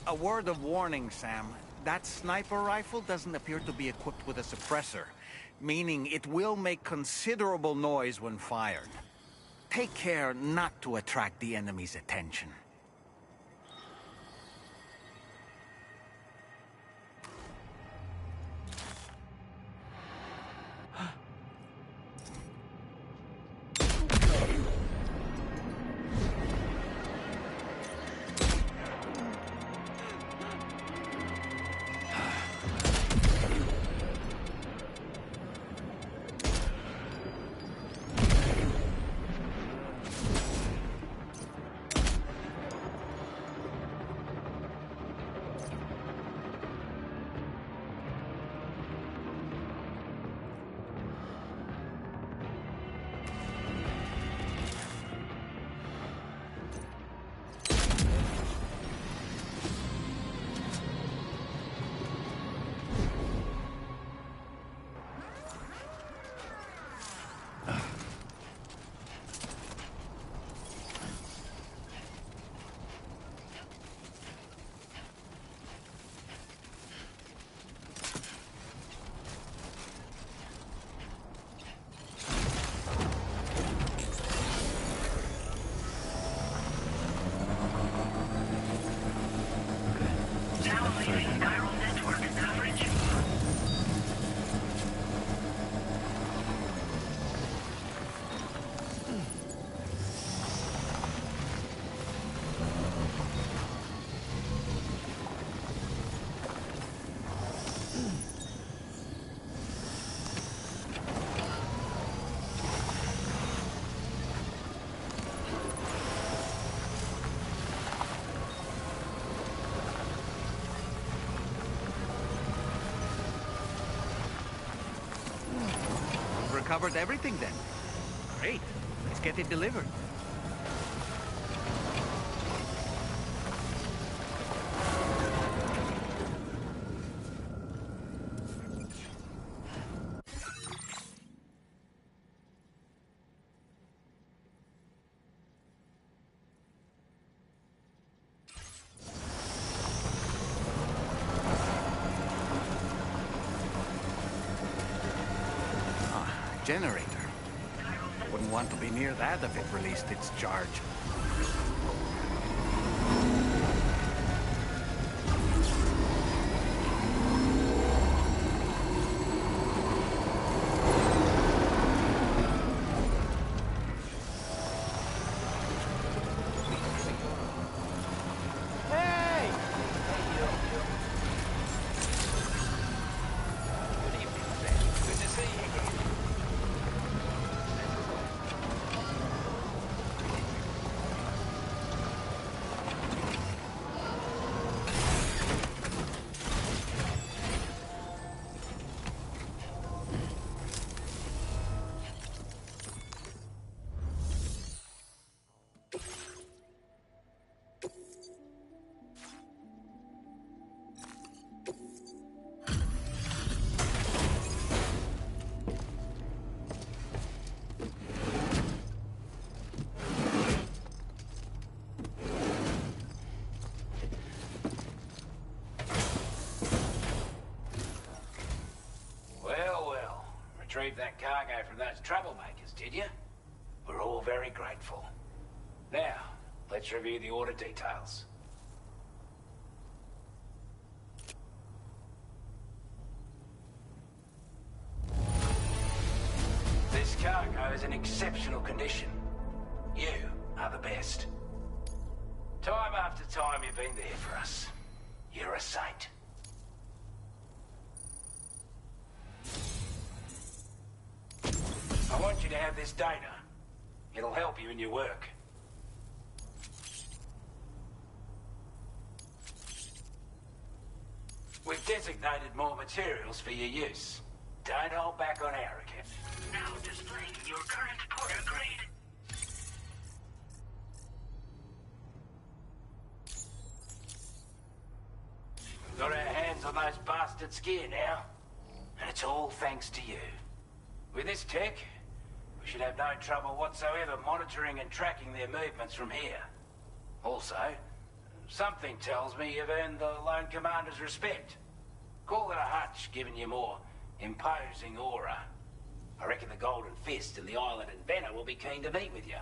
A word of warning, Sam. That sniper rifle doesn't appear to be equipped with a suppressor, meaning it will make considerable noise when fired. Take care not to attract the enemy's attention. Covered everything then. Great. Let's get it delivered. Generator. Wouldn't want to be near that if it released its charge. Retrieved that cargo from those troublemakers, did you? We're all very grateful. Now, let's review the order details. This cargo is in exceptional condition. You are the best. Time after time you've been there for us. You're a saint. I want you to have this data. It'll help you in your work. We've designated more materials for your use. Don't hold back on our account. Now displaying your current porter grade. We've got our hands on those bastards' gear now. And it's all thanks to you. With this tech, we should have no trouble whatsoever monitoring and tracking their movements from here. Also, Something tells me you've earned the Lone Commander's respect. Call it a hunch, giving you more imposing aura. I reckon the Golden Fist and the Island Inventor will be keen to meet with you.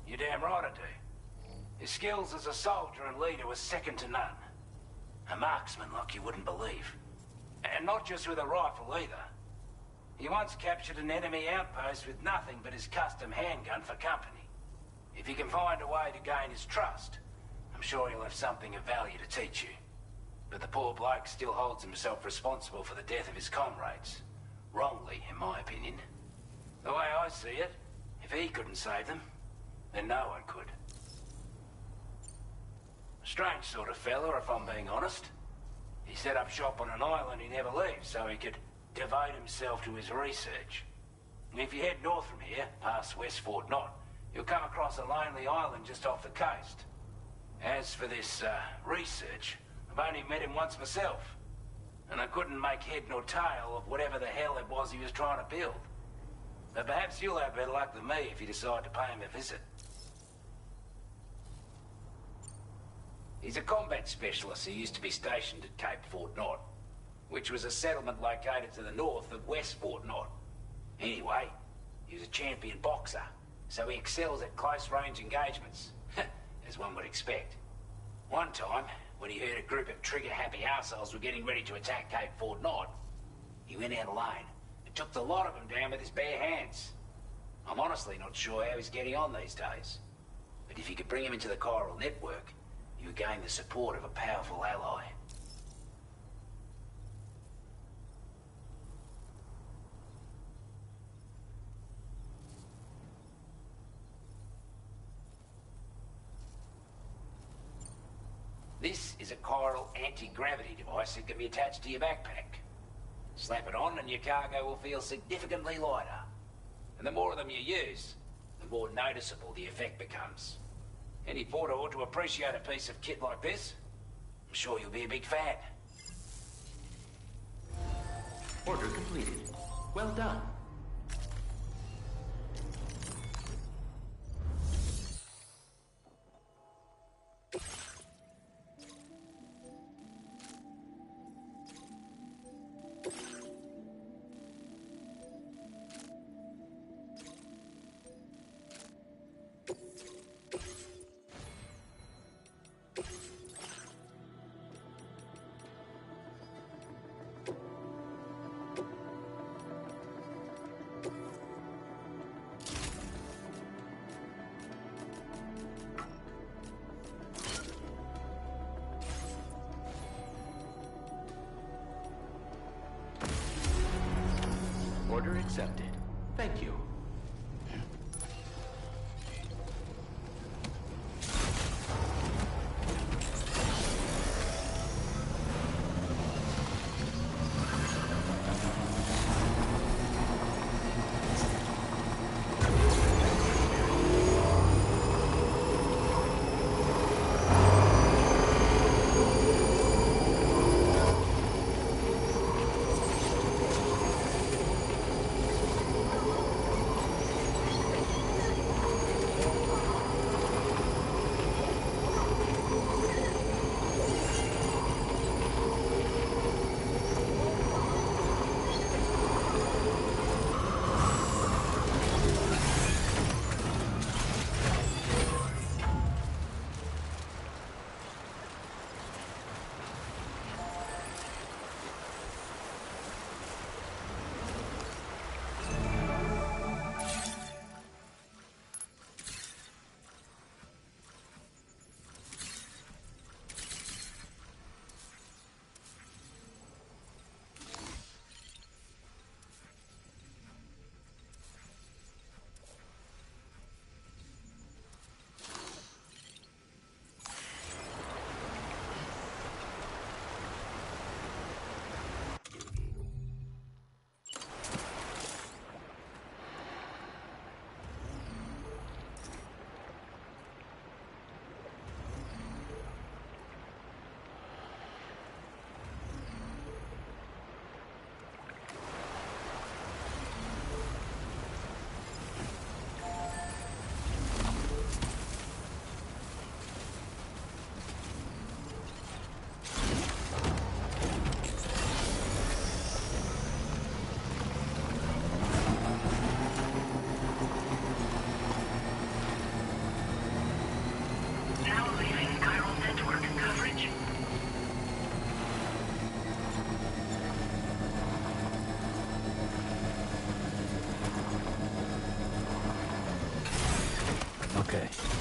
You're damn right I do. His skills as a soldier and leader were second to none. A marksman like you wouldn't believe. And not just with a rifle either. He once captured an enemy outpost with nothing but his custom handgun for company. If you can find a way to gain his trust, I'm sure he'll have something of value to teach you. But the poor bloke still holds himself responsible for the death of his comrades. Wrongly, in my opinion. The way I see it, if he couldn't save them, then no one could. A strange sort of fella, if I'm being honest. He set up shop on an island he never leaves so he could devote himself to his research. And if you head north from here, past West Fort Knot, you'll come across a lonely island just off the coast. As for this, research, I've only met him once myself. And I couldn't make head nor tail of whatever the hell it was he was trying to build. But perhaps you'll have better luck than me if you decide to pay him a visit. He's a combat specialist who used to be stationed at Cape Fort Knot, which was a settlement located to the north of West Fort Knot. Anyway, he was a champion boxer, so he excels at close-range engagements, as one would expect. One time, when he heard a group of trigger-happy arseholes were getting ready to attack Cape Fort Knot, he went out alone and took the lot of them down with his bare hands. I'm honestly not sure how he's getting on these days. But if you could bring him into the chiral network, you would gain the support of a powerful ally. This is a chiral anti-gravity device that can be attached to your backpack. Slap it on and your cargo will feel significantly lighter. And the more of them you use, the more noticeable the effect becomes. Any porter ought to appreciate a piece of kit like this. I'm sure you'll be a big fan. Order completed. Well done. Order accepted. Thank you. Okay.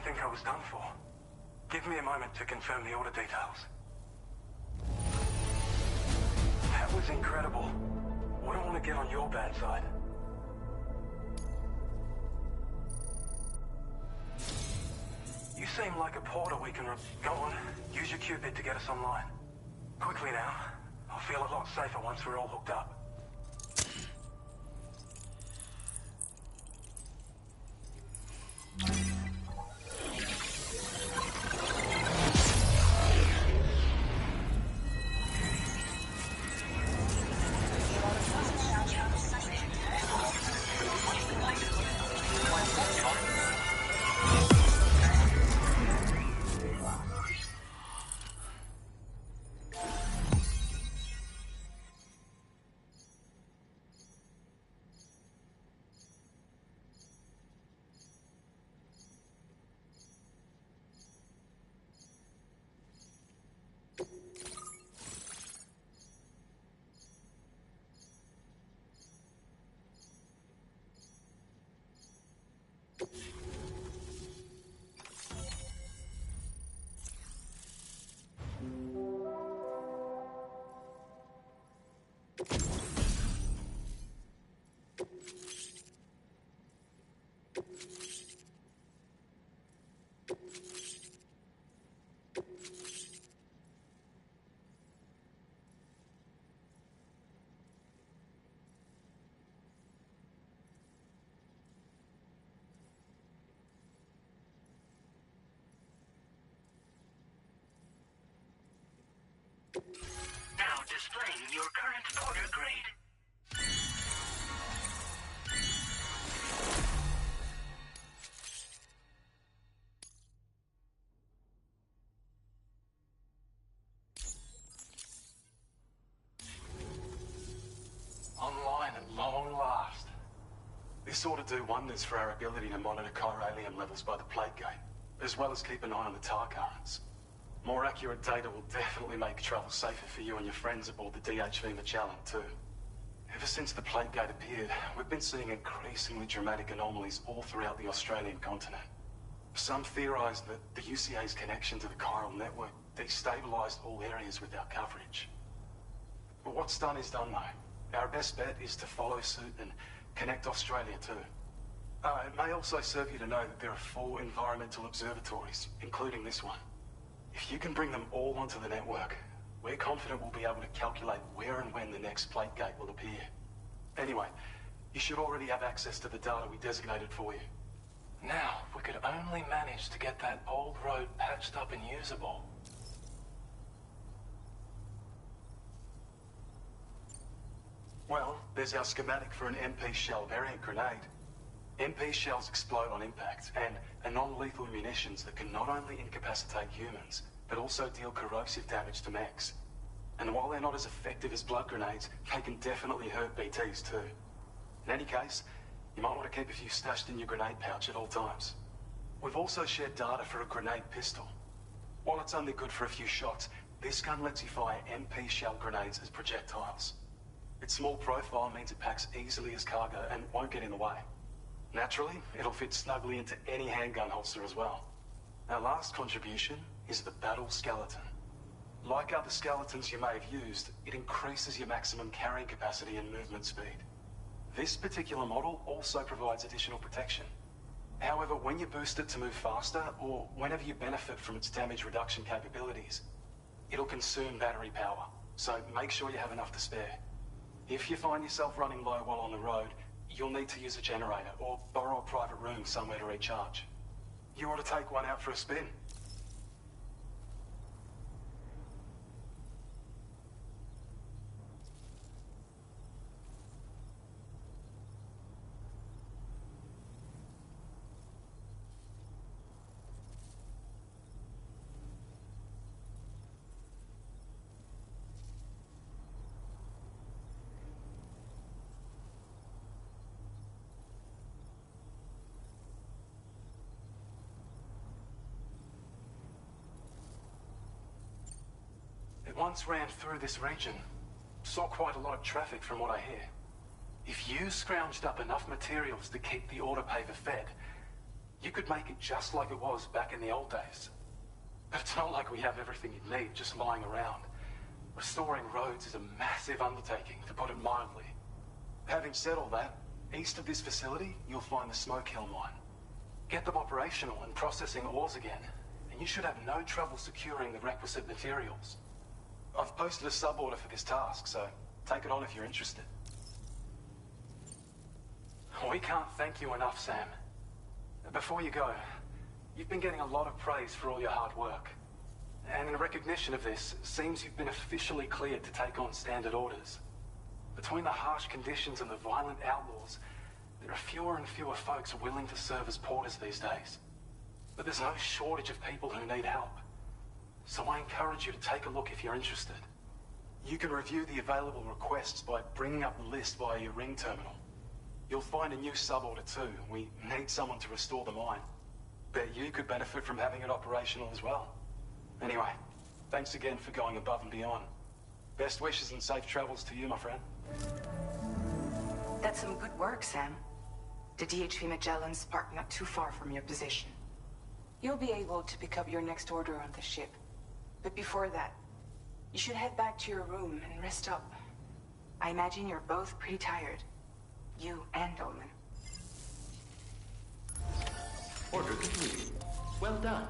think I was done for. Give me a moment to confirm the order details. That was incredible. Wouldn't want to get on your bad side. You seem like a porter we can... Go on, use your Cupid to get us online. Quickly now. I'll feel a lot safer once we're all hooked up. Now displaying your current porter grade. Online at long last. This ought to do wonders for our ability to monitor chiralium levels by the plague gate, as well as keep an eye on the tar currents. More accurate data will definitely make travel safer for you and your friends aboard the DHV Magellan, too. Ever since the plague gate appeared, we've been seeing increasingly dramatic anomalies all throughout the Australian continent. Some theorize that the UCA's connection to the chiral network destabilized all areas with our coverage. But what's done is done, though. Our best bet is to follow suit and connect Australia, too. It may also serve you to know that there are 4 environmental observatories, including this one. If you can bring them all onto the network, we're confident we'll be able to calculate where and when the next plate gate will appear. Anyway, you should already have access to the data we designated for you. Now, if we could only manage to get that old road patched up and usable. Well, there's our schematic for an MP shell variant grenade. MP shells explode on impact, and are non-lethal munitions that can not only incapacitate humans, but also deal corrosive damage to mechs. And while they're not as effective as blood grenades, they can definitely hurt BTs too. In any case, you might want to keep a few stashed in your grenade pouch at all times. We've also shared data for a grenade pistol. While it's only good for a few shots, this gun lets you fire MP shell grenades as projectiles. Its small profile means it packs easily as cargo and won't get in the way. Naturally, it'll fit snugly into any handgun holster as well. Our last contribution is the battle skeleton. Like other skeletons you may have used, it increases your maximum carrying capacity and movement speed. This particular model also provides additional protection. However, when you boost it to move faster, or whenever you benefit from its damage reduction capabilities, it'll consume battery power, so make sure you have enough to spare. If you find yourself running low while on the road, you'll need to use a generator or borrow a private room somewhere to recharge. You ought to take one out for a spin. It once ran through this region. Saw quite a lot of traffic from what I hear. If you scrounged up enough materials to keep the autopaver fed, You could make it just like it was back in the old days. But it's not like we have everything you need just lying around. Restoring roads is a massive undertaking, to put it mildly. Having said all that, east of this facility, you'll find the Smoke Hill mine. Get them operational and processing ores again, and you should have no trouble securing the requisite materials. I've posted a sub-order for this task, so take it on if you're interested. We can't thank you enough, Sam. Before you go, you've been getting a lot of praise for all your hard work. And in recognition of this, it seems you've been officially cleared to take on standard orders. Between the harsh conditions and the violent outlaws, there are fewer and fewer folks willing to serve as porters these days. But there's no shortage of people who need help. So I encourage you to take a look if you're interested. You can review the available requests by bringing up the list via your ring terminal. You'll find a new sub-order too. We need someone to restore the mine. Bet you could benefit from having it operational as well. Anyway, thanks again for going above and beyond. Best wishes and safe travels to you, my friend. That's some good work, Sam. The DHV Magellan's parked not too far from your position. You'll be able to pick up your next order on the ship. But before that, you should head back to your room and rest up. I imagine you're both pretty tired. You and Dolman. Order complete. Well done.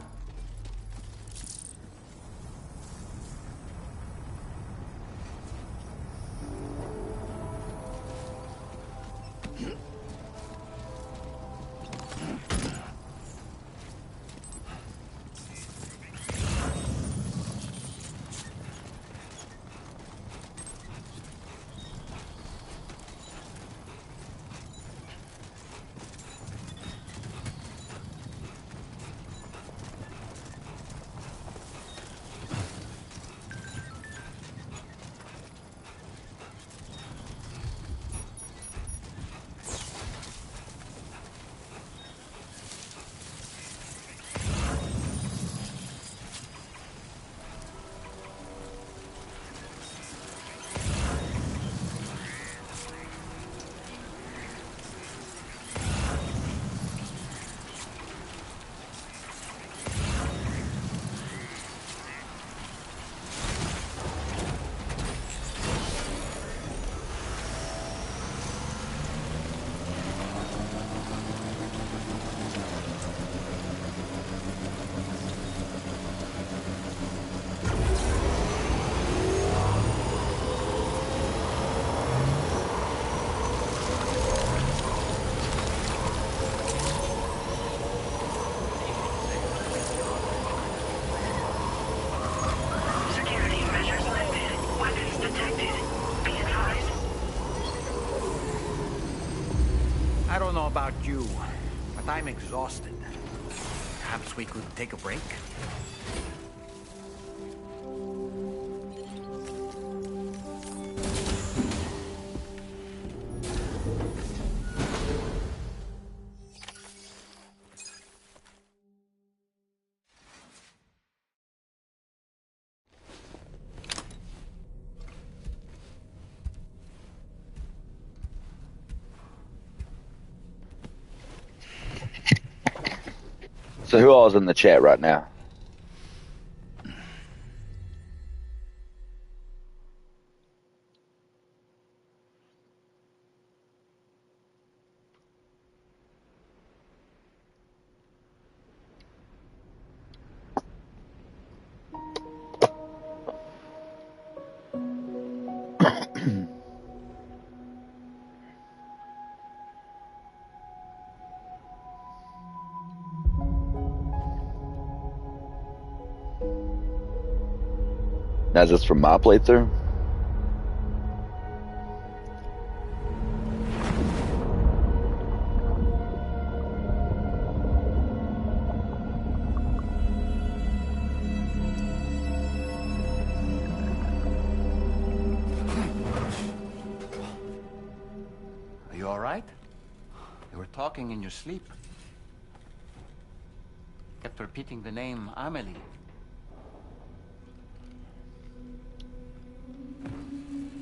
I don't know about you, but I'm exhausted. Perhaps we could take a break? So who all is in the chat right now? Now, is this from my playthrough? Are you all right? You were talking in your sleep. Kept repeating the name Amelie.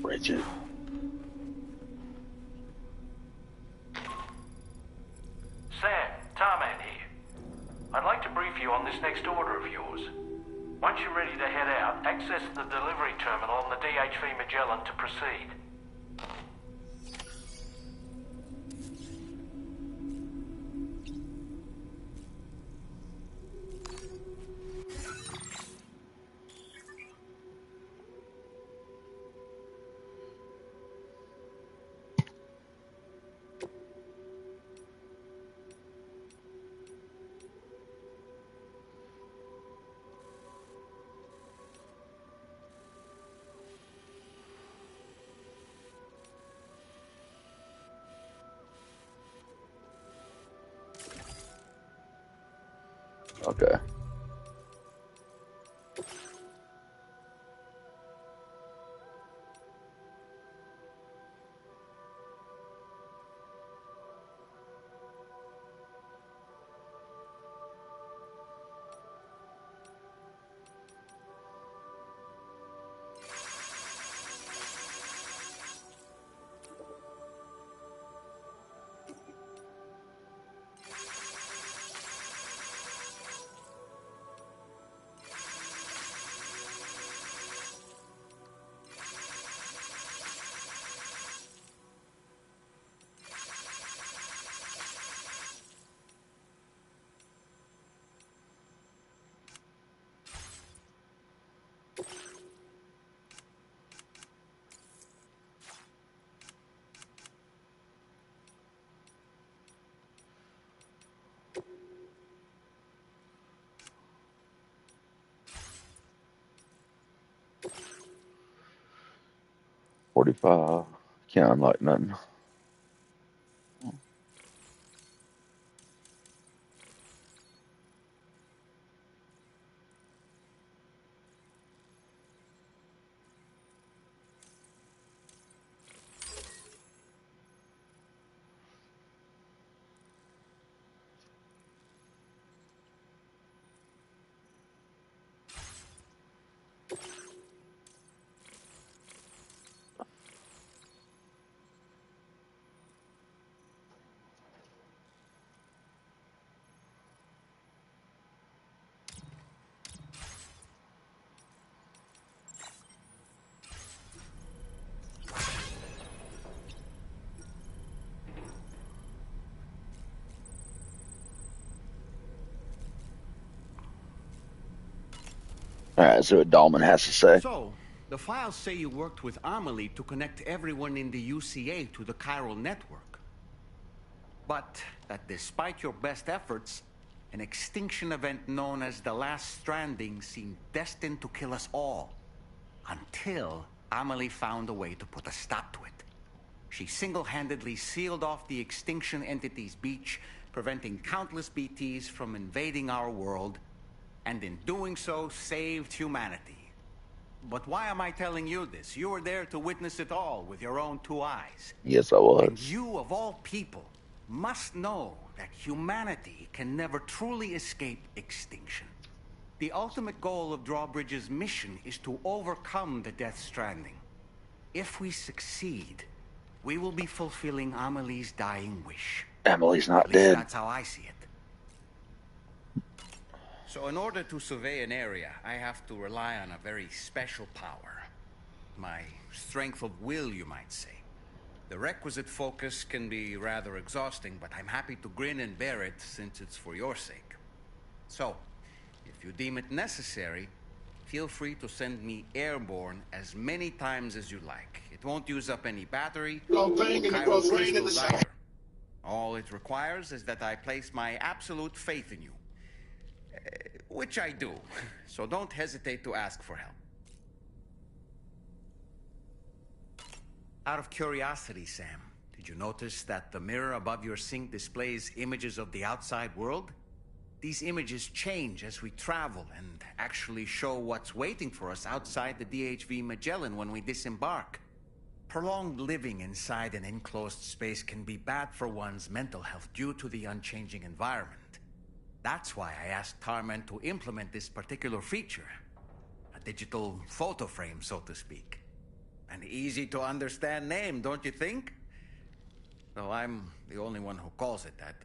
Richard. Sam, Tarman here. on this next order of yours. Once you're ready to head out, access the delivery terminal on the DHV Magellan to proceed. Okay. $45. Can't unlock nothing. Alright, so what Dahlman has to say. So, the files say you worked with Amelie to connect everyone in the UCA to the chiral network. But that despite your best efforts, an extinction event known as the Last Stranding seemed destined to kill us all. Until Amelie found a way to put a stop to it. She single-handedly sealed off the extinction entity's beach, preventing countless BTs from invading our world, and in doing so, saved humanity. But why am I telling you this? You were there to witness it all with your own two eyes. Yes, I was. And you, of all people, must know that humanity can never truly escape extinction. The ultimate goal of Drawbridge's mission is to overcome the Death Stranding. If we succeed, we will be fulfilling Amelie's dying wish. Amelie's not At least dead. that's how I see it. So in order to survey an area, I have to rely on a very special power. My strength of will, you might say. The requisite focus can be rather exhausting, but I'm happy to grin and bear it since it's for your sake. So, if you deem it necessary, feel free to send me airborne as many times as you like. It won't use up any battery or chiral crystals either. All it requires is that I place my absolute faith in you. Which I do, so don't hesitate to ask for help. Out of curiosity, Sam, did you notice that the mirror above your sink displays images of the outside world? These images change as we travel and actually show what's waiting for us outside the DHV Magellan when we disembark. Prolonged living inside an enclosed space can be bad for one's mental health due to the unchanging environment. That's why I asked Tarman to implement this particular feature. A digital photo frame, so to speak. An easy-to-understand name, don't you think? Though I'm the only one who calls it that.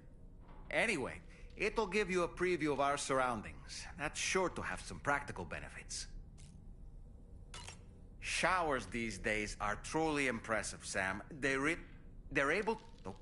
Anyway, It'll give you a preview of our surroundings. That's sure to have some practical benefits. Showers these days are truly impressive, Sam. They're able... Oh.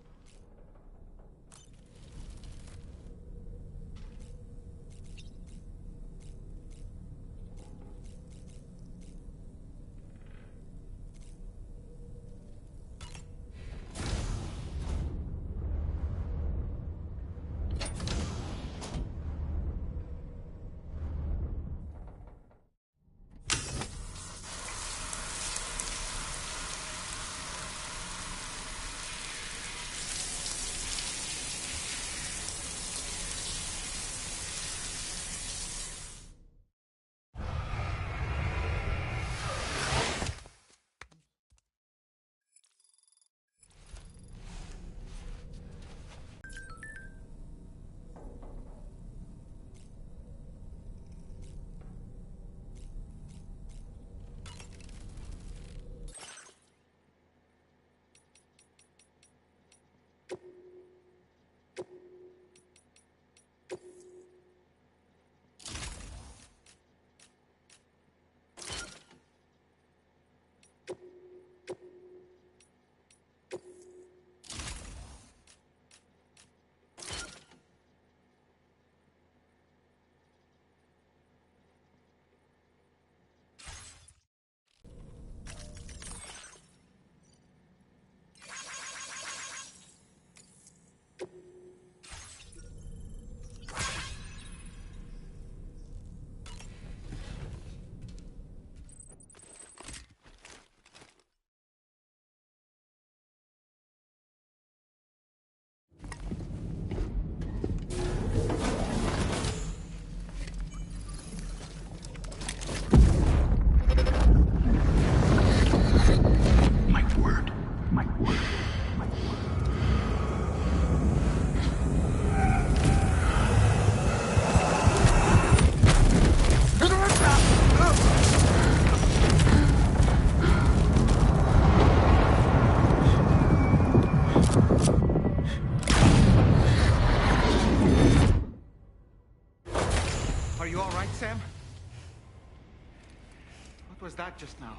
Are you all right, Sam? What was that just now?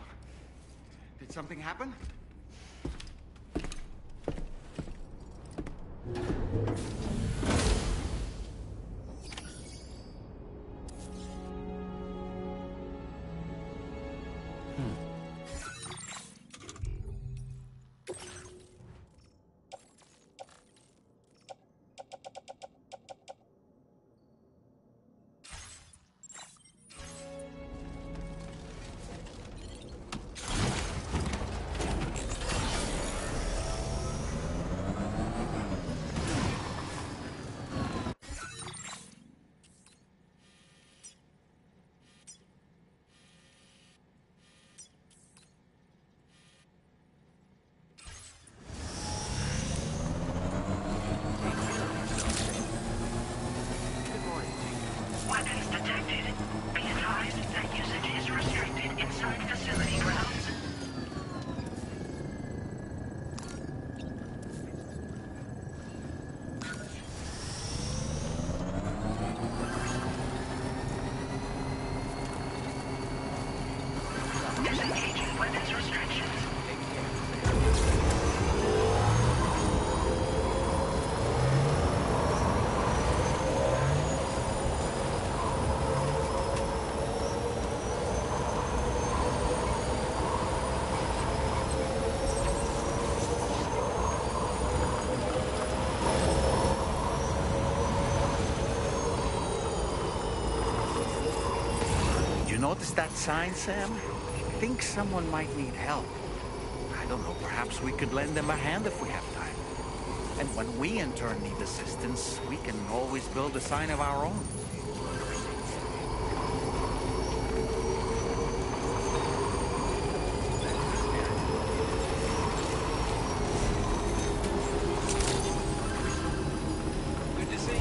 Did something happen? Weapons detected. Be advised that usage is restricted inside facility grounds. Disengaging weapons restrictions. Notice that sign, Sam? I think someone might need help. I don't know, perhaps we could lend them a hand if we have time. And when we in turn need assistance, we can always build a sign of our own. Good to see you.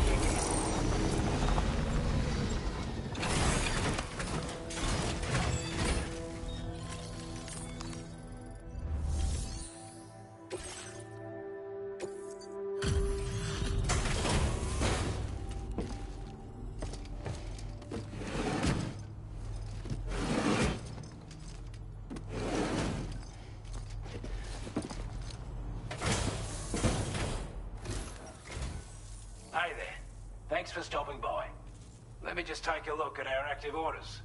Thanks for stopping by. Let me just take a look at our active orders.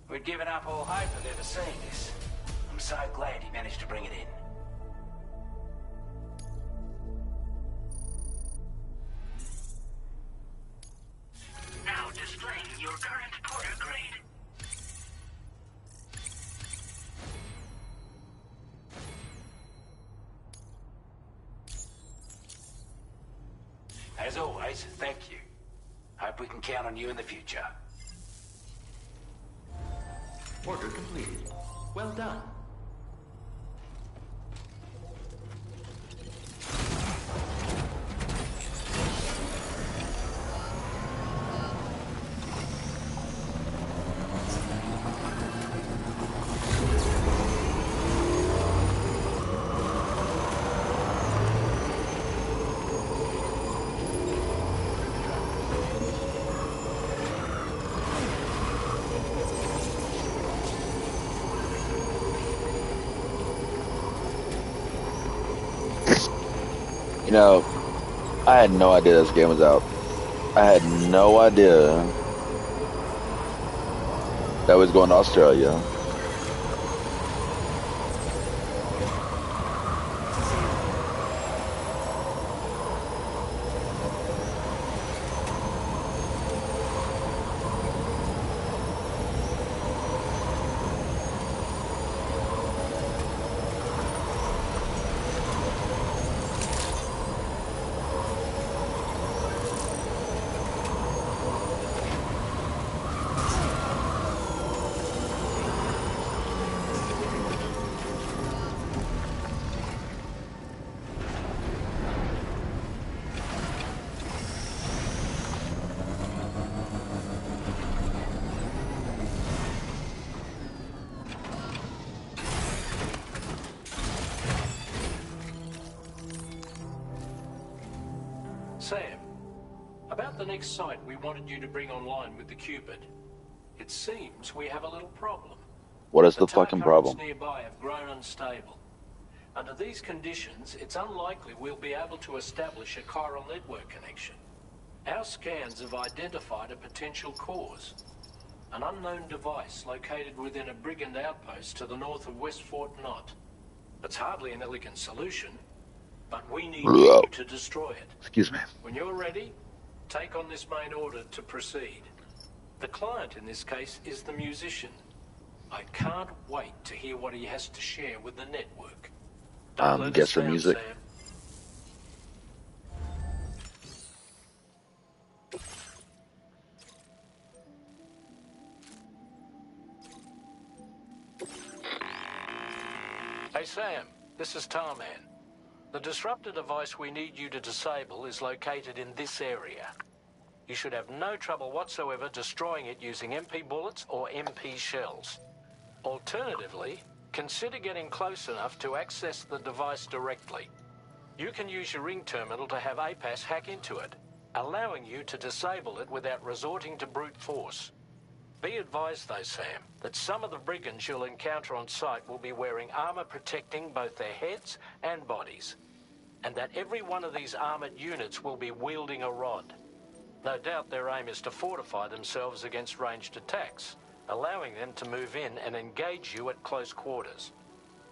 We'd given up all hope of ever seeing this. I'm so glad he managed to bring it in. Now displaying your current porter grade. As always, thank you. Hope we can count on you in the future. Order completed. Well done. You know, I had no idea this game was out. I had no idea that was going to Australia. Sam, about the next site we wanted you to bring online with the Cupid. It seems we have a little problem. What is the fucking problem? Nearby have grown unstable. Under these conditions, it's unlikely we'll be able to establish a chiral network connection. Our scans have identified a potential cause. An unknown device located within a brigand outpost to the north of West Fort Knott. It's hardly an elegant solution, but we need you to destroy it. Excuse me. When you're ready, take on this main order to proceed. The client in this case is the musician. I can't wait to hear what he has to share with the network. Guess the music. Sam. Hey Sam, this is Tarman. The disruptor device we need you to disable is located in this area. You should have no trouble whatsoever destroying it using MP bullets or MP shells. Alternatively, consider getting close enough to access the device directly. You can use your ring terminal to have APAS hack into it, allowing you to disable it without resorting to brute force. Be advised though, Sam, that some of the brigands you'll encounter on site will be wearing armor protecting both their heads and bodies, and that every one of these armored units will be wielding a rod. No doubt their aim is to fortify themselves against ranged attacks, allowing them to move in and engage you at close quarters.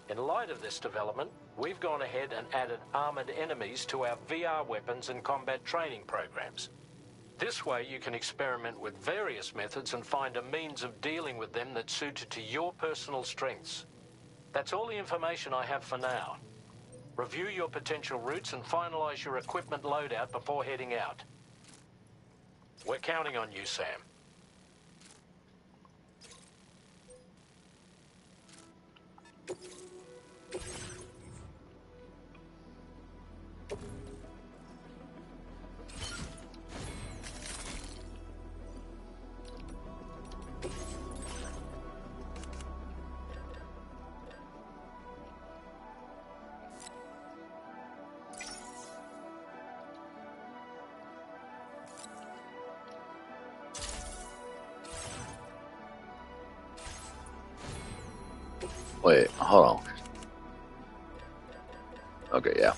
In light of this development, we've gone ahead and added armored enemies to our VR weapons and combat training programs. This way you can experiment with various methods and find a means of dealing with them that's suited to your personal strengths. That's all the information I have for now. Review your potential routes and finalize your equipment loadout before heading out. We're counting on you, Sam. Wait, hold on. Okay, yeah.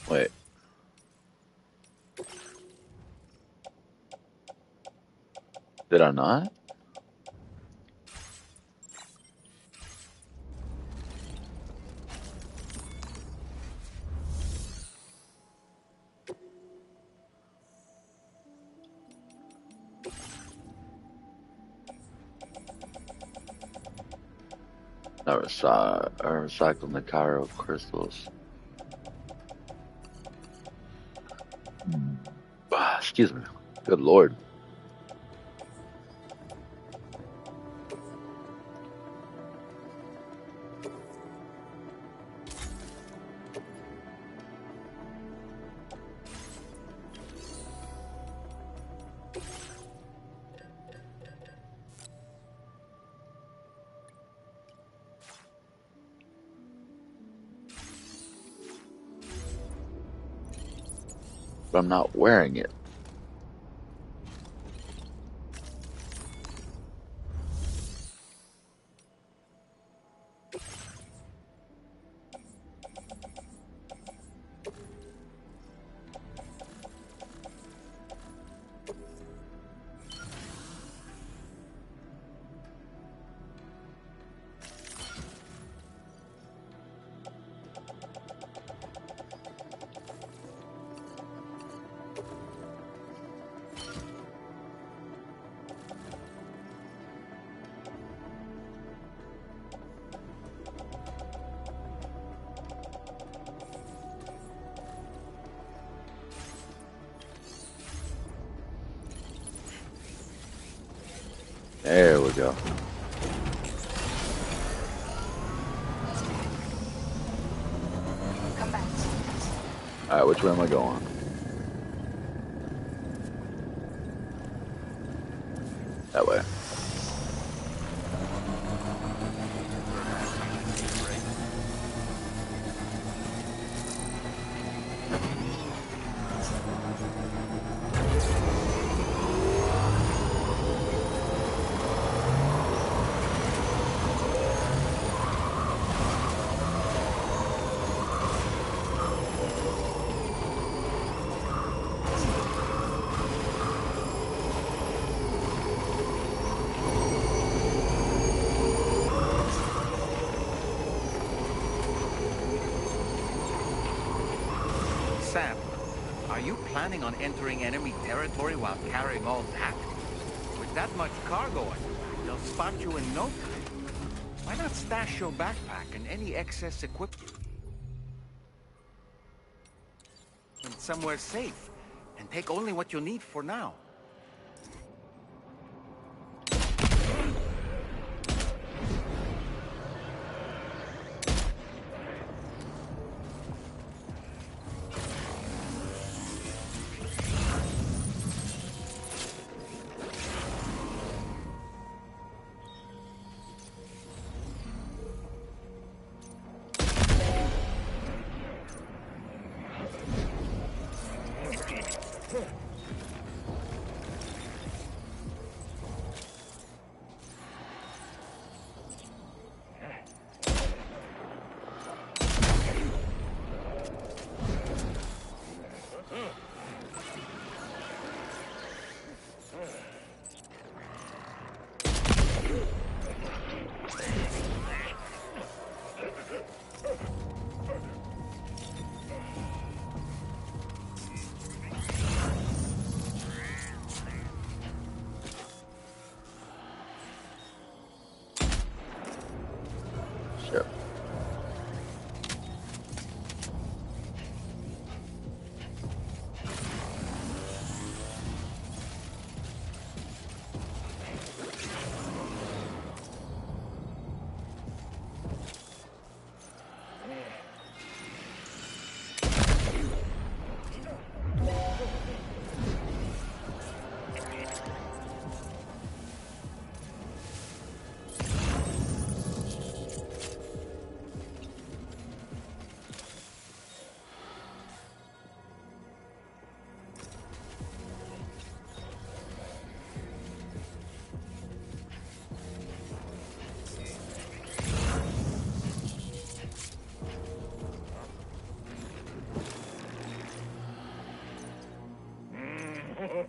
Wait. Did I not? I recycled the Cairo crystals. Excuse me. Good lord. But I'm not wearing it. There we go. Come back. Alright, which way am I going? That way. Sam, are you planning on entering enemy territory while carrying all that? With that much cargo on your back, they'll spot you in no time. Why not stash your backpack and any excess equipment somewhere safe, and take only what you need for now? Oh,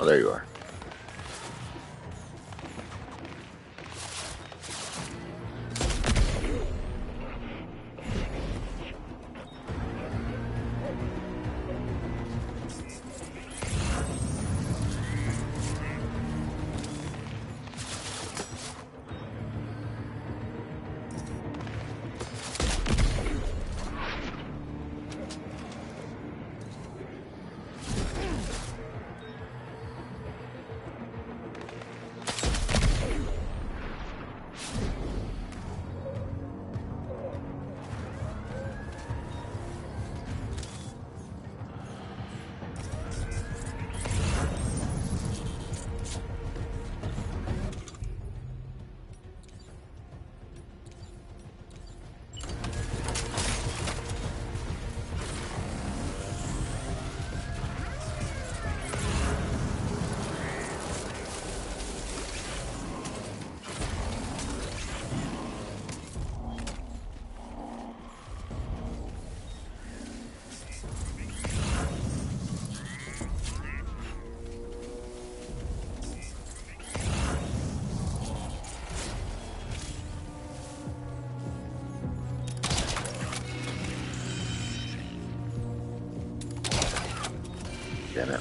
there you are. Damn it.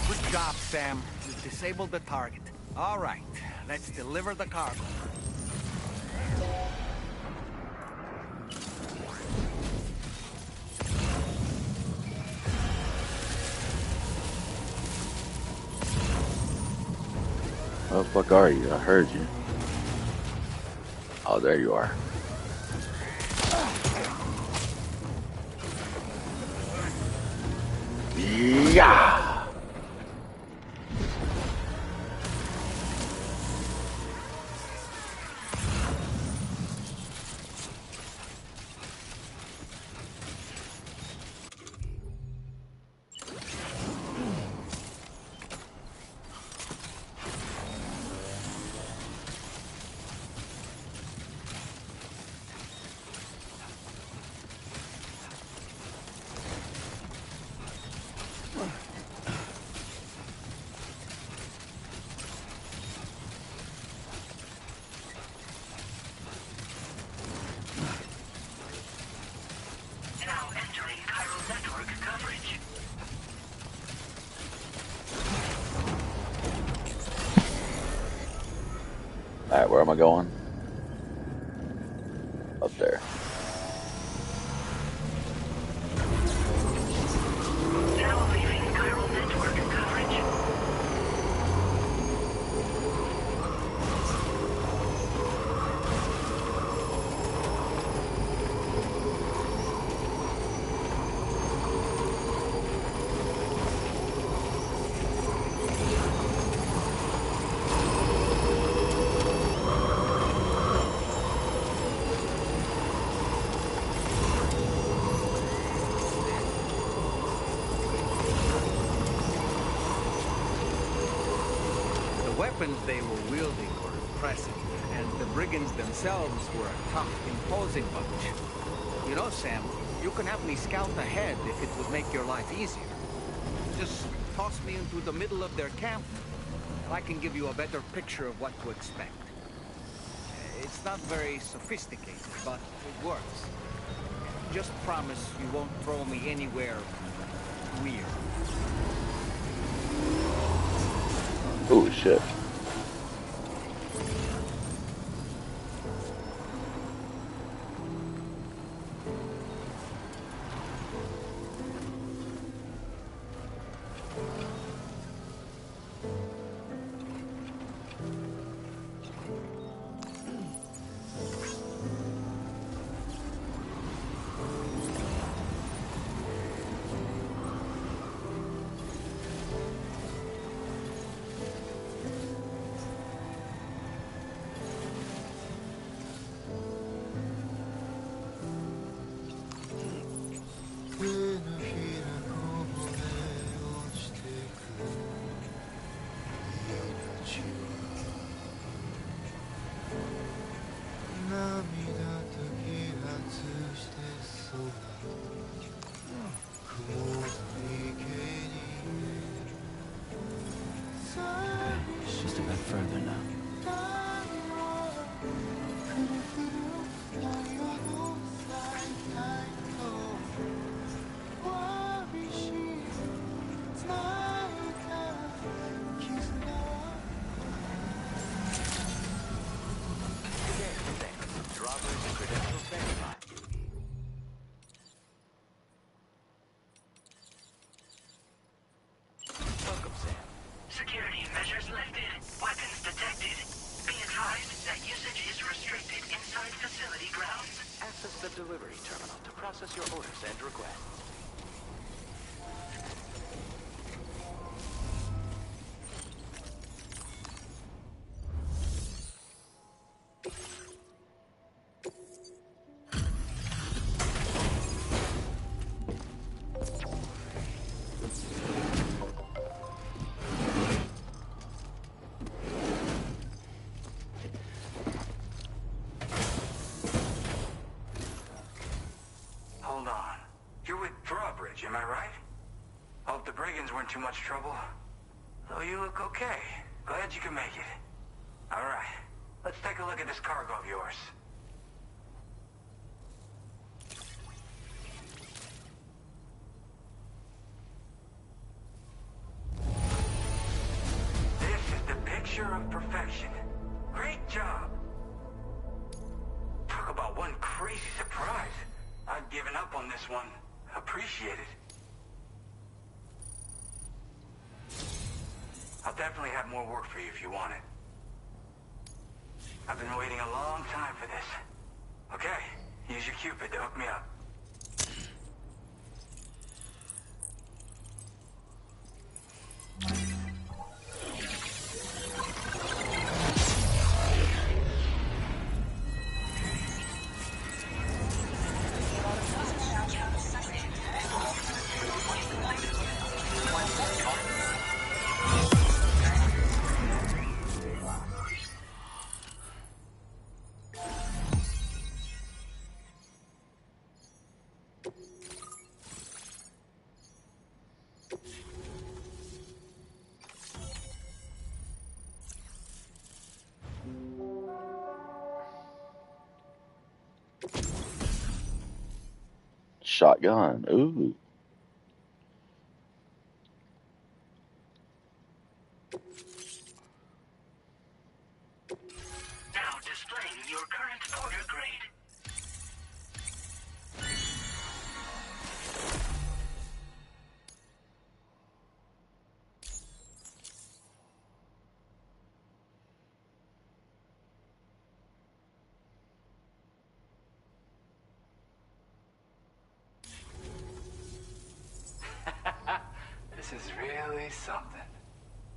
Good job, Sam. You've disabled the target. All right, let's deliver the cargo. Where the fuck are you? I heard you. Oh, there you are. Yeah. Now entering chiral network coverage. Alright, where am I going? Up there. Now leaving chiral network coverage. weapons they were wielding were impressive, and the brigands themselves were a tough, imposing bunch. You know, Sam, you can have me scout ahead if it would make your life easier. Just toss me into the middle of their camp, and I can give you a better picture of what to expect. It's not very sophisticated, but it works. Just promise you won't throw me anywhere weird. Oh shit. Just a bit further now. Welcome, Sam. Security measures lifted. Weapons detected. Be advised that usage is restricted inside facility grounds. Access the delivery terminal to process your orders and requests. Hold on. You're with Drawbridge, am I right? Hope the brigands weren't too much trouble. Though you look okay. Glad you can make it. All right. Let's take a look at this cargo of yours. This is the picture of perfection. Great job. Talk about one crazy surprise. I'd given up on this one. Appreciate it. I'll definitely have more work for you if you want it. I've been waiting a long time for this. Okay, use your Cupid to hook me up. Shotgun. Ooh. Now displaying your current order grade. This is really something.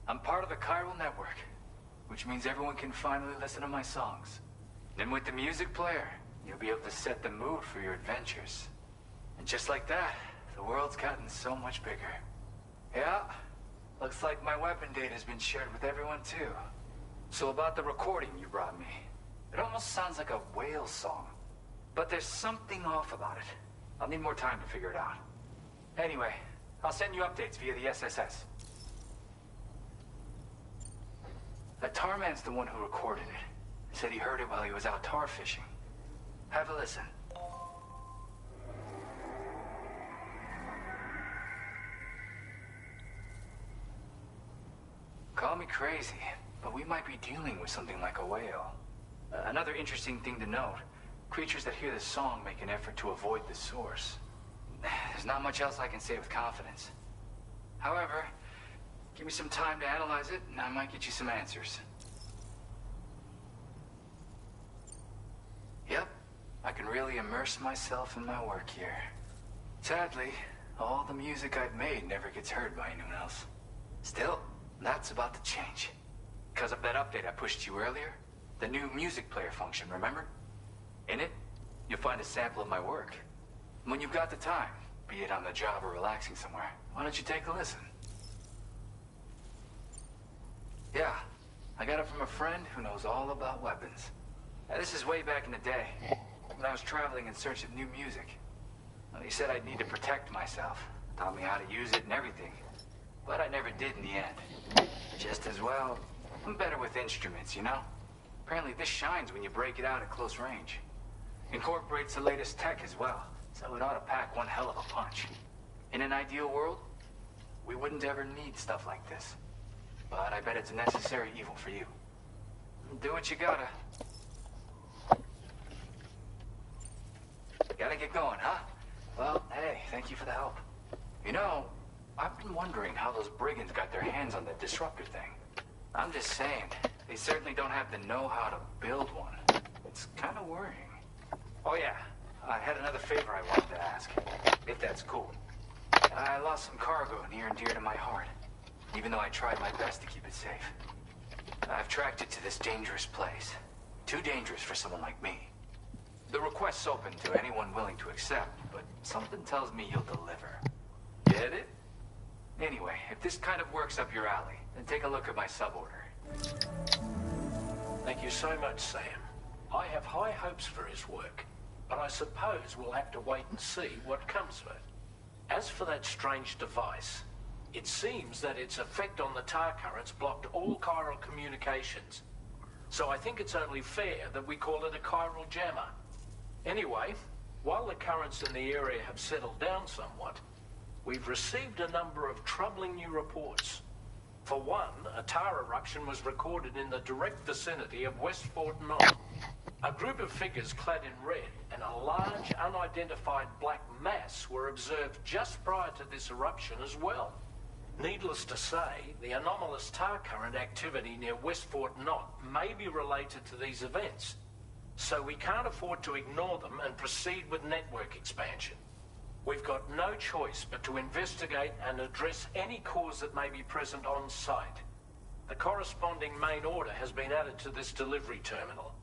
I'm part of the chiral network, which means everyone can finally listen to my songs. Then with the music player, you'll be able to set the mood for your adventures. And just like that, the world's gotten so much bigger. Yeah, looks like my weapon data has been shared with everyone too. So about the recording you brought me. It almost sounds like a whale song. But there's something off about it. I'll need more time to figure it out. Anyway, I'll send you updates via the SSS. That tar man's the one who recorded it. He said he heard it while he was out tar fishing. Have a listen. Call me crazy, but we might be dealing with something like a whale. Another interesting thing to note, creatures that hear this song make an effort to avoid the source. There's not much else I can say with confidence. However, give me some time to analyze it, and I might get you some answers. Yep, I can really immerse myself in my work here. Sadly, all the music I've made never gets heard by anyone else. Still, that's about to change. Because of that update I pushed you earlier, the new music player function, remember? In it, you'll find a sample of my work. When you've got the time, be it on the job or relaxing somewhere, why don't you take a listen? Yeah, I got it from a friend who knows all about weapons. Now, this is way back in the day, when I was traveling in search of new music. Well, he said I'd need to protect myself, taught me how to use it and everything. But I never did in the end. Just as well, I'm better with instruments, you know? Apparently this shines when you break it out at close range. Incorporates the latest tech as well, so it ought to pack one hell of a punch. In an ideal world, we wouldn't ever need stuff like this. But I bet it's a necessary evil for you. Do what you gotta. Gotta get going, huh? Well, hey, thank you for the help. You know, I've been wondering how those brigands got their hands on the disruptor thing. I'm just saying, they certainly don't have the know-how to build one. It's kind of worrying. Oh yeah, I had another favor I wanted to ask, if that's cool. I lost some cargo near and dear to my heart, even though I tried my best to keep it safe. I've tracked it to this dangerous place. Too dangerous for someone like me. The request's open to anyone willing to accept, but something tells me you'll deliver. Get it? Anyway, if this kind of works up your alley, then take a look at my suborder. Thank you so much, Sam. I have high hopes for his work, but I suppose we'll have to wait and see what comes of it. As for that strange device, it seems that its effect on the tar currents blocked all chiral communications. So I think it's only fair that we call it a chiral jammer. Anyway, while the currents in the area have settled down somewhat, we've received a number of troubling new reports. For one, a tar eruption was recorded in the direct vicinity of West Fort Knot. A group of figures clad in red and a large unidentified black mass were observed just prior to this eruption as well. Needless to say, the anomalous tar current activity near West Fort Knot may be related to these events. So we can't afford to ignore them and proceed with network expansion. We've got no choice but to investigate and address any cause that may be present on site. The corresponding main order has been added to this delivery terminal.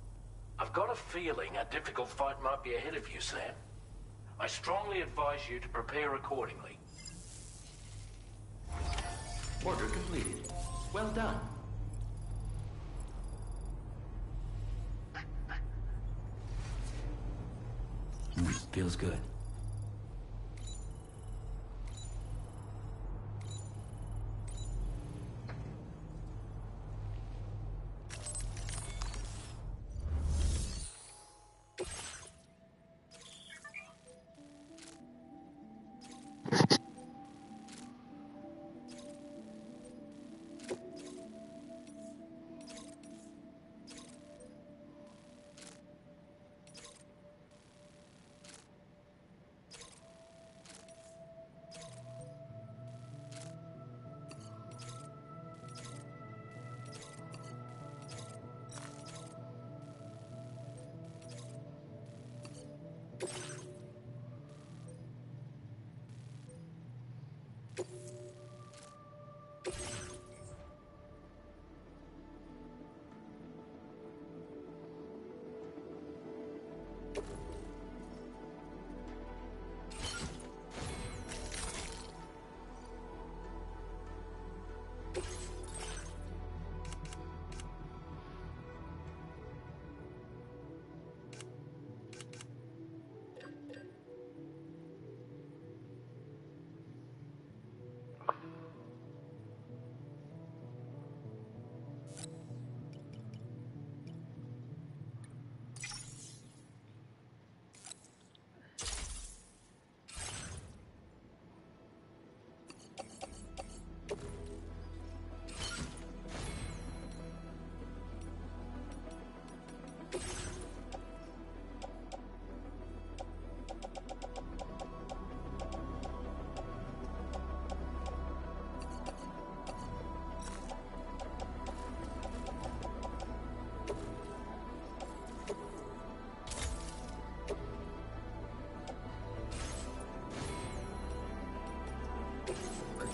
I've got a feeling a difficult fight might be ahead of you, Sam. I strongly advise you to prepare accordingly. Order completed. Well done. Feels good.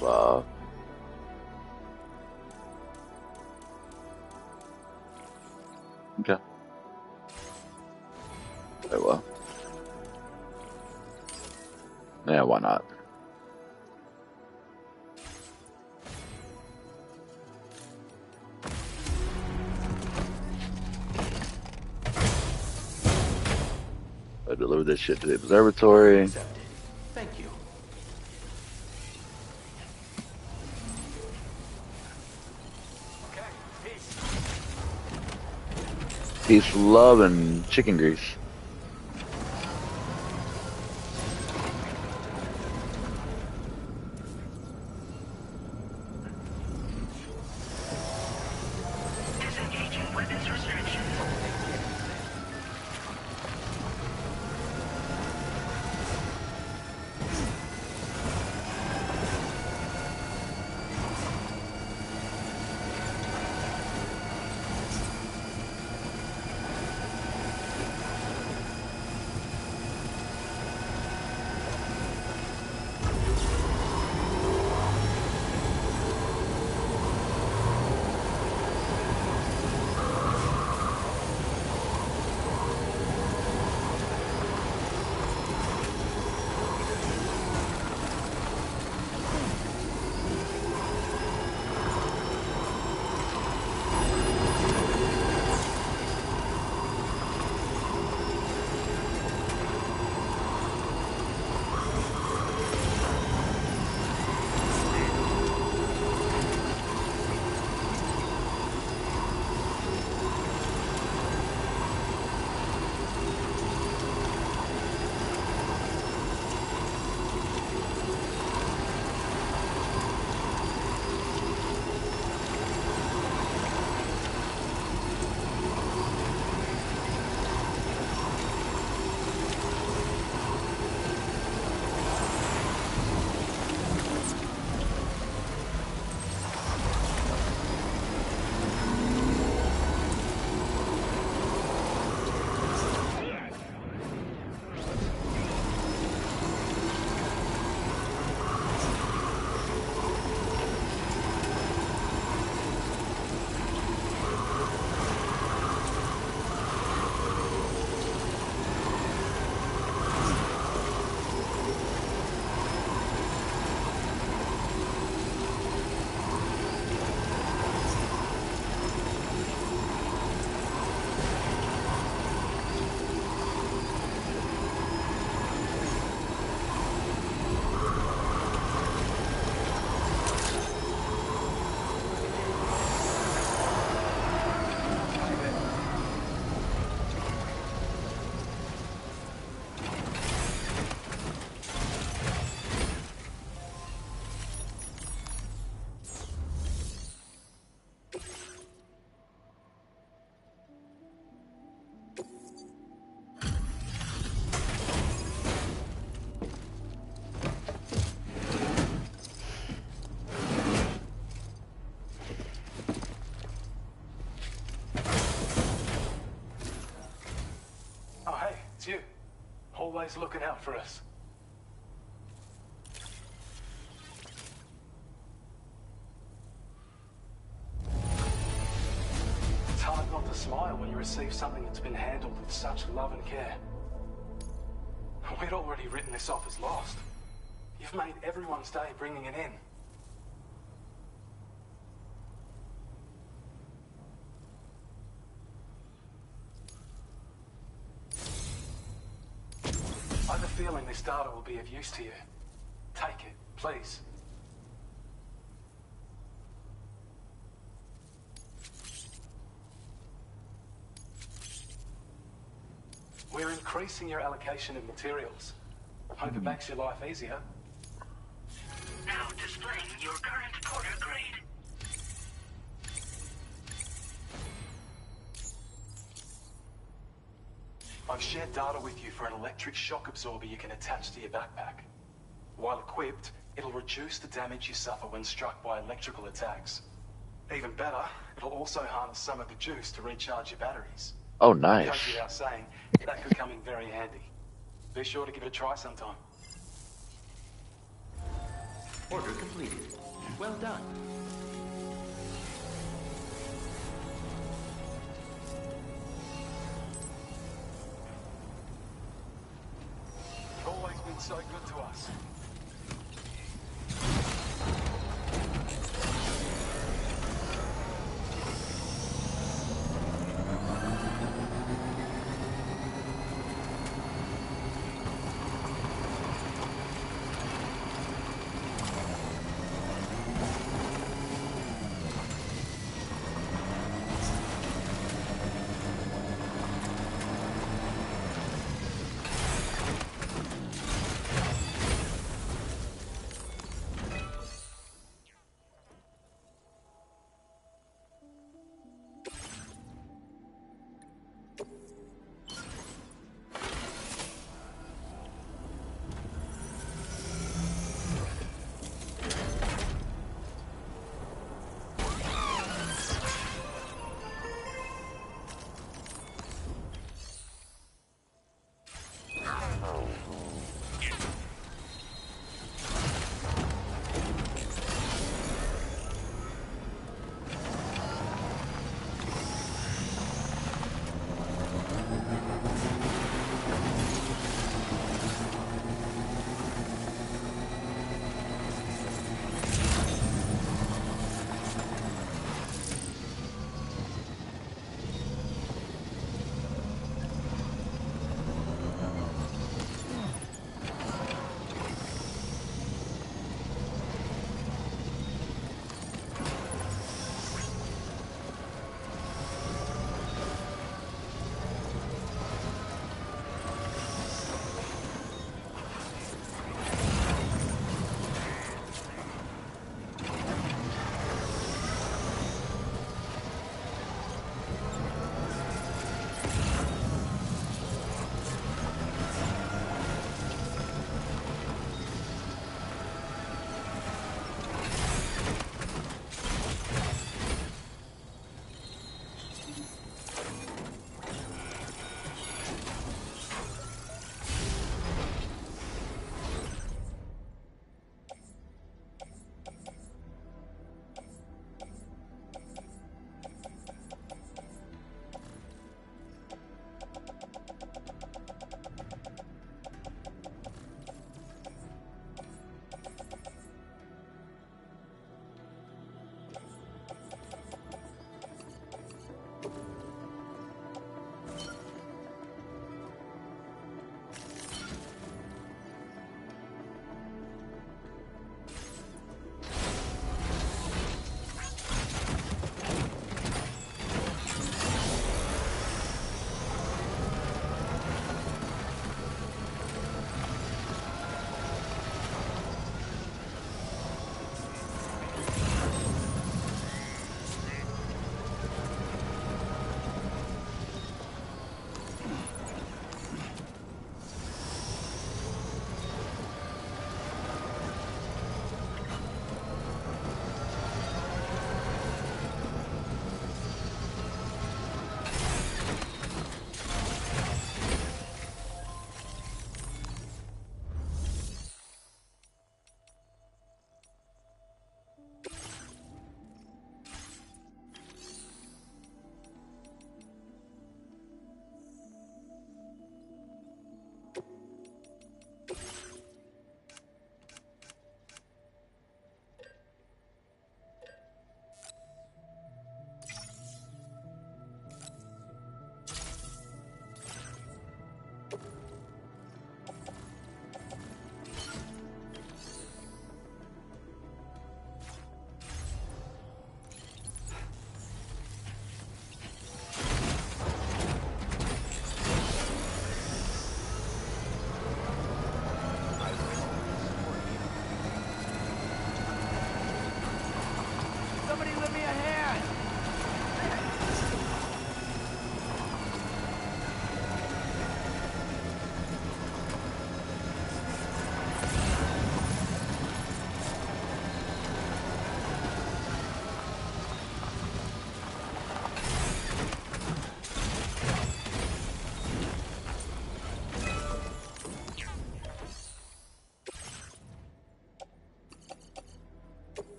fuck? Okay. Very well. Yeah, why not? I delivered this shit to the observatory. Thank you. Peace, love, and chicken grease. Disengaging weapons restrictions. It's you. Always looking out for us. It's hard not to smile when you receive something that's been handled with such love and care. We'd already written this off as lost. You've made everyone's day bringing it in. I have a feeling this data will be of use to you. Take it, please. We're increasing your allocation of materials. Hope it makes your life easier. Now displaying your current porter grade. I've shared data with you for an electric shock absorber you can attach to your backpack. While equipped, it'll reduce the damage you suffer when struck by electrical attacks. Even better, it'll also harness some of the juice to recharge your batteries. Oh, nice. Goes without saying, that could come in very handy. Be sure to give it a try sometime. Order completed. Well done. You've always been so good to us.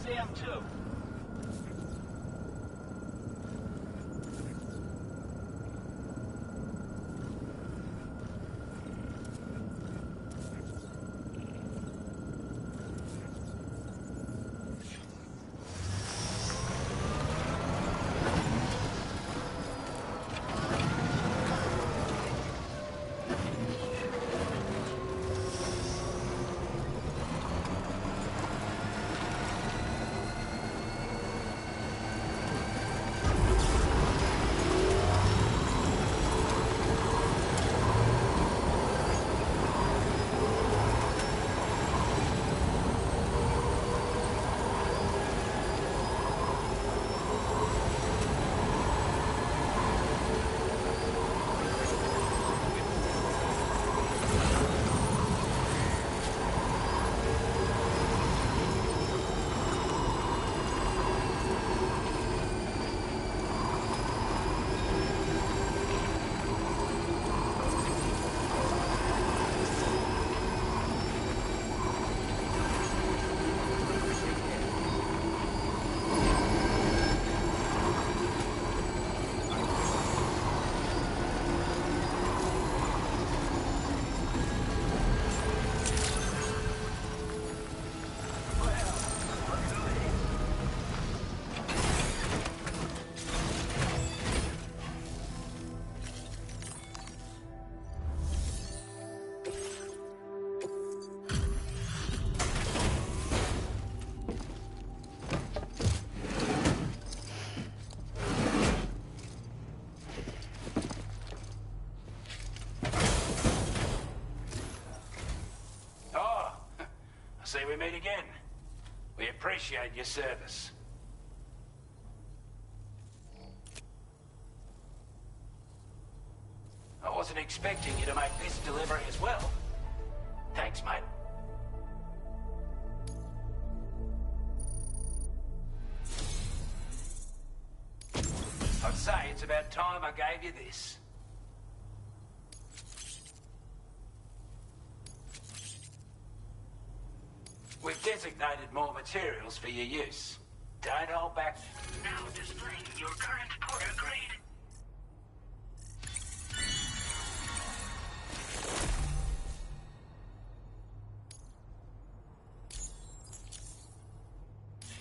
Sam, too. See, we meet again. We appreciate your service. I wasn't expecting you to make this delivery as well. Thanks, mate. I'd say it's about time I gave you this. We've designated more materials for your use. Don't hold back. Now displaying your current porter grade.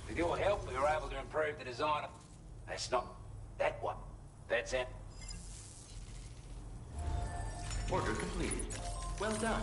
With your help, we were able to improve the design of... That's not... that one. That's it. Order completed. Well done.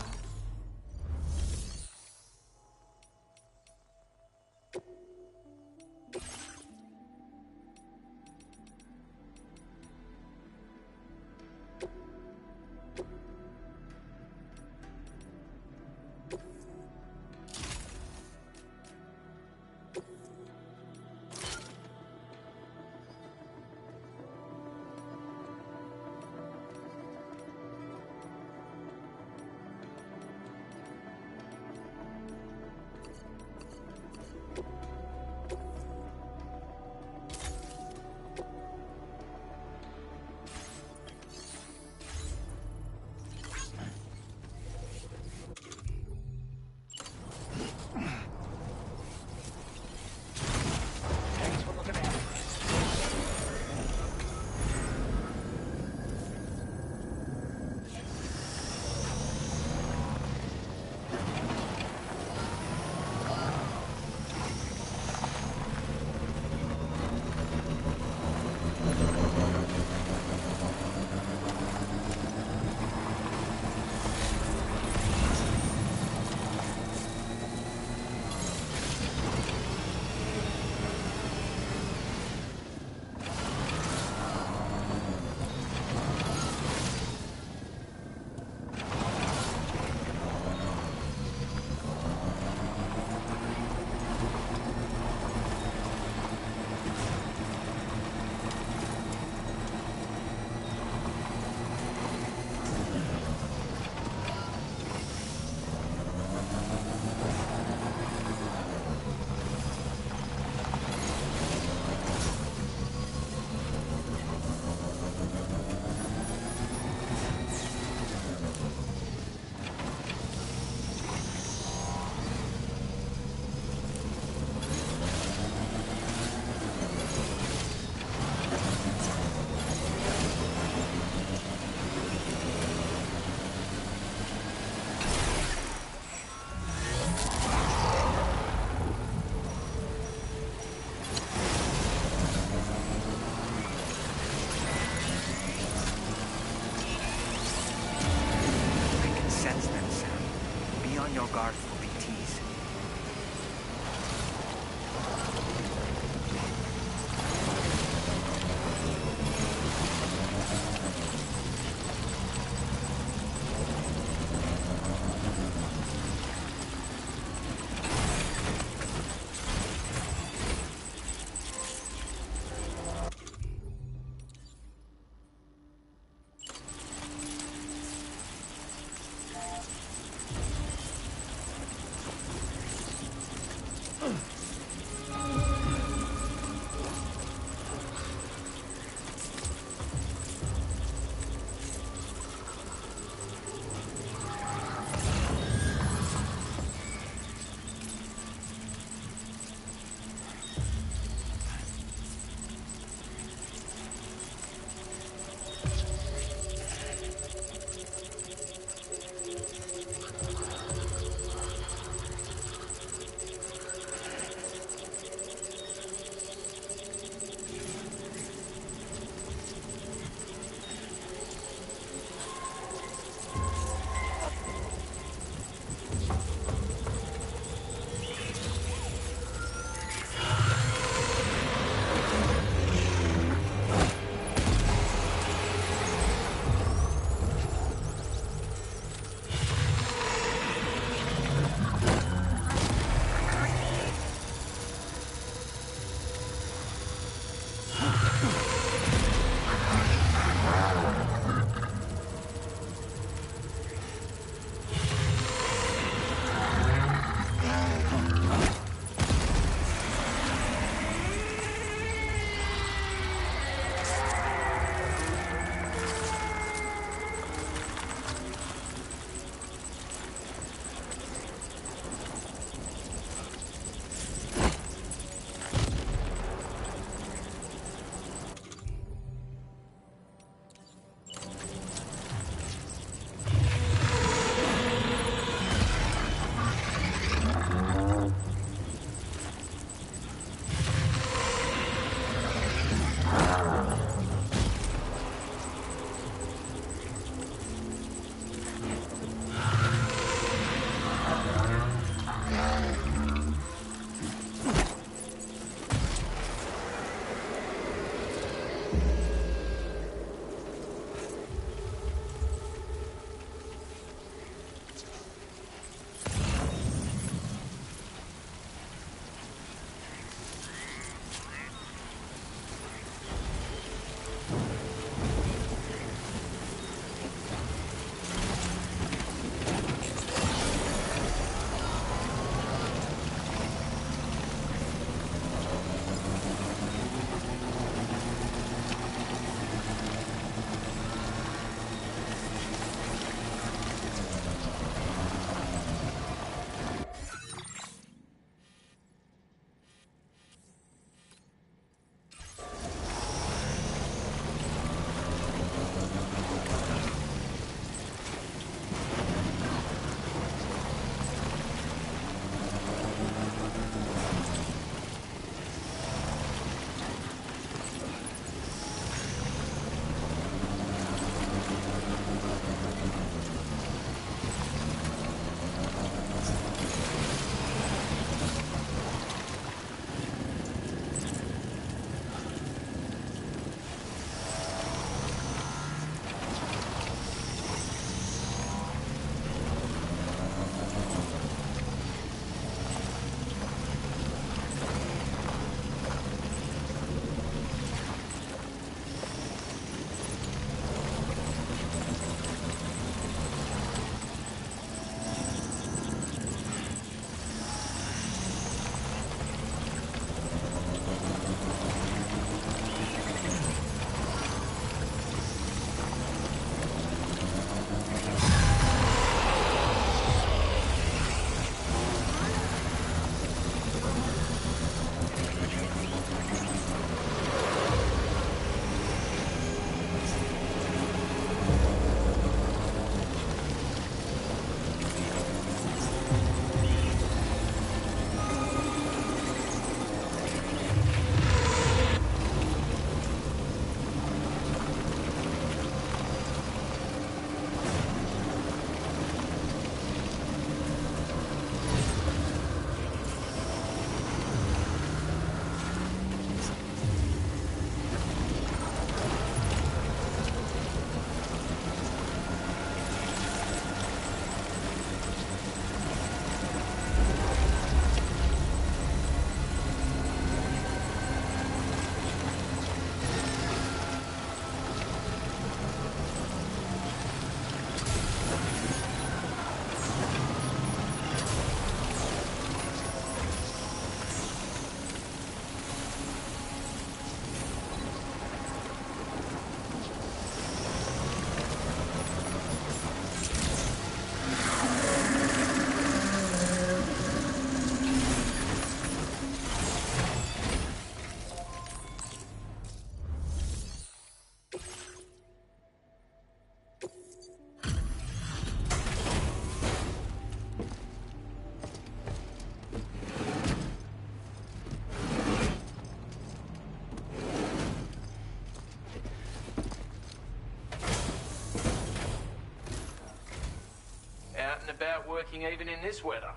about working even in this weather.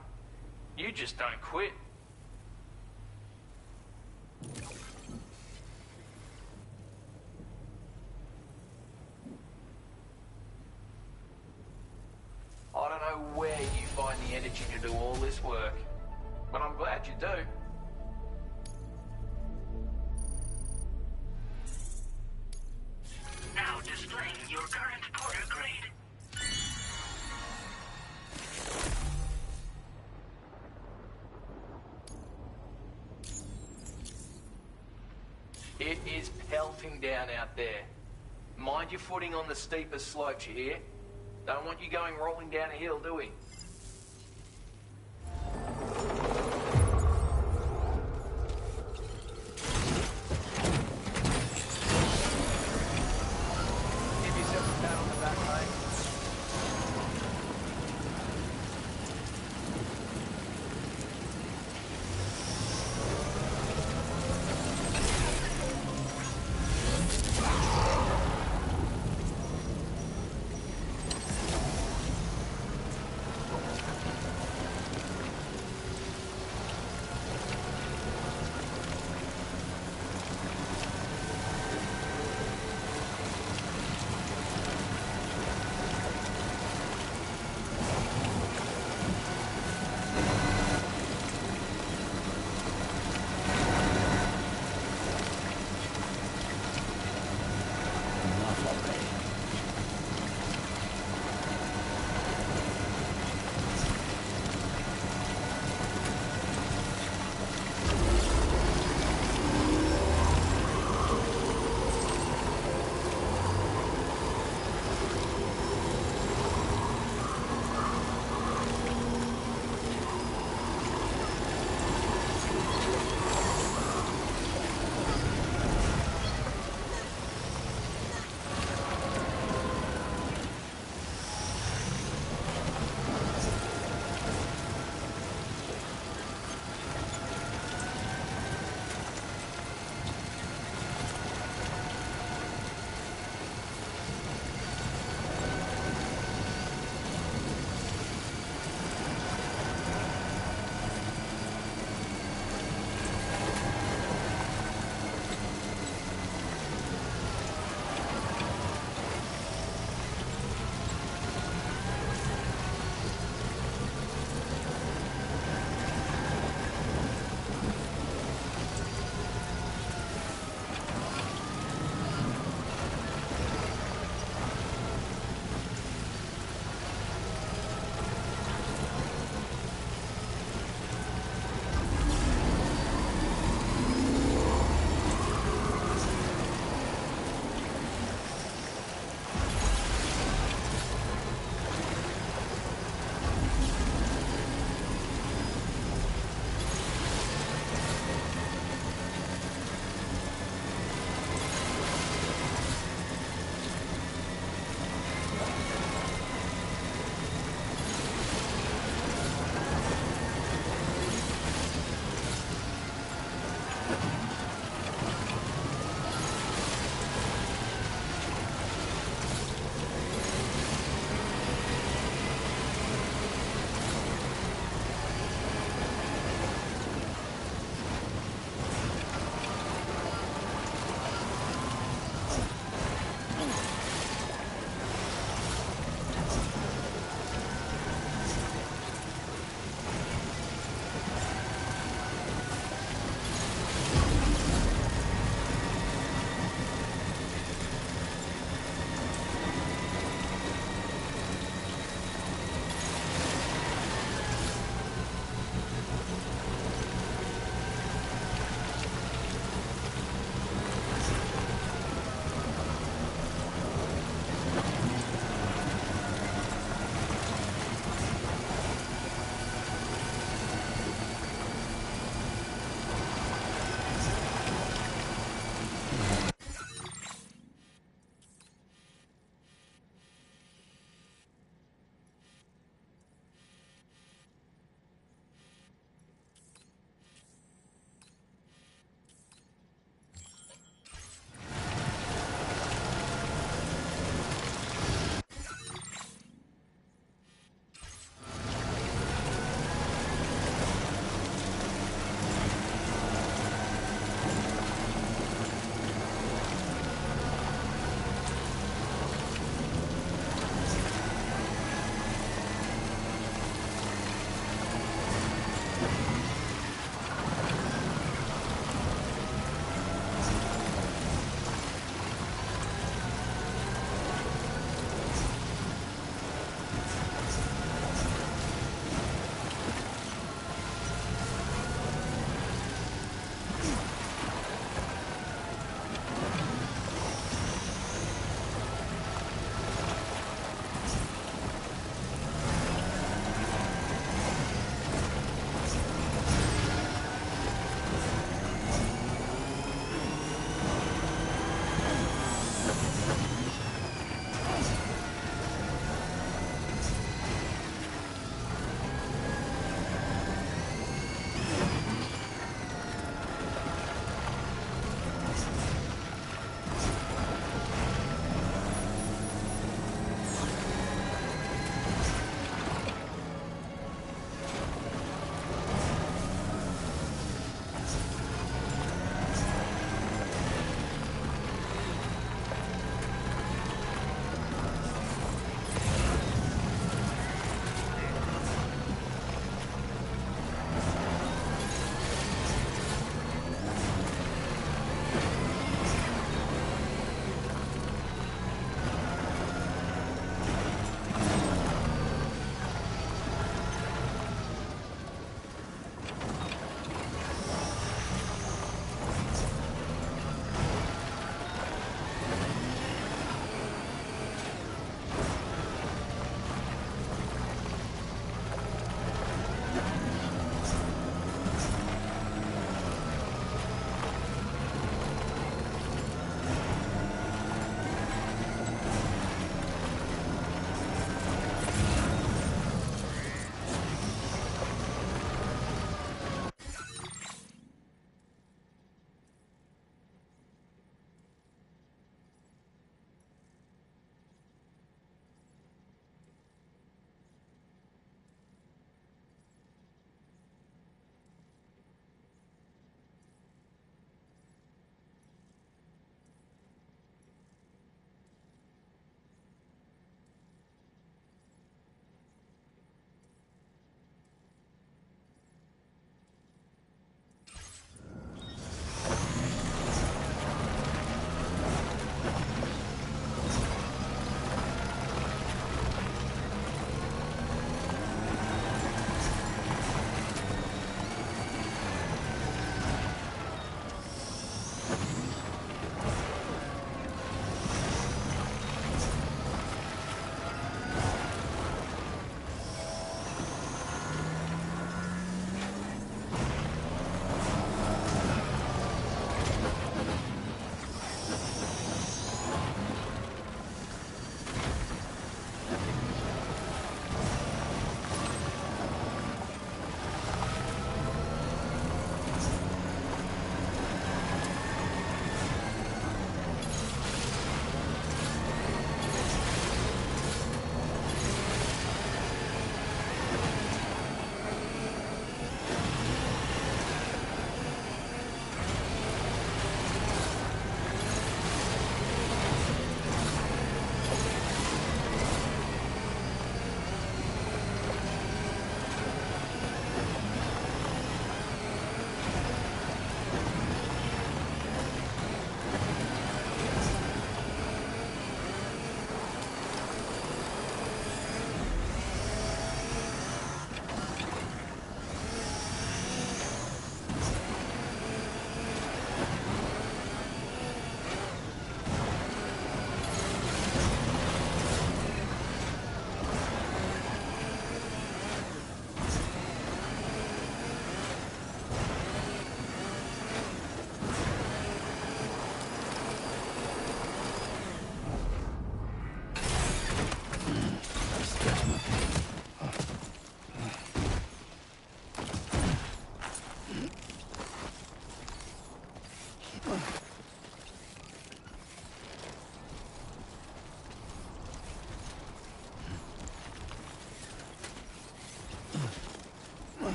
You just don't quit. I don't know where you find the energy to do all this work, but I'm glad you do. Now displaying your current porter grade. It is pelting down out there. Mind your footing on the steeper slopes, you hear? Don't want you going rolling down a hill, do we? Give yourself a pat on the back, mate.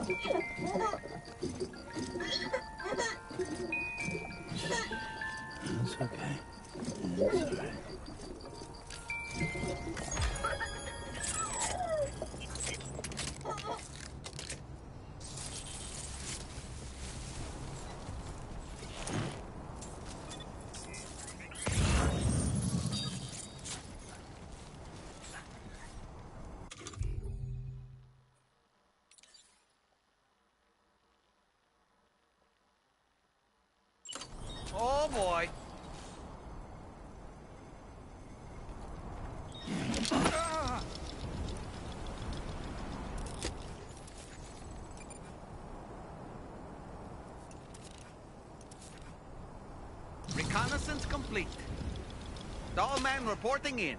It's okay. It's all right. Oh boy. Reconnaissance complete. All men reporting in.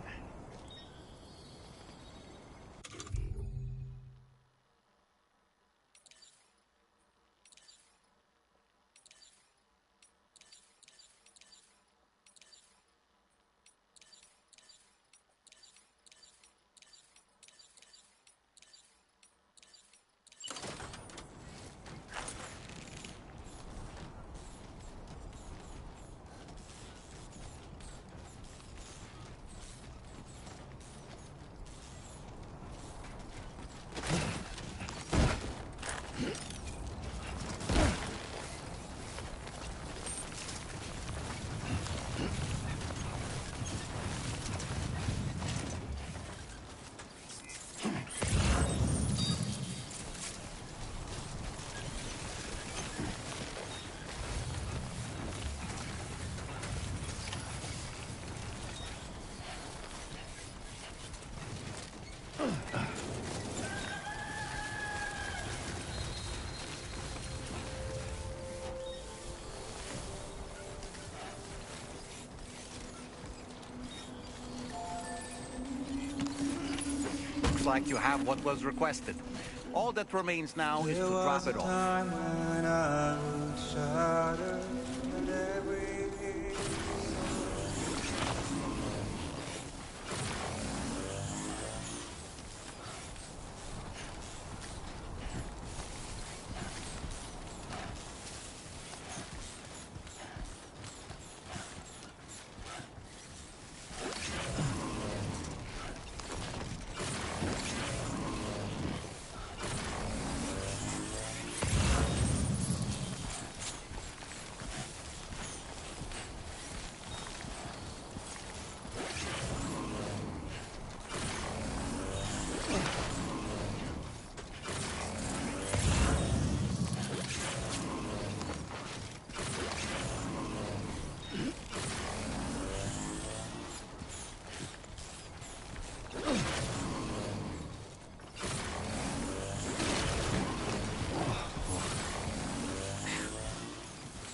Looks like you have what was requested. All that remains now is to drop it off. When I was shattered and everything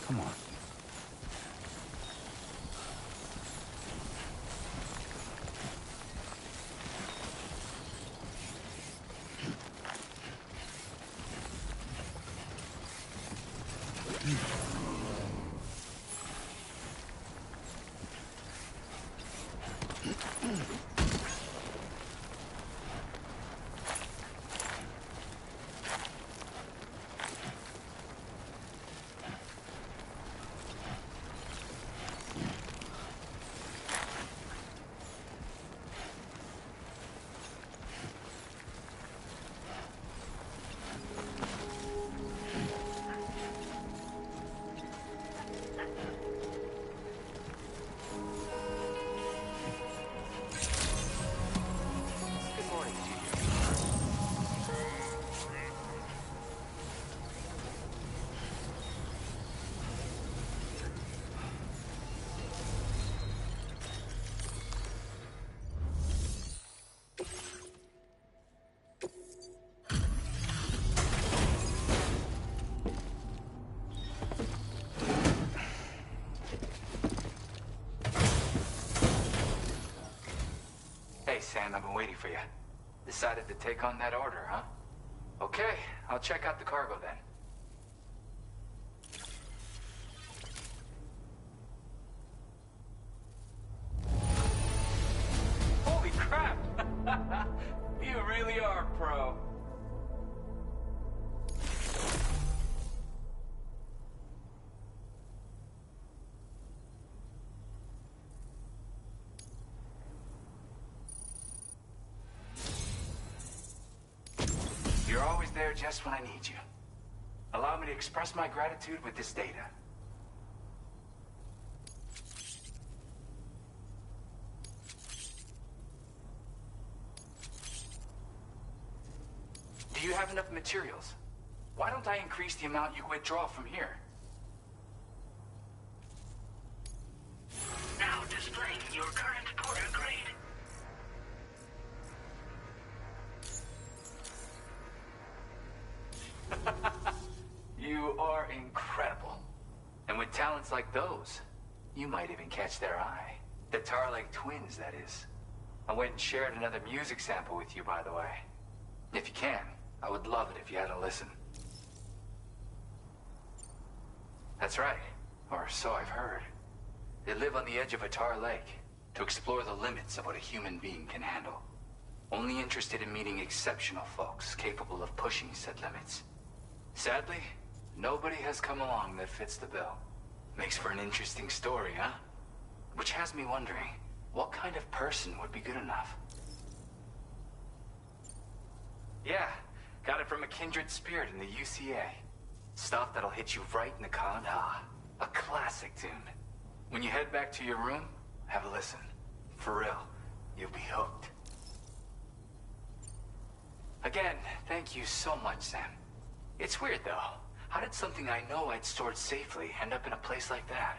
Come on. Hey, Sam, I've been waiting for you. Decided to take on that order, huh? Okay, I'll check out the cargo then. Holy crap! You really are a pro. there just when I need you. Allow me to express my gratitude with this data. Do you have enough materials? Why don't I increase the amount you withdraw from here? Now displaying your current porter grade. You are incredible. And with talents like those, you might even catch their eye. The Tarlake twins, that is. I went and shared another music sample with you, by the way. If you can, I would love it if you had a listen. That's right, or so I've heard. They live on the edge of a tar lake to explore the limits of what a human being can handle. Only interested in meeting exceptional folks capable of pushing said limits. Sadly, nobody has come along that fits the bill. Makes for an interesting story, huh? Which has me wondering, what kind of person would be good enough? Yeah, got it from a kindred spirit in the UCA. Stuff that'll hit you right in the Kandha. A classic tune. When you head back to your room, have a listen. For real, you'll be hooked. Again, thank you so much, Sam. It's weird, though. How did something I know I'd stored safely end up in a place like that?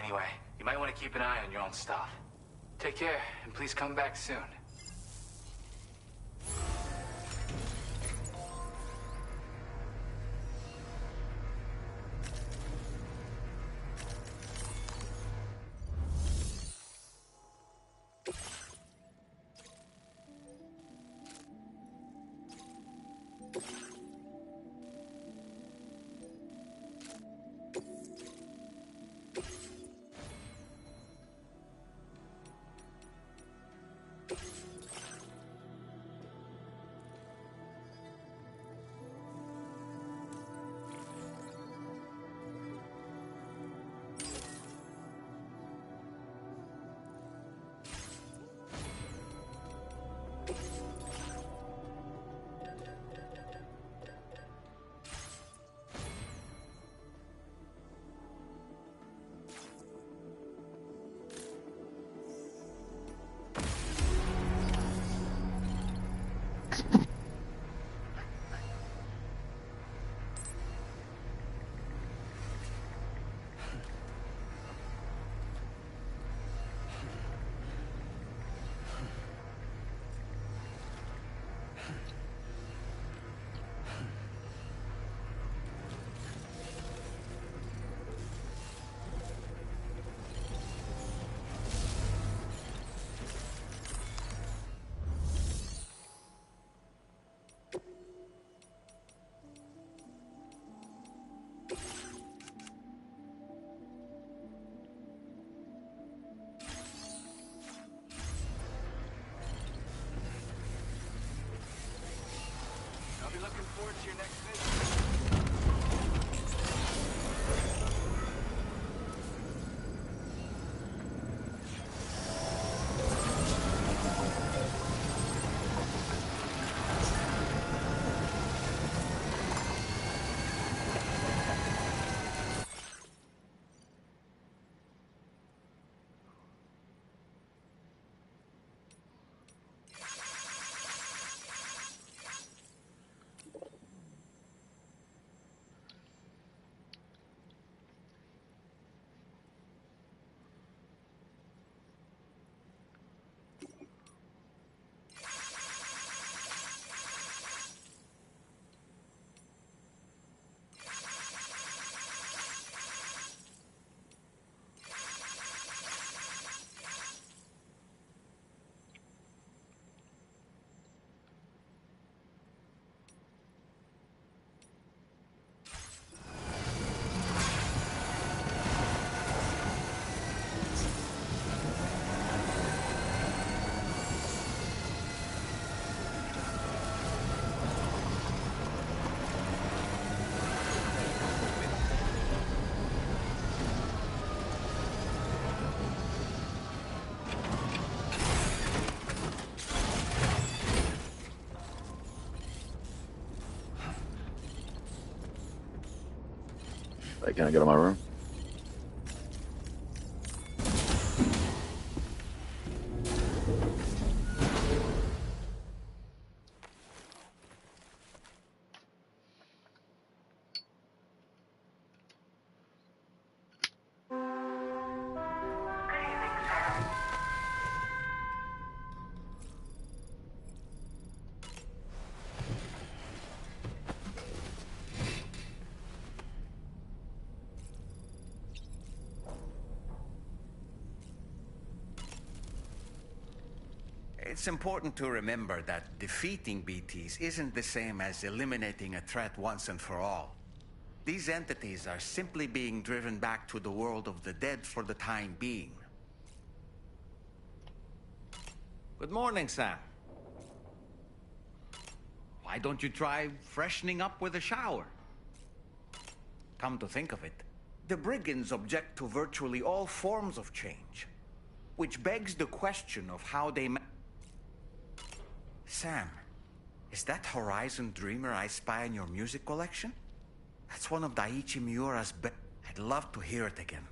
Anyway, you might want to keep an eye on your own stuff. Take care, and please come back soon. I'll be looking forward to your next visit. Wait, can I go to my room? It's important to remember that defeating BTs isn't the same as eliminating a threat once and for all. These entities are simply being driven back to the world of the dead for the time being. Good morning, Sam. Why don't you try freshening up with a shower? Come to think of it, the brigands object to virtually all forms of change, which begs the question of how they Sam, is that Horizon Dreamer I spy in your music collection? That's one of Daiichi Miura's I'd love to hear it again.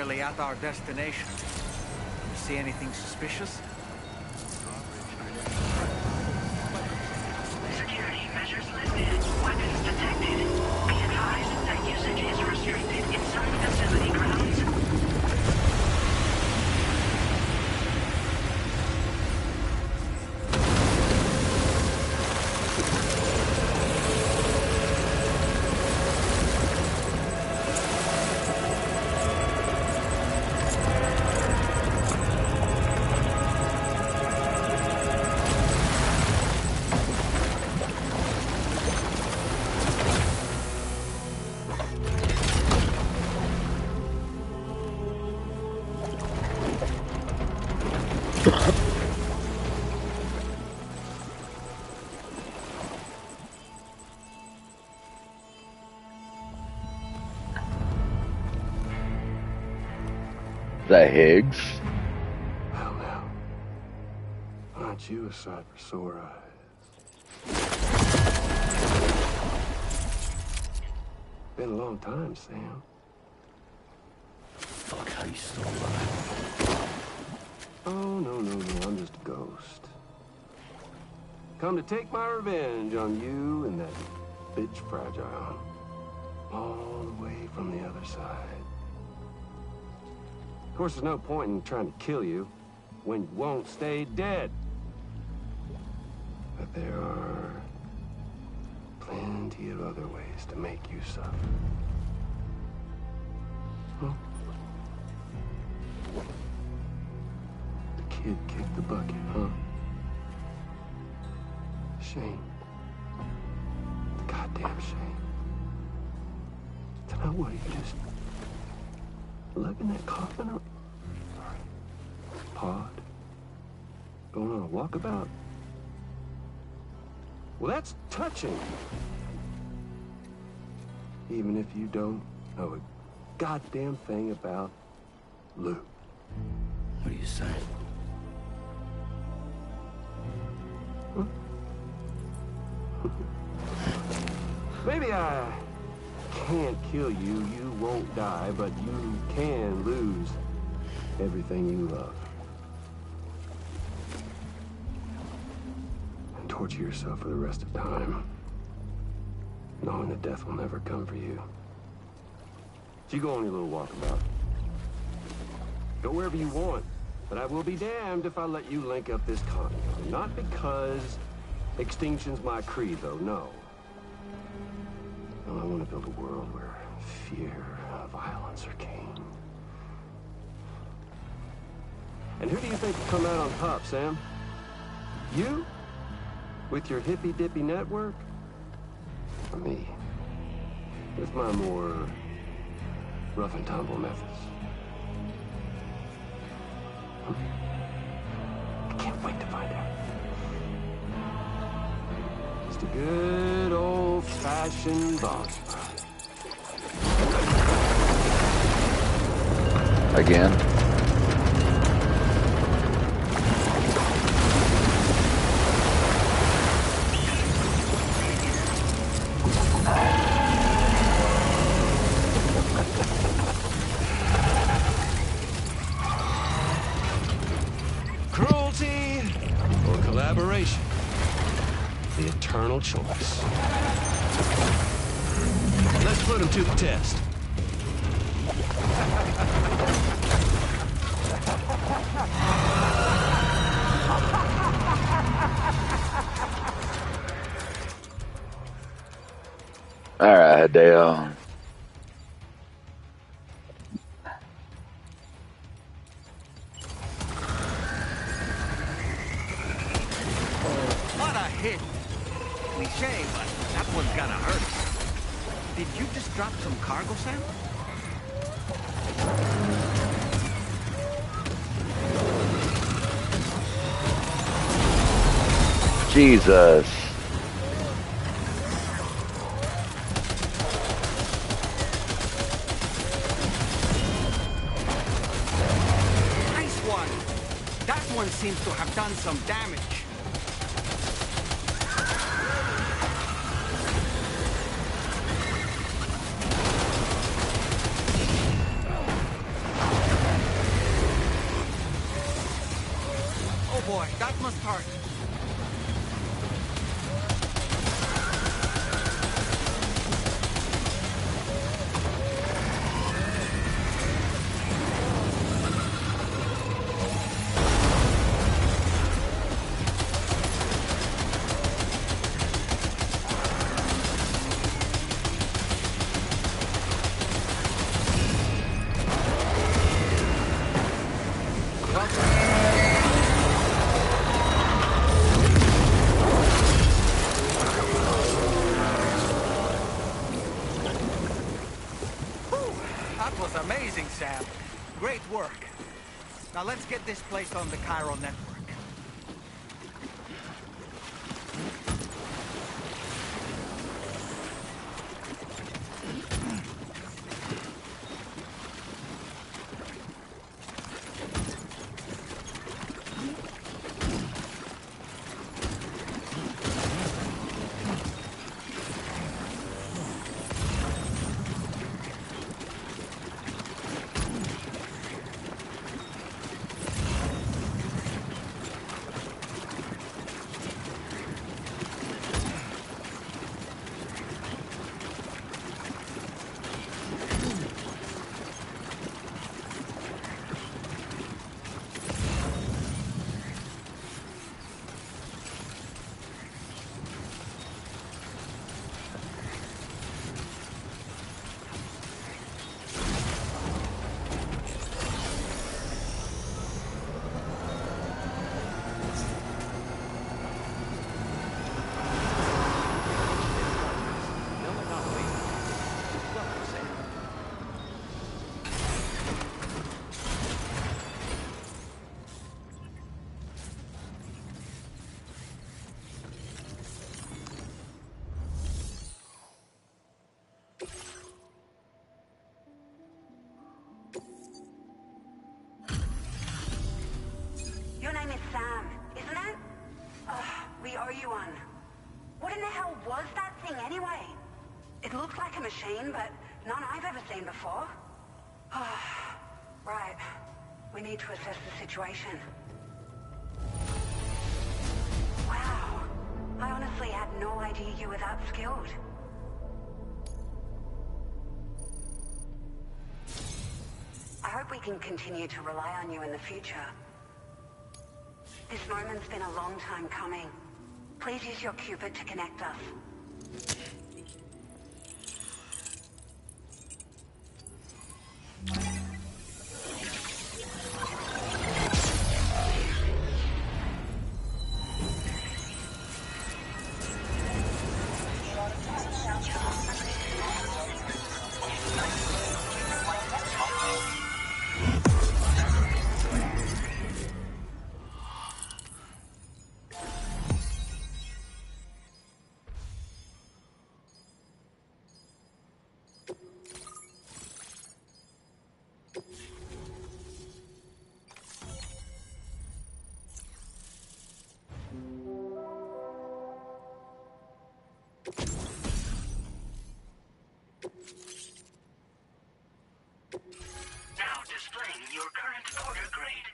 nearly at our destination. You see anything suspicious? Security measures lifted. Weapons detected. Be advised that usage is restricted inside facility grounds. That Higgs? Well, now, aren't you a sight for sore eyes? Been a long time, Sam. Fuck, how you still alive? Oh, no, I'm just a ghost. Come to take my revenge on you and that bitch Fragile. All the way from the other side. Of course, there's no point in trying to kill you when you won't stay dead. But there are plenty of other ways to make you suffer. Huh? The kid kicked the bucket, huh? Shame. The goddamn shame. To know what, you just lugging that coffin up? Pod? Going on a walkabout? Well, that's touching. Even if you don't know a goddamn thing about Lou. What are you saying? Huh? Maybe I can't kill you, you won't die, but you can lose everything you love. And torture yourself for the rest of time, knowing that death will never come for you. So you go on your little walkabout. Go wherever you want, but I will be damned if I let you link up this continent. Not because extinction's my creed, though, no. No, I want to build a world where fear and violence are king. And who do you think will come out on top, Sam? You? With your hippy-dippy network? Or me? With my more rough and tumble methods? I can't wait to find out. Just a good old-fashioned boss fight. Again? Cruelty or collaboration? The eternal choice. Let's put him to the test. All right, Hideo. What a hit! Cliche, but that one's gonna hurt. Did you just drop some cargo, Sam? Jesus. Nice one! That one seems to have done some damage. start. That was amazing, Sam. Great work. Now let's get this placed on the Chiral network. Your name is Sam, isn't it? We owe you one. What in the hell was that thing anyway? It looks like a machine, but none I've ever seen before. Right. We need to assess the situation. Wow. I honestly had no idea you were that skilled. I hope we can continue to rely on you in the future. This moment's been a long time coming. Please use your Cupid to connect us. Now displaying your current order grade.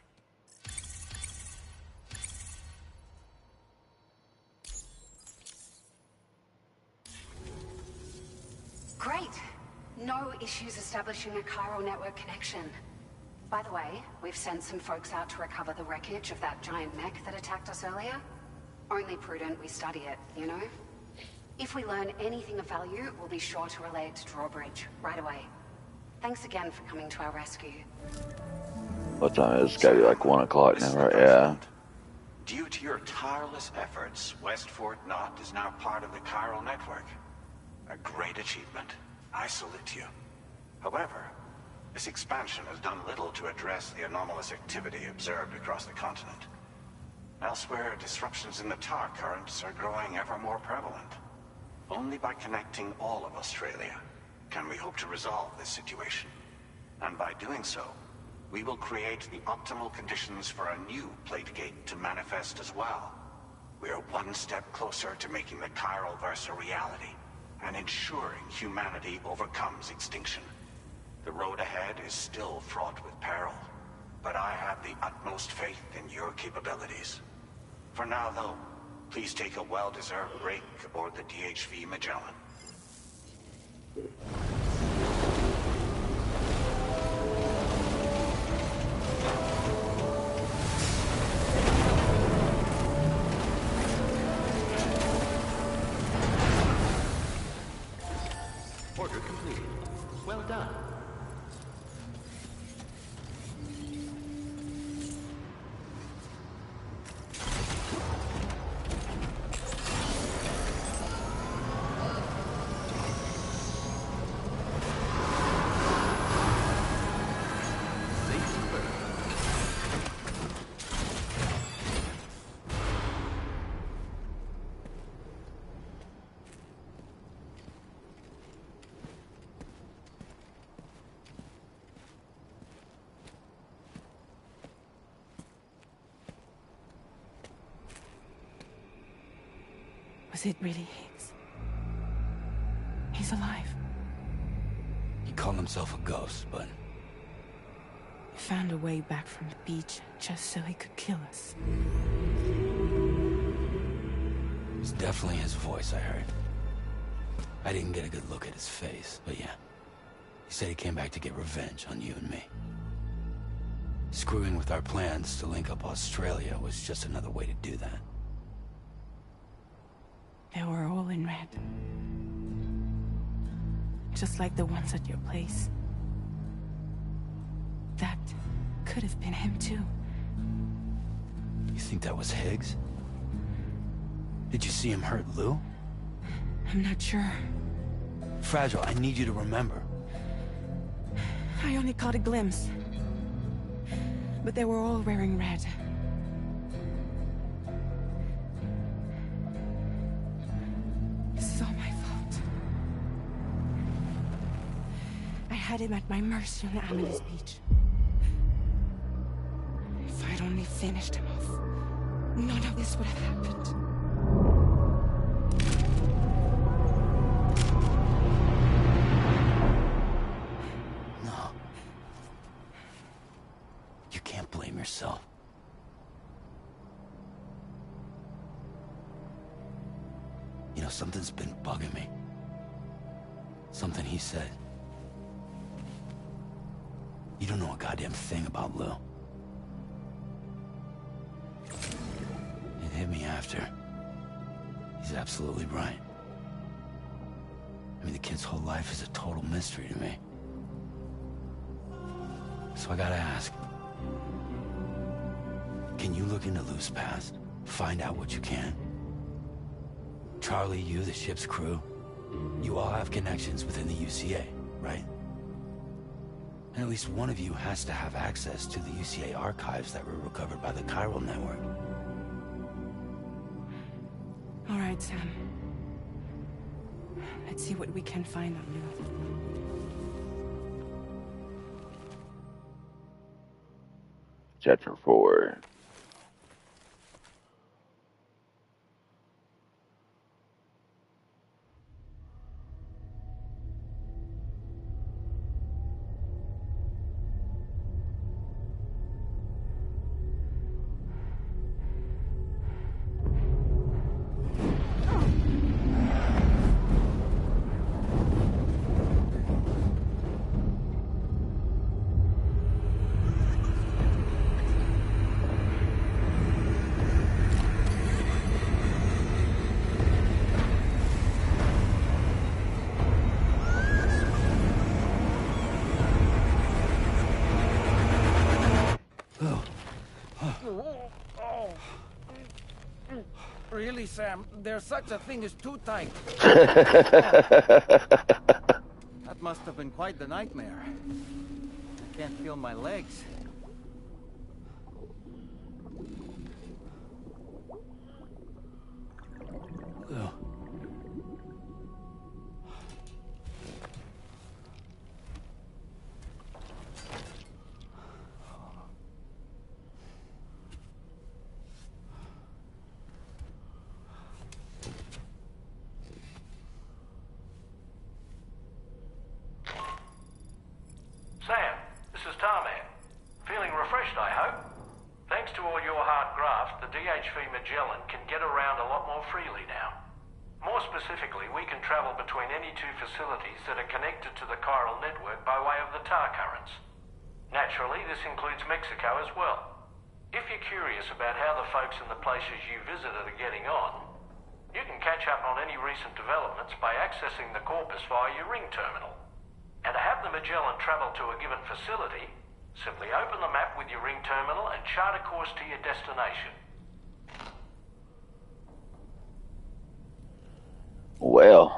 Great. No issues establishing a chiral network connection. By the way, we've sent some folks out to recover the wreckage of that giant mech that attacked us earlier. Only prudent we study it, you know? If we learn anything of value, we'll be sure to relay it to Drawbridge right away. Thanks again for coming to our rescue. What time is it? It's gotta be like 1 o'clock now, right? Yeah. Due to your tireless efforts, West Fort Knot is now part of the Chiral network. A great achievement. I salute you. However, this expansion has done little to address the anomalous activity observed across the continent. Elsewhere, disruptions in the tar currents are growing ever more prevalent. Only by connecting all of Australia can we hope to resolve this situation. And by doing so, we will create the optimal conditions for a new Plategate to manifest as well. We are one step closer to making the Chiralverse a reality, and ensuring humanity overcomes extinction. The road ahead is still fraught with peril, but I have the utmost faith in your capabilities. For now, though, please take a well-deserved break aboard the DHV Magellan. Order completed. Well done. Was it really Higgs? He's alive. He called himself a ghost, but... He found a way back from the beach just so he could kill us. It's definitely his voice I heard. I didn't get a good look at his face, but yeah. He said he came back to get revenge on you and me. Screwing with our plans to link up Australia was just another way to do that. They were all in red. Just like the ones at your place. That could have been him too. You think that was Higgs? Did you see him hurt Lou? I'm not sure. Fragile, I need you to remember. I only caught a glimpse. But they were all wearing red. This is all my fault. I had him at my mercy on the Amelis Beach. If I'd only finished him off, none of this would have happened. No. You can't blame yourself. You know, something's been bugging me. Something he said. You don't know a goddamn thing about Lou. It hit me after. He's absolutely right. I mean, the kid's whole life is a total mystery to me. So I gotta ask. Can you look into Lou's past? Find out what you can? Charlie, you, the ship's crew, you all have connections within the UCA, right? And at least one of you has to have access to the UCA archives that were recovered by the Chiral Network. All right, Sam. Let's see what we can find on Lou. Chapter 4. Really, Sam? There's such a thing as too tight. That must have been quite the nightmare. I can't feel my legs. Lou. Sam, this is Tarman. Feeling refreshed, I hope? Thanks to all your hard graft, the DHV CHV Magellan can get around a lot more freely now. More specifically, we can travel between any two facilities that are connected to the chiral network by way of the tar currents. Naturally, this includes Mexico as well. If you're curious about how the folks in the places you visited are getting on, you can catch up on any recent developments by accessing the Corpus via your ring terminal. And to have the Magellan travel to a given facility, simply open the map with your ring terminal and chart a course to your destination. Well,